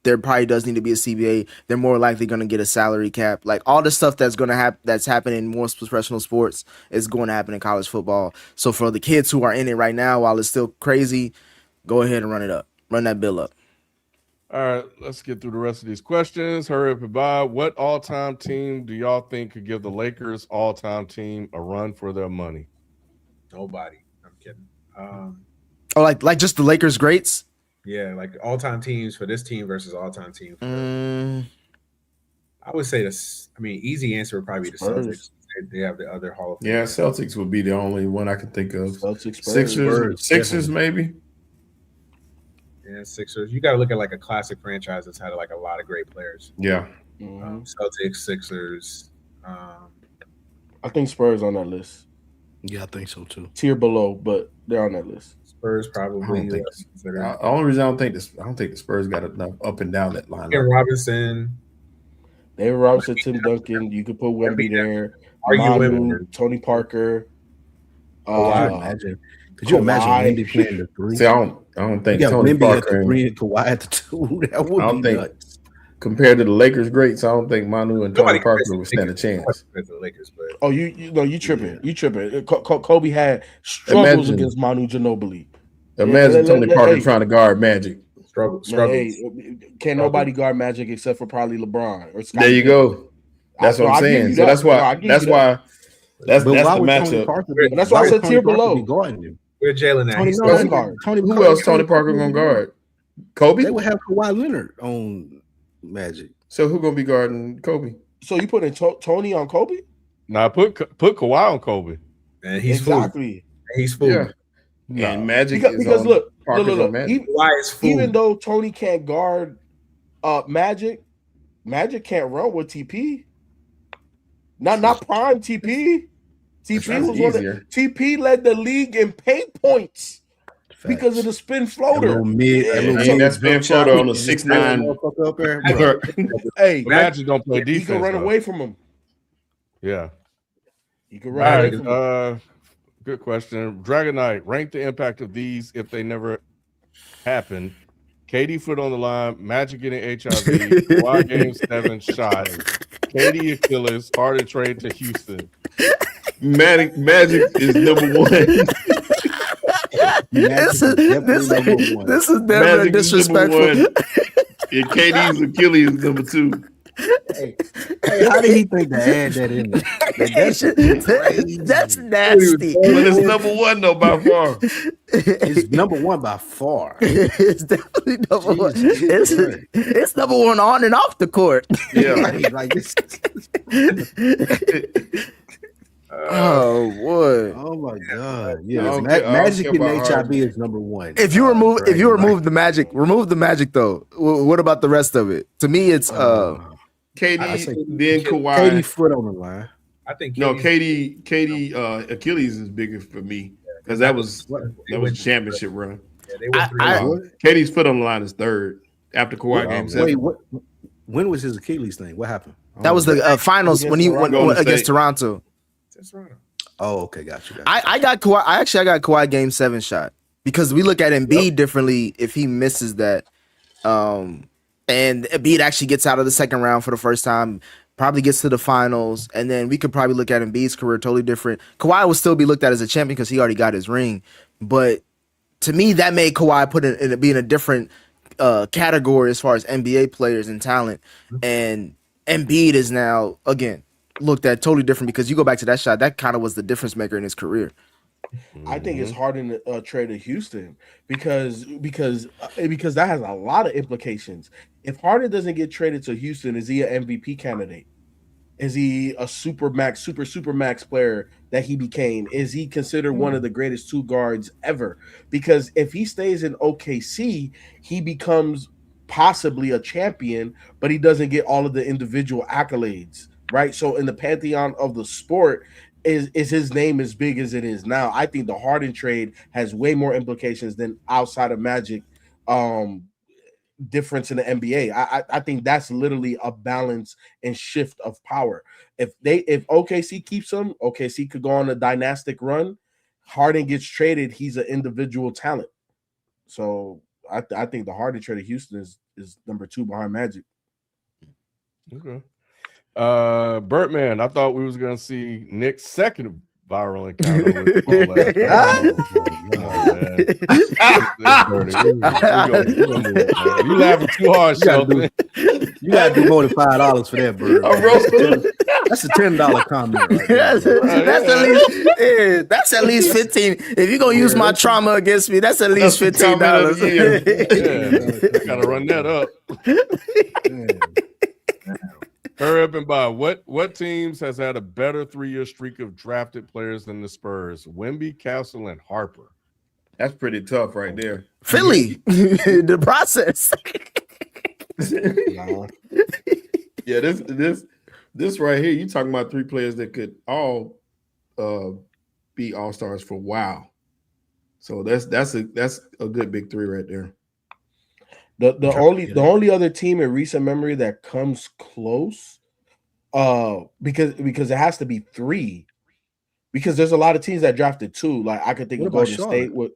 there probably does need to be a CBA. They're more likely going to get a salary cap. Like, all the stuff that's going to happen, that's happening in more professional sports is going to happen in college football. So for the kids who are in it right now, while it's still crazy, go ahead and run it up. Run that bill up. All right, let's get through the rest of these questions. Hurry up and buy. What all-time team do y'all think could give the Lakers all-time team a run for their money? Nobody. I'm kidding. Like just the Lakers greats. Yeah, like all-time teams for this team versus all-time team. I would say this. I mean, easy answer would probably be the Celtics. They have the other Hall of Fame. Yeah, Celtics would be the only one I can think of. Celtics, Sixers maybe. Yeah, Sixers. You got to look at like a classic franchise that's had like a lot of great players. Yeah. Celtics, Sixers. I think Spurs on that list. Yeah, I think so too. Tier below, but they're on that list. Spurs probably. The only reason I don't think the Spurs got enough up and down that line. Robinson. David Robinson, Tim Duncan. You could put Wemby there. Manu, Tony Parker. Could you imagine Wemby playing the 3? See, I don't think Tony Wemby Parker at the 3 and Kawhi at the 2. That would be nuts. Compared to the Lakers greats, I don't think Manu and Tony Parker would stand a chance. Oh, you tripping? You tripping? Kobe had struggles against Manu Ginobili. Imagine Tony Parker trying to guard Magic. Struggles. Can't nobody guard Magic except for probably LeBron or Scott. There you go. That's what I'm saying. So that's why that's the matchup. That's why I said tier below. Where Jalen at? Who else Tony Parker gonna guard? Kobe? They would have Kawhi Leonard on Magic. So who gonna be guarding Kobe? So you putting Tony on Kobe? Nah, put Kawhi on Kobe. And he's exactly. He's full. Yeah. No. And Magic because look, Magic. Even though Tony can't guard Magic can't run with TP. Not prime TP. TP led the league in paint points. Facts. Because of the spin floater. That spin floater on the 6'9". Hey, Magic don't play defense. He can run away from him. Yeah. You can run away from him. Good question. Dragon Knight, rank the impact of these if they never happened. KD foot on the line, Magic getting HIV, Kawhi game 7 shot, KD Achilles, Harden trade to Houston. Magic is number 1. This is never disrespectful. And KD's Achilles is number 2. Hey, how did he think to add that in there? That's nasty. But it's number 1 though by far. It's number 1 by far. It's definitely number 1. It's number 1 on and off the court. Yeah. Like this. Oh boy! Oh my god! Yeah, Magic and HIV is number 1. If you remove the Magic, remove the Magic though. What about the rest of it? To me, it's KD, then Kawhi. KD foot on the line. I think KD Achilles is bigger for me because that was a championship run. Yeah, they went KD's foot on the line is 3rd after Kawhi game 7. Wait, when was his Achilles thing? What happened? That was the finals when he went against Toronto. Oh, okay, got you. I got Kawhi. I got Kawhi game 7 shot because we look at Embiid differently if he misses that. And Embiid actually gets out of the second round for the first time, probably gets to the finals, and then we could probably look at Embiid's career totally different. Kawhi will still be looked at as a champion because he already got his ring, but to me, that made Kawhi be in a different category as far as NBA players and talent, and Embiid is now again looked at totally different because you go back to that shot, that kind of was the difference maker in his career. I think it's hard in the trade to Houston because that has a lot of implications. If Harden doesn't get traded to Houston, is he an MVP candidate? Is he a super max player that he became? Is he considered one of the greatest 2 guards ever? Because if he stays in OKC, he becomes possibly a champion, but he doesn't get all of the individual accolades, right? So in the pantheon of the sport, is his name as big as it is now? I think the Harden trade has way more implications than outside of Magic difference in the NBA. I think that's literally a balance and shift of power. If OKC keeps him, OKC could go on a dynastic run. Harden gets traded, he's an individual talent. So I think the Harden trade of Houston is number 2 behind Magic. Okay. Birdman, I thought we was gonna see Knicks second viral encounter with Paul You laughing too hard, Shelton. You gotta do more than $5 for that, bro. That's a $10 comment right there. That's at least 15. If you're gonna use my trauma against me, that's at least $15. Yeah, gotta run that up. Hurry up and buy. What teams has had a better 3-year streak of drafted players than the Spurs? Wemby, Castle, and Harper. That's pretty tough right there. Philly, the process. Yeah, this right here, you talking about 3 players that could all be all-stars for a while. So that's a good big 3 right there. The only other team in recent memory that comes close, because it has to be 3, because there's a lot of teams that drafted 2. Like I could think of Golden State with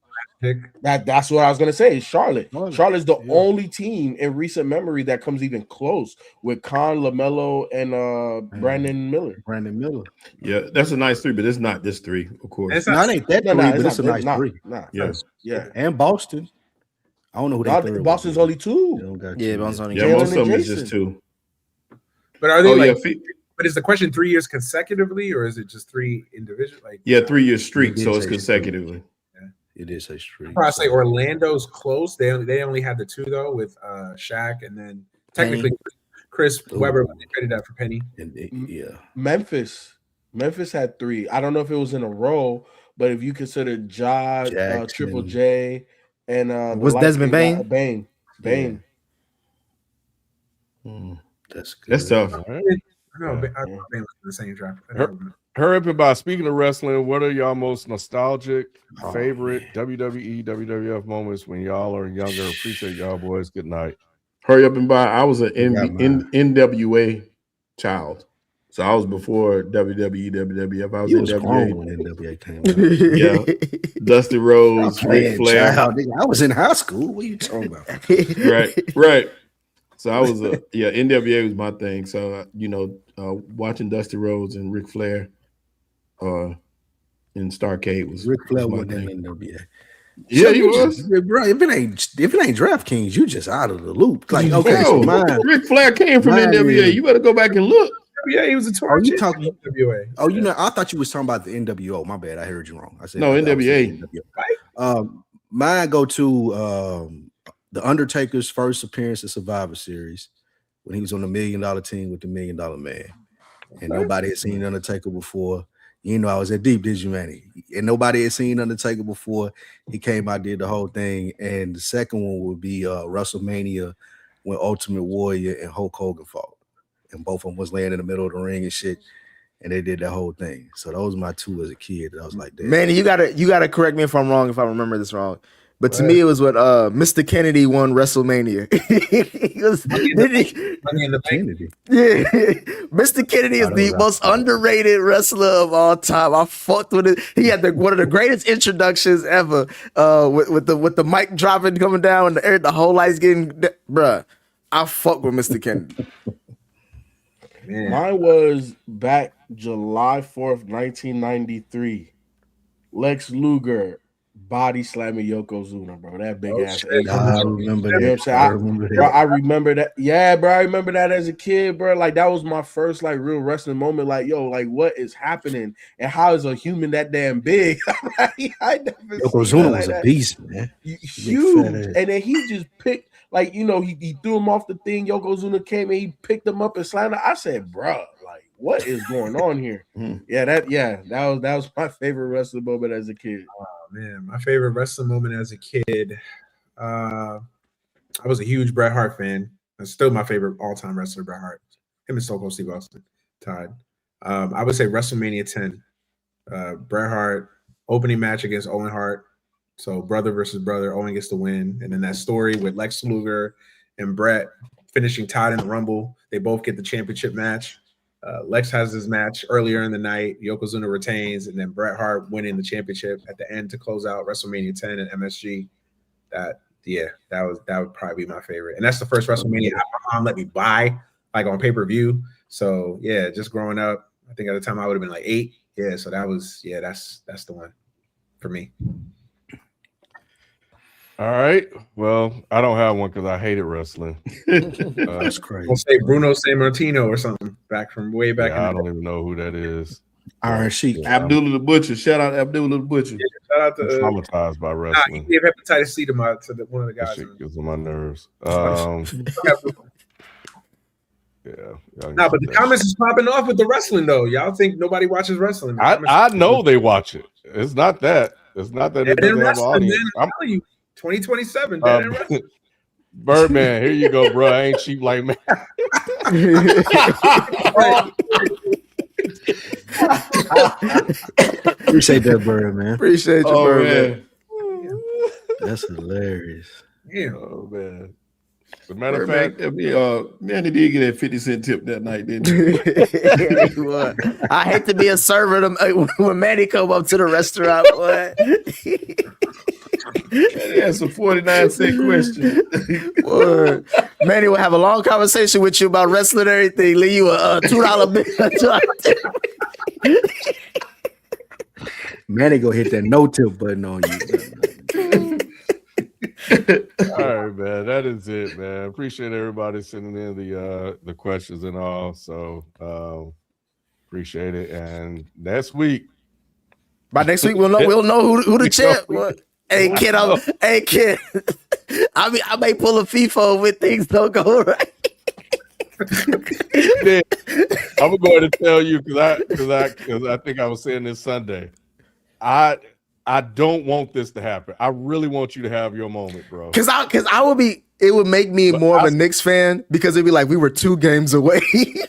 that's what I was gonna say. Charlotte. Charlotte's the only team in recent memory that comes even close with Con, LaMelo, and Brandon Miller. Yeah, that's a nice 3, but it's not this 3, of course. It's not ain't that 3, but it's a nice 3. Yeah, and Boston. I don't know who they Boston's only 2. Yeah, Boston's only 2. Yeah, most of them is just 2. But are they but is the question 3 years consecutively, or is it just 3 individual? 3-year streak, so it's consecutively. It is a streak. I say Orlando's close. They only had the 2 though with Shaq, and then technically Chris Webber when they traded that for Penny. Memphis had 3. I don't know if it was in a row, but if you consider Triple J, and was Desmond Bain? Bain. That's good. That's tough. No, Bain was in the same draft. Hurry up and buy. Speaking of wrestling, what are y'all most nostalgic, favorite WWE, WWF moments when y'all are younger? Appreciate y'all, boys. Good night. Hurry up and buy. I was an NWA child. So I was before WWE, WWF. I was in NWA when NWA came out. Yeah. Dusty Rhodes, Ric Flair. I was in high school. What are you talking about? Right. So I was NWA was my thing. So watching Dusty Rhodes and Ric Flair in Starrcade was Ric Flair was wasn't in NWA. Yeah, he was. Bro, if it ain't DraftKings, you just out of the loop. Like, okay, so Ric Flair came from NWA. You better go back and look. Yeah, he was a tour. You talking NWA? Oh, I thought you was talking about the NWO. My bad, I heard you wrong. I said no NWA. Right? Mine go to the Undertaker's first appearance in Survivor Series when he was on the $1 Million team with the $1 Million Man, and nobody had seen Undertaker before. You know, I was that deep, did you, man? And nobody had seen Undertaker before. He came out, did the whole thing, and the second one would be WrestleMania when Ultimate Warrior and Hulk Hogan fought. And both of them was laying in the middle of the ring and shit, and they did that whole thing. So those were my 2 as a kid. I was like, damn. Manny, you gotta correct me if I'm wrong, if I remember this wrong. But to me, it was when Mr. Kennedy won WrestleMania. Kennedy. Yeah, Mr. Kennedy is the most underrated wrestler of all time. I fucked with it. He had one of the greatest introductions ever. With the mic dropping, coming down, and the whole lights getting. Bruh, I fuck with Mr. Kennedy. Man. Mine was back July 4th, 1993. Lex Luger body slamming Yokozuna, bro. That big ass. I remember that. You know what I'm saying? I remember that. Yeah, bro. I remember that as a kid, bro. Like that was my first like real wrestling moment. Like, yo, like what is happening? And how is a human that damn big? I never Yokozuna was a beast, man. Huge. And then he just picked. Like, you know, he threw him off the thing. Yokozuna came and he picked him up and slammed him. I said, bro, like, what is going on here? That was my favorite wrestling moment as a kid. Oh, man, my favorite wrestling moment as a kid. I was a huge Bret Hart fan. That's still my favorite all-time wrestler, Bret Hart. Him and Stone Cold Steve Austin tied. I would say WrestleMania 10. Bret Hart, opening match against Owen Hart. So brother versus brother, Owen gets the win. And then that story with Lex Luger and Bret finishing tied in the Rumble. They both get the championship match. Lex has his match earlier in the night. Yokozuna retains, and then Bret Hart winning the championship at the end to close out WrestleMania 10 at MSG. That would probably be my favorite. And that's the first WrestleMania my mom let me buy, like on pay-per-view. So yeah, just growing up, I think at the time I would have been like 8. Yeah, so that's the one for me. All right. Well, I don't have one because I hated wrestling. That's crazy. I'll say Bruno Sammartino or something from way back. I don't even know who that is. Iron Sheik. Yeah, Abdullah the Butcher. Shout out Abdullah the Butcher. Shout out I'm to traumatized by he wrestling. gave hepatitis C to one of the That guys. shit gets on my nerves. Yeah. No, but the comments is popping off with the wrestling though. Y'all think nobody watches wrestling? I know they watch it. It's not that. It's not that it doesn't have an audience. I'm telling you, 2027. Birdman, here you go, bro. I ain't cheap like man. Appreciate that, Bird, man. Appreciate you, Bird, man. That's hilarious. Yeah. Oh man. As a matter of fact, fact, man, he did get that 50 cent tip that night, didn't he? I hate to be a server when Manny come up to the restaurant. Boy. That's a 49-cent question. Manny will have a long conversation with you about wrestling and everything. Leave you a $2 bill. Manny go hit that no tip button on you. all right, man. That is it, man. Appreciate everybody sending in the questions and all. So appreciate it. And next week. By next week, we'll know who the champ was. Hey kid, I may pull a FIFA when things don't go right. I'm going to tell you because I think I was saying this Sunday. I don't want this to happen. I really want you to have your moment, bro. Because I would be. It would make me more of a Knicks fan because it'd be like we were 2 games away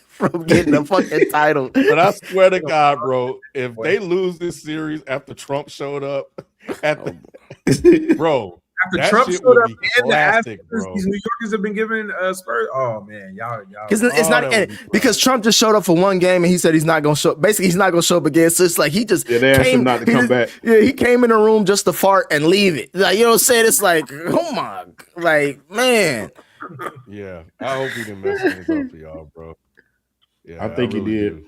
from getting a fucking title. But I swear to God, bro, if they lose this series after Trump showed up bro. After Trump showed up and the Astros, these New Yorkers have been giving Spurs. Oh man, y'all. Because it's not because Trump just showed up for 1 game and he said he's not gonna show. Basically, he's not gonna show up again. So it's like he just they asked him not to come back. Yeah, he came in the room just to fart and leave it. Like you know what I'm saying? It's like, oh my, like man. Yeah, I hope he didn't mess things up for y'all, bro. Yeah, I think he did. Do.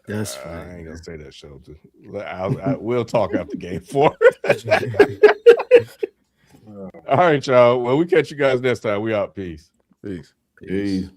That's I ain't gonna say that, show. We'll talk after game 4. All right, y'all. Well, we catch you guys next time. We out. Peace. Peace. Peace.